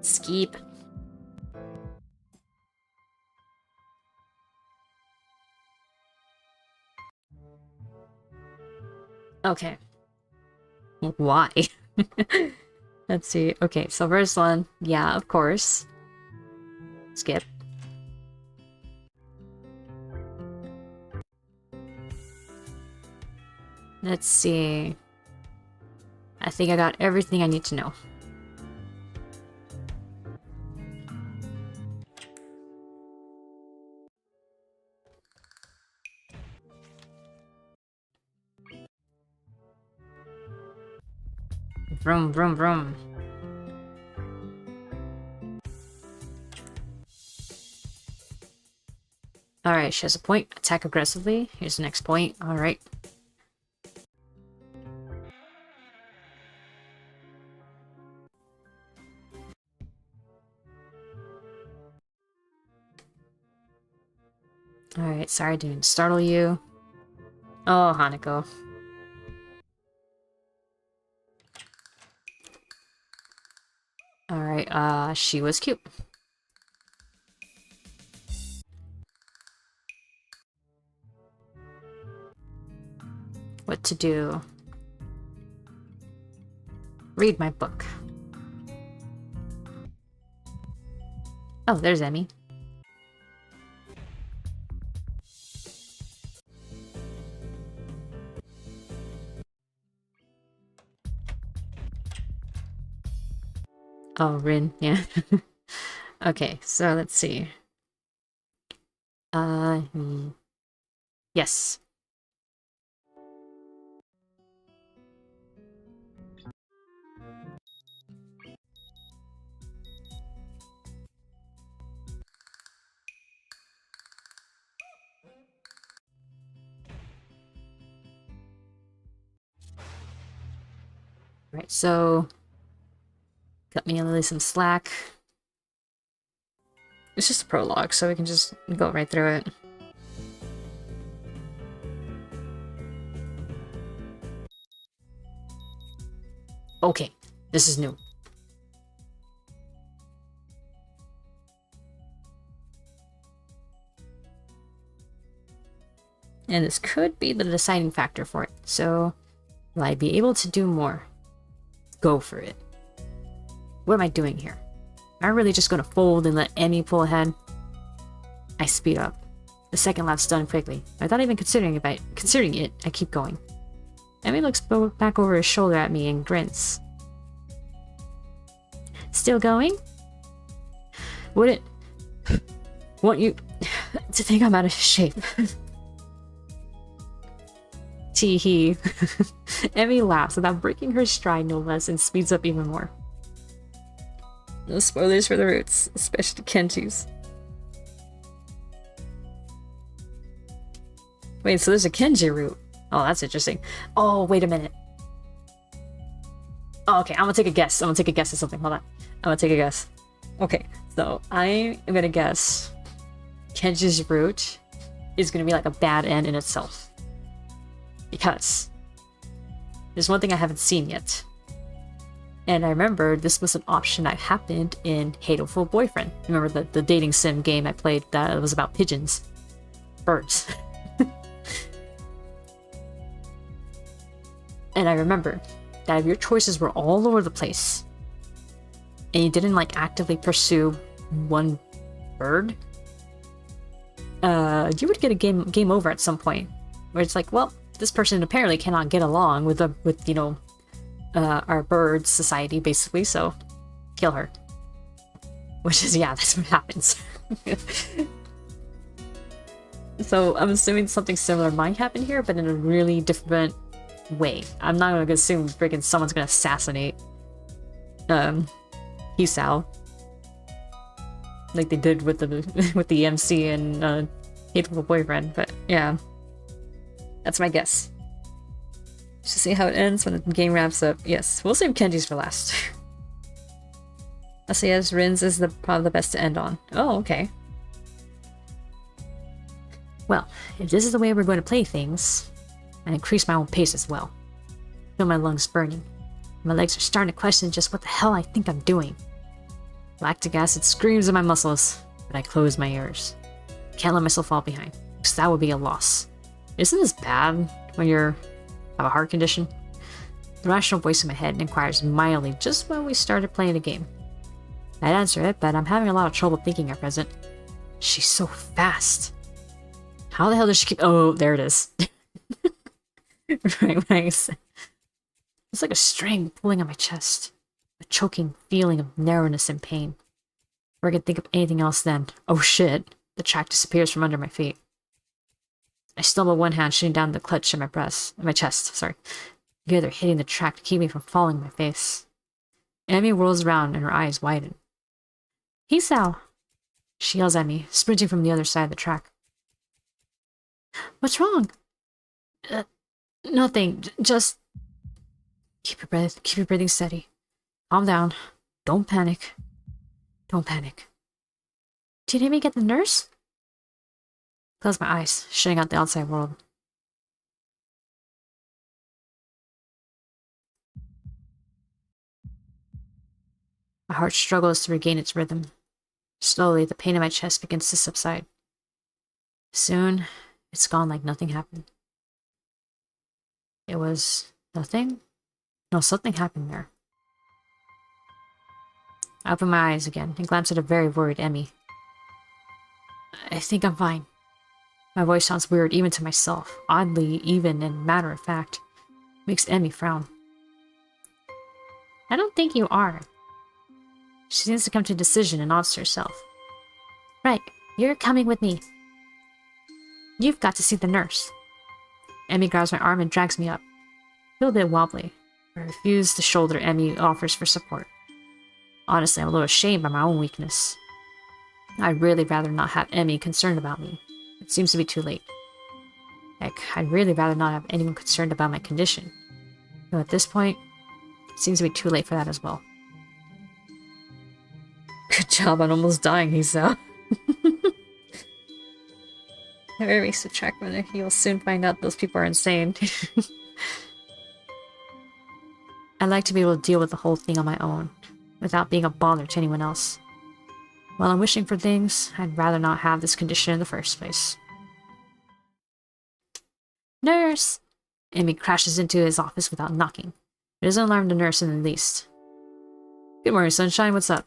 Skip. Okay. Why? Let's see. Okay, so first one. Yeah, of course. Skip. Let's see. I think I got everything I need to know. Vroom, vroom, vroom. Alright, she has a point. Attack aggressively. Here's the next point. Alright. Alright, sorry I didn't startle you. Oh, Hanako. Alright, she was cute. What to do? Read my book. Oh, there's Emmy. Oh, Rin, yeah. Okay, so let's see. Yes. Right, so cut me and Lily some slack. It's just a prologue, so we can just go right through it. Okay, this is new. And this could be the deciding factor for it. So, will I be able to do more? Go for it. What am I doing here? Am I really just going to fold and let Emmy pull ahead? I speed up. The second lap's done quickly. Without even considering it, I keep going. Emmy looks back over his shoulder at me and grins. Still going? Wouldn't want you to think I'm out of shape. Tee-hee. Emmy laughs without breaking her stride no less and speeds up even more. No spoilers for the roots, especially Kenji's. Wait, so there's a Kenji route. Oh, that's interesting. Oh, wait a minute. Oh, okay, I'm gonna take a guess. I'm gonna take a guess at something. Hold on. I'm gonna take a guess. Okay, so I am gonna guess Kenji's route is gonna be like a bad end in itself. Because there's one thing I haven't seen yet. And I remember this was an option that happened in Hateful Boyfriend. Remember the dating sim game I played that was about pigeons? Birds. And I remember that if your choices were all over the place and you didn't like actively pursue one bird, you would get a game over at some point where it's like, well, this person apparently cannot get along with you know, our bird society basically, so kill her. Which is, yeah, that's what happens. So I'm assuming something similar might happen here, but in a really different way. I'm not gonna assume freaking someone's gonna assassinate Hisao like they did with the MC and Hateful Boyfriend, but yeah. That's my guess. Just see how it ends when the game wraps up. Yes, we'll save Kenji's for last. SAS Rin's is probably the best to end on. Oh, okay. Well, if this is the way we're going to play things, I increase my own pace as well. I feel my lungs burning. My legs are starting to question just what the hell I think I'm doing. Lactic acid screams in my muscles, but I close my ears. Can't let myself fall behind, because that would be a loss. Isn't this bad when you have a heart condition? The rational voice in my head inquires mildly just when we started playing the game. I'd answer it, but I'm having a lot of trouble thinking at present. She's so fast. How the hell does she keep— oh, there it is. Right. It's like a string pulling on my chest. A choking feeling of narrowness and pain. Before I could think of anything else then, oh shit, the track disappears from under my feet. I stumble one hand shooting down the clutch in my chest, sorry. The other hitting the track to keep me from falling on my face. Amy whirls around and her eyes widen. Hisao! She yells at me, sprinting from the other side of the track. What's wrong? Nothing. Just keep your breathing steady. Calm down. Don't panic. Don't panic. Did Amy get the nurse? Close my eyes, shutting out the outside world. My heart struggles to regain its rhythm. Slowly, the pain in my chest begins to subside. Soon, it's gone like nothing happened. It was nothing? No, something happened there. I open my eyes again and glance at a very worried Emmy. I think I'm fine. My voice sounds weird even to myself, oddly even and matter of fact. Makes Emmy frown. I don't think you are. She seems to come to a decision and nods to herself. Right, you're coming with me. You've got to see the nurse. Emmy grabs my arm and drags me up. I feel a bit wobbly. I refuse the shoulder Emmy offers for support. Honestly, I'm a little ashamed by my own weakness. I'd really rather not have Emmy concerned about me. It seems to be too late. Heck, I'd really rather not have anyone concerned about my condition. Though at this point, it seems to be too late for that as well. Good job on almost dying, Hisao. Whoever makes the track runner, he will soon find out those people are insane. I'd like to be able to deal with the whole thing on my own, without being a bother to anyone else. While I'm wishing for things, I'd rather not have this condition in the first place. Nurse! Emmy crashes into his office without knocking. It doesn't alarm the nurse in the least. Good morning, Sunshine. What's up?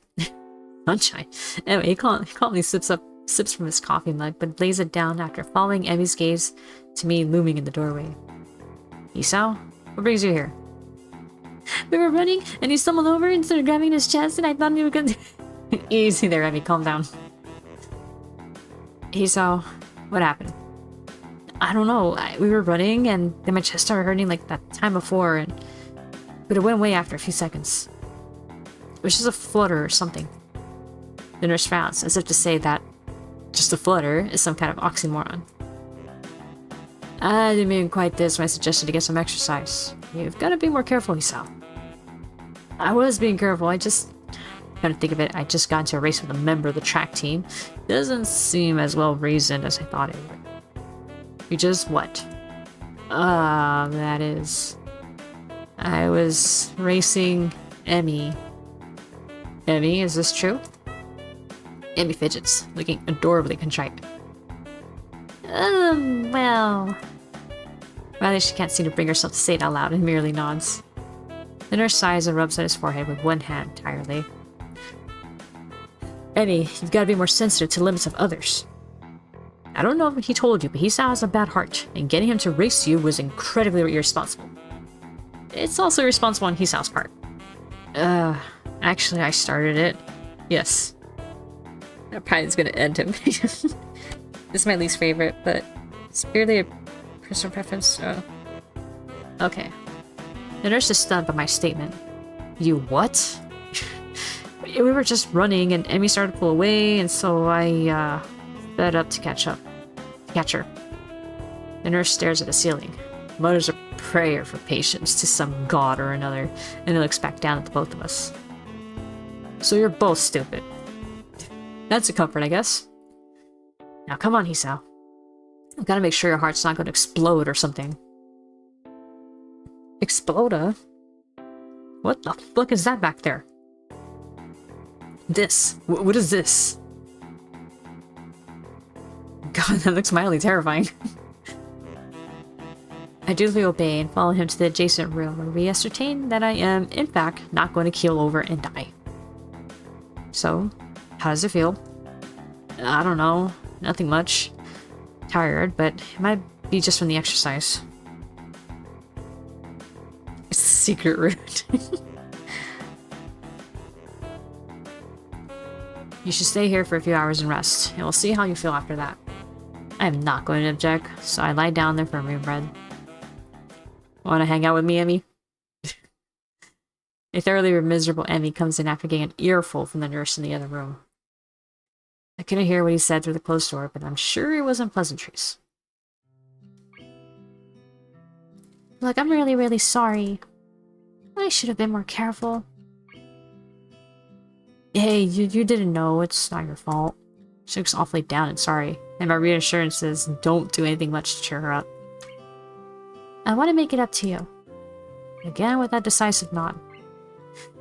Sunshine? Anyway, he calmly sips from his coffee mug, but lays it down after following Emmy's gaze to me looming in the doorway. Hisao? What brings you here? We were running, and he stumbled over and started grabbing his chest, and I thought he was gonna... Easy there, Emmy. Calm down. Hisao, what happened? I don't know. We were running, and then my chest started hurting like that time before, but it went away after a few seconds. It was just a flutter or something. The nurse frowns, as if to say that just a flutter is some kind of oxymoron. I didn't mean quite this when I suggested to get some exercise. You've got to be more careful, Hisao. I was being careful, I just... Come to think of it, I just got into a race with a member of the track team. Doesn't seem as well reasoned as I thought it would. You just what? That is... I was racing Emmy. Emmy, is this true? Emmy fidgets, looking adorably contrite. Well... Rather, she can't seem to bring herself to say it out loud and merely nods. The nurse sighs and rubs at his forehead with one hand tirely. Emmy, you've got to be more sensitive to the limits of others. I don't know if he told you, but Hisao has a bad heart, and getting him to race you was incredibly irresponsible. It's also irresponsible on Hisao's part. Actually, I started it. Yes. That probably is going to end him. This is my least favorite, but it's purely a personal preference, so... Okay. The nurse is stunned by my statement. You what? We were just running, and Emmy started to pull away, and so I, sped up to catch her. The nurse stares at the ceiling, mutters a prayer for patience to some god or another, and then looks back down at the both of us. So you're both stupid. That's a comfort, I guess. Now come on, Hisao. I've got to make sure your heart's not going to explode or something. Explode? What the fuck is that back there? This. What is this? God, that looks mildly terrifying. I dutifully obey and follow him to the adjacent room where we ascertain that I am, in fact, not going to keel over and die. So, how does it feel? I don't know. Nothing much. Tired, but it might be just from the exercise. It's a secret route. You should stay here for a few hours and rest, and we'll see how you feel after that. I am not going to object, so I lie down there firmly in bed. Want to hang out with me, Emmy? A thoroughly miserable Emmy comes in after getting an earful from the nurse in the other room. I couldn't hear what he said through the closed door, but I'm sure it wasn't pleasantries. Look, I'm really, really sorry. I should have been more careful. Hey, you didn't know. It's not your fault. She looks awfully down and sorry, and my reassurances don't do anything much to cheer her up. I want to make it up to you. Again with that decisive nod.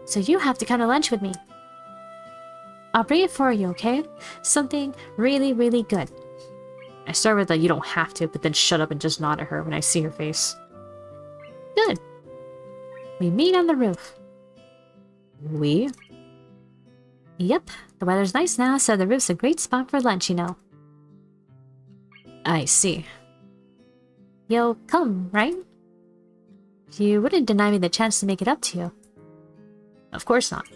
So you have to come to lunch with me. I'll bring it for you, okay? Something really, really good. I start with that you don't have to, but then shut up and just nod at her when I see her face. Good. We meet on the roof. We? Yep, the weather's nice now, so the roof's a great spot for lunch, you know. I see. You'll come, right? You wouldn't deny me the chance to make it up to you. Of course not.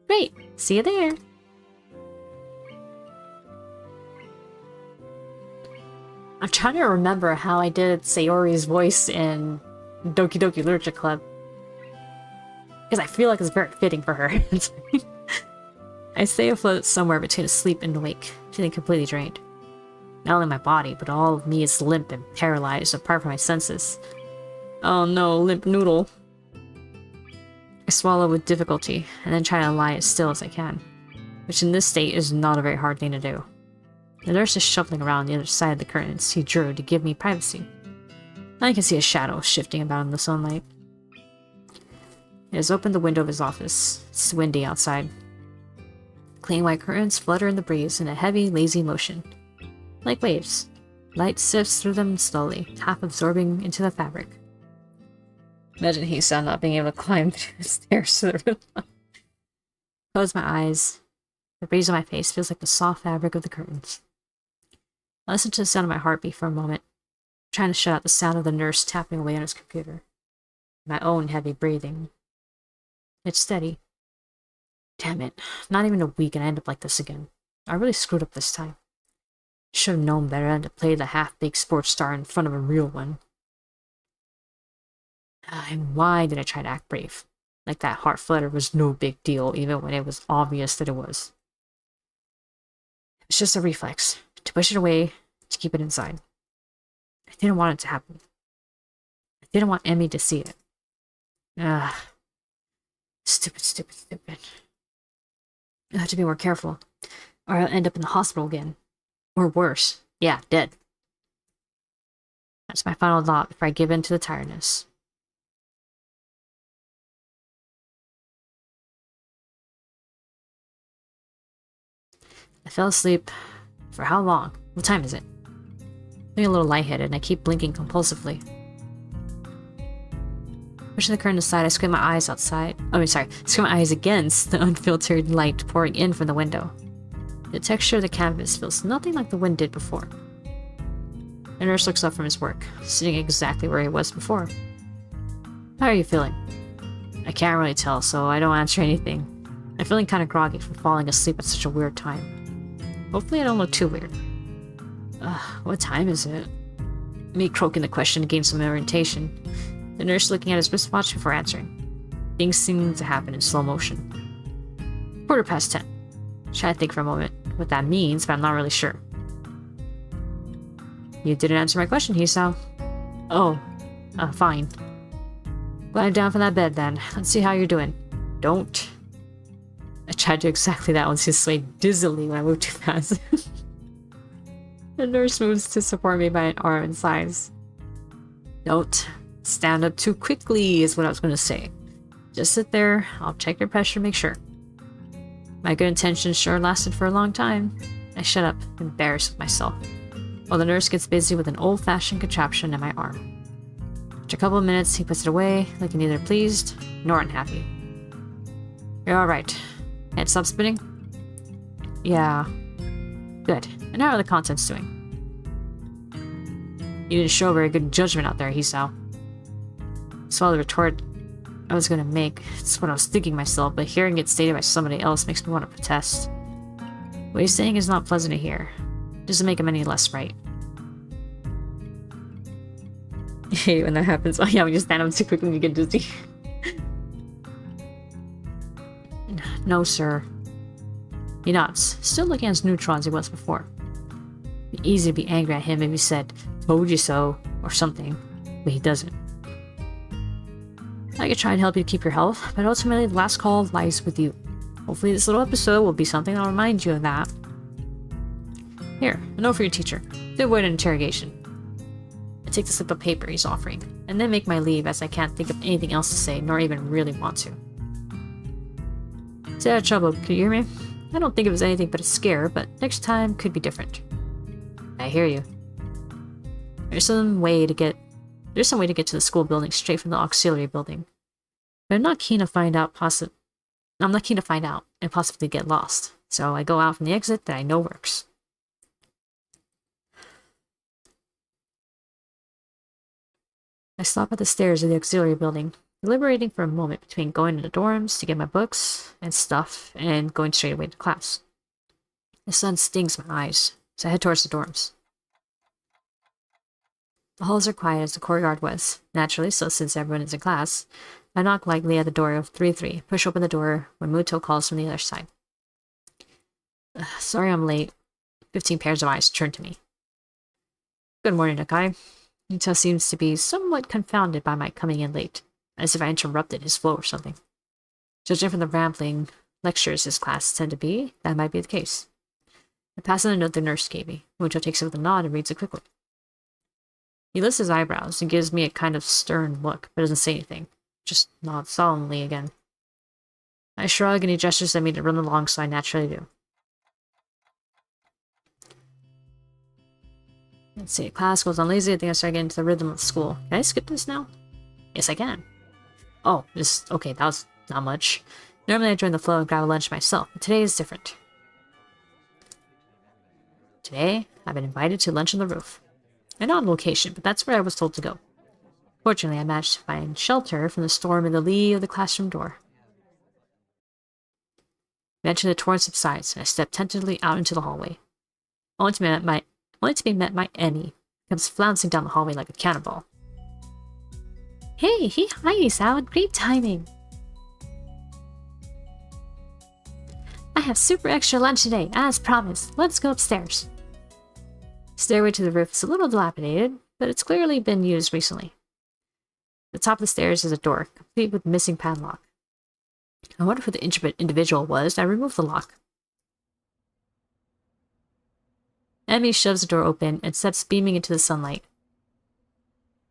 Great! See you there! I'm trying to remember how I did Sayori's voice in Doki Doki Literature Club. Because I feel like it's very fitting for her. I stay afloat somewhere between asleep and awake, feeling completely drained. Not only my body, but all of me is limp and paralyzed apart from my senses. Oh no, limp noodle. I swallow with difficulty, and then try to lie as still as I can, which in this state is not a very hard thing to do. The nurse is shuffling around the other side of the curtains he drew to give me privacy. I can see a shadow shifting about in the sunlight. He has opened the window of his office. It's windy outside. Clean white curtains flutter in the breeze in a heavy, lazy motion. Like waves, light sifts through them slowly, half absorbing into the fabric. Imagine Hisao not being able to climb through the stairs to the roof. Close my eyes. The breeze on my face feels like the soft fabric of the curtains. I listen to the sound of my heartbeat for a moment, trying to shut out the sound of the nurse tapping away on his computer. My own heavy breathing. It's steady. Damn it. Not even a week and I end up like this again. I really screwed up this time. Should have known better than to play the half-baked sports star in front of a real one. And why did I try to act brave? Like that heart flutter was no big deal, even when it was obvious that it was. It's just a reflex. To push it away, to keep it inside. I didn't want it to happen. I didn't want Emmy to see it. Stupid, stupid, stupid. I have to be more careful, or I'll end up in the hospital again. Or worse. Yeah, dead. That's my final thought before I give in to the tiredness. I fell asleep. For how long? What time is it? I'm feeling a little lightheaded and I keep blinking compulsively. Pushing the curtain aside, I squint my eyes outside. Squint my eyes against the unfiltered light pouring in from the window. The texture of the canvas feels nothing like the wind did before. The nurse looks up from his work, sitting exactly where he was before. How are you feeling? I can't really tell, so I don't answer anything. I'm feeling kind of groggy from falling asleep at such a weird time. Hopefully I don't look too weird. What time is it? Me croaking the question to gain some orientation. The nurse looking at his wristwatch before answering. Things seem to happen in slow motion. 10:15. Try to think for a moment what that means, but I'm not really sure. You didn't answer my question, Hisao. Oh, fine. Lie down from that bed then. Let's see how you're doing. Don't. I tried to do exactly that once he swayed dizzily when I moved too fast. The nurse moves to support me by an arm and sighs. Don't stand up too quickly is what I was going to say. Just sit there, I'll check your pressure, make sure. My good intentions sure lasted for a long time. I shut up, embarrassed with myself, while the nurse gets busy with an old-fashioned contraption in my arm. After a couple of minutes, he puts it away, looking neither pleased nor unhappy. You're alright. Head stop spinning? Yeah. Good. And how are the contents doing? You didn't show very good judgment out there, Hisao. Swallow the retort I was gonna make. It's what I was thinking myself, but hearing it stated by somebody else makes me want to protest. What he's saying is not pleasant to hear. It doesn't make him any less right. I hate when that happens. Oh yeah, when you stand up too quickly and you get dizzy. No, sir. He nods, still looking as neutral as he was before. It'd be easy to be angry at him if he said, "Told you so," or something, but he doesn't. I could try and help you to keep your health, but ultimately the last call lies with you. Hopefully this little episode will be something that'll remind you of that. Here, a note for your teacher. To avoid an interrogation. I take the slip of paper he's offering, and then make my leave as I can't think of anything else to say, nor even really want to. Stay out of trouble, could you hear me? I don't think it was anything but a scare, but next time could be different. I hear you. There's some way to get to the school building straight from the auxiliary building. But I'm not keen to find out and possibly get lost. So I go out from the exit that I know works. I stop at the stairs of the auxiliary building, deliberating for a moment between going to the dorms to get my books and stuff and going straight away to class. The sun stings my eyes, so I head towards the dorms. The halls are quiet as the courtyard was. Naturally, so since everyone is in class, I knock lightly at the door of 3-3, push open the door when Muto calls from the other side. Sorry I'm late. 15 pairs of eyes turn to me. Good morning, Nakai. Muto seems to be somewhat confounded by my coming in late, as if I interrupted his flow or something. Judging from the rambling lectures his class tend to be, that might be the case. I pass on the note the nurse gave me. Muto takes it with a nod and reads it quickly. He lifts his eyebrows and gives me a kind of stern look, but doesn't say anything. Just nods solemnly again. I shrug and he gestures at me to run along, so I naturally do. Let's see, class goes on lazy. I think I start getting into the rhythm of school. Can I skip this now? Yes, I can. Oh, okay, that was not much. Normally I join the flow and grab a lunch myself, but today is different. Today, I've been invited to lunch on the roof. An odd location, but that's where I was told to go. Fortunately, I managed to find shelter from the storm in the lee of the classroom door. Eventually, the torrent subsides, and I step tentatively out into the hallway. Only to be met by Emmy, who comes flouncing down the hallway like a cannonball. Hey, hi, Hisao. Great timing. I have super extra lunch today, as promised. Let's go upstairs. The stairway to the roof is a little dilapidated, but it's clearly been used recently. At the top of the stairs is a door, complete with missing padlock. I wonder who the intrepid individual was. I removed the lock. Emmy shoves the door open and steps beaming into the sunlight.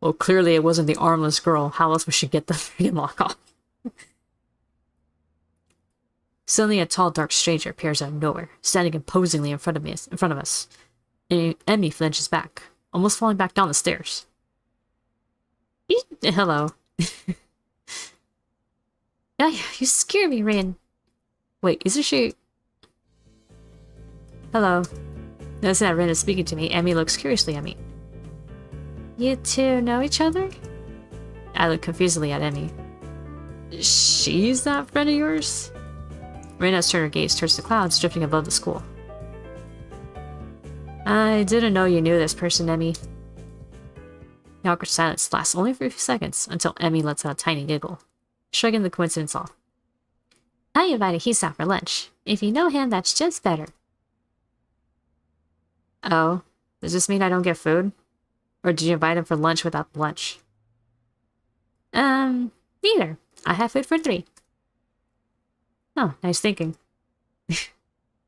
Well, clearly it wasn't the armless girl. How else would she get the freaking lock off? Suddenly, a tall, dark stranger appears out of nowhere, standing imposingly in front of us. And Emmy flinches back, almost falling back down the stairs. Hello. Yeah, you scare me, Rin. Wait, isn't she... Hello. Noticing that Rin is speaking to me, Emmy looks curiously at me. You two know each other? I look confusedly at Emmy. She's that friend of yours? Rin has turned her gaze towards the clouds drifting above the school. I didn't know you knew this person, Emmy. The awkward silence lasts only for a few seconds, until Emmy lets out a tiny giggle, shrugging the coincidence off. I invited Hisao for lunch. If you know him, that's just better. Oh, does this mean I don't get food? Or did you invite him for lunch without lunch? Neither. I have food for 3. Oh, nice thinking.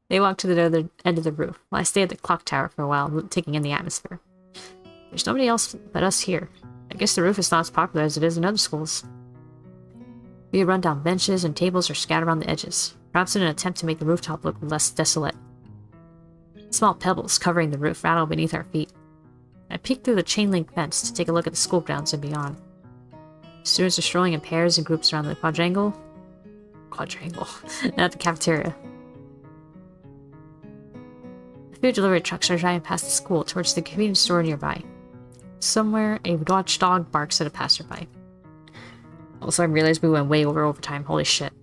They walk to the other end of the roof, while I stay at the clock tower for a while, taking in the atmosphere. There's nobody else but us here. I guess the roof is not as popular as it is in other schools. We run down benches and tables are scattered around the edges, perhaps in an attempt to make the rooftop look less desolate. Small pebbles covering the roof rattle beneath our feet. I peek through the chain-link fence to take a look at the school grounds and beyond. Students are strolling in pairs and groups around the quadrangle, at the cafeteria. A few delivery trucks are driving past the school towards the convenience store nearby. Somewhere, a watchdog barks at a passerby. Also, I realized we went way over overtime. Holy shit.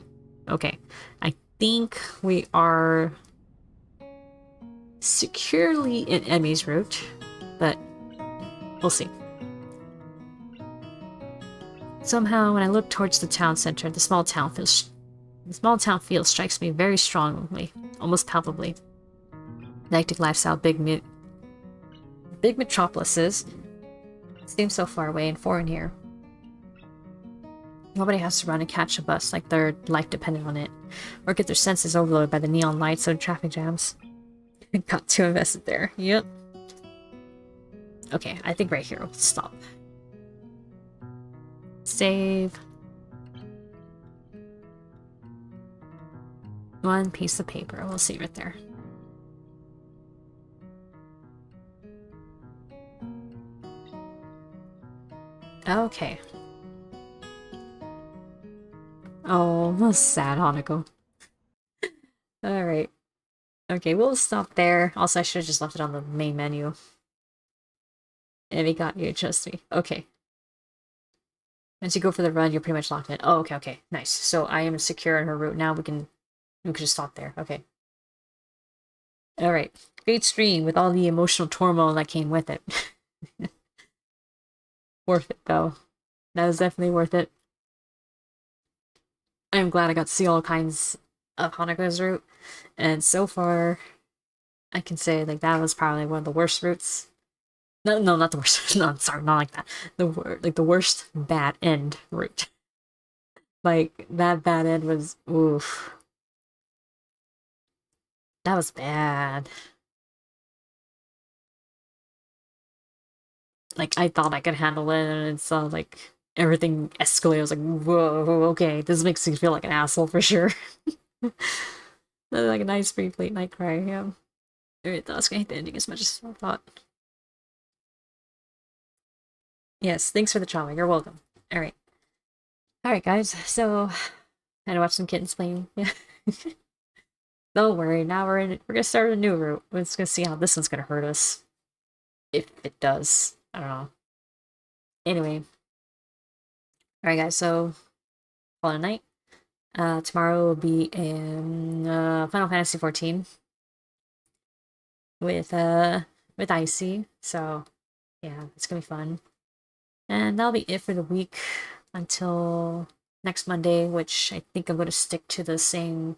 Okay. I think we are securely in Emmy's route, but we'll see. Somehow, when I look towards the town center, the small town feel strikes me very strongly, almost palpably. The hectic lifestyle big metropolises seem so far away and foreign here. Nobody has to run and catch a bus like their life depended on it, or get their senses overloaded by the neon lights or traffic jams. Got too invested there. Yep. Okay, I think right here we'll stop. Save. One piece of paper. We'll see right there. Okay. Oh, that's sad, Hanako. Alright. Okay, we'll stop there. Also, I should have just left it on the main menu. And we got you, trust me. Okay. Once you go for the run, you're pretty much locked in. Oh, okay, okay, nice. So I am secure in her route now. We can just stop there. Okay. All right. Great stream with all the emotional turmoil that came with it. Worth it though. That was definitely worth it. I'm glad I got to see all kinds of Hanako's route, and so far, I can say like that was probably one of the worst routes. No, no, not the worst. No, sorry, not like that. The worst bad end route. Like that bad end was oof. That was bad. Like I thought I could handle it, and it's like everything escalated. I was like, whoa, okay, this makes me feel like an asshole for sure. Like a nice brief late night cry. Yeah. Alright, I was gonna hate the ending as much as I thought. Yes, thanks for the trauma. You're welcome. Alright. Alright, guys. So, I had to watch some kittens playing. Yeah. Don't worry. Now we're gonna start a new route. We're just gonna see how this one's gonna hurt us. If it does. I don't know. Anyway. Alright, guys. So, call it a night. Tomorrow will be in Final Fantasy 14 with Icy. So, yeah, it's gonna be fun. And that'll be it for the week until next Monday, which I think I'm going to stick to the same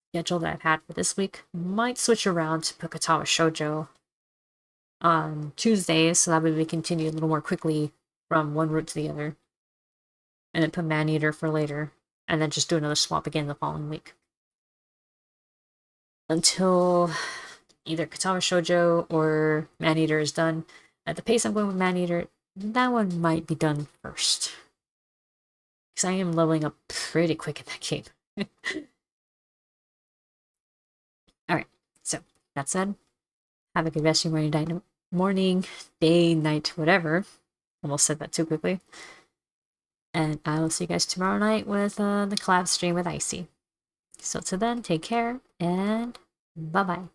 schedule that I've had for this week. Might switch around to put Katawa Shoujo on Tuesdays, so that way we continue a little more quickly from one route to the other. And then put Maneater for later, and then just do another swap again the following week. Until either Katawa Shoujo or Maneater is done. At the pace I'm going with Maneater, that one might be done first. Because I am leveling up pretty quick in that game. Alright, so that said, have a good rest of your morning, day, night, whatever. Almost said that too quickly. And I will see you guys tomorrow night with the collab stream with Icy. So till then, take care, and bye-bye.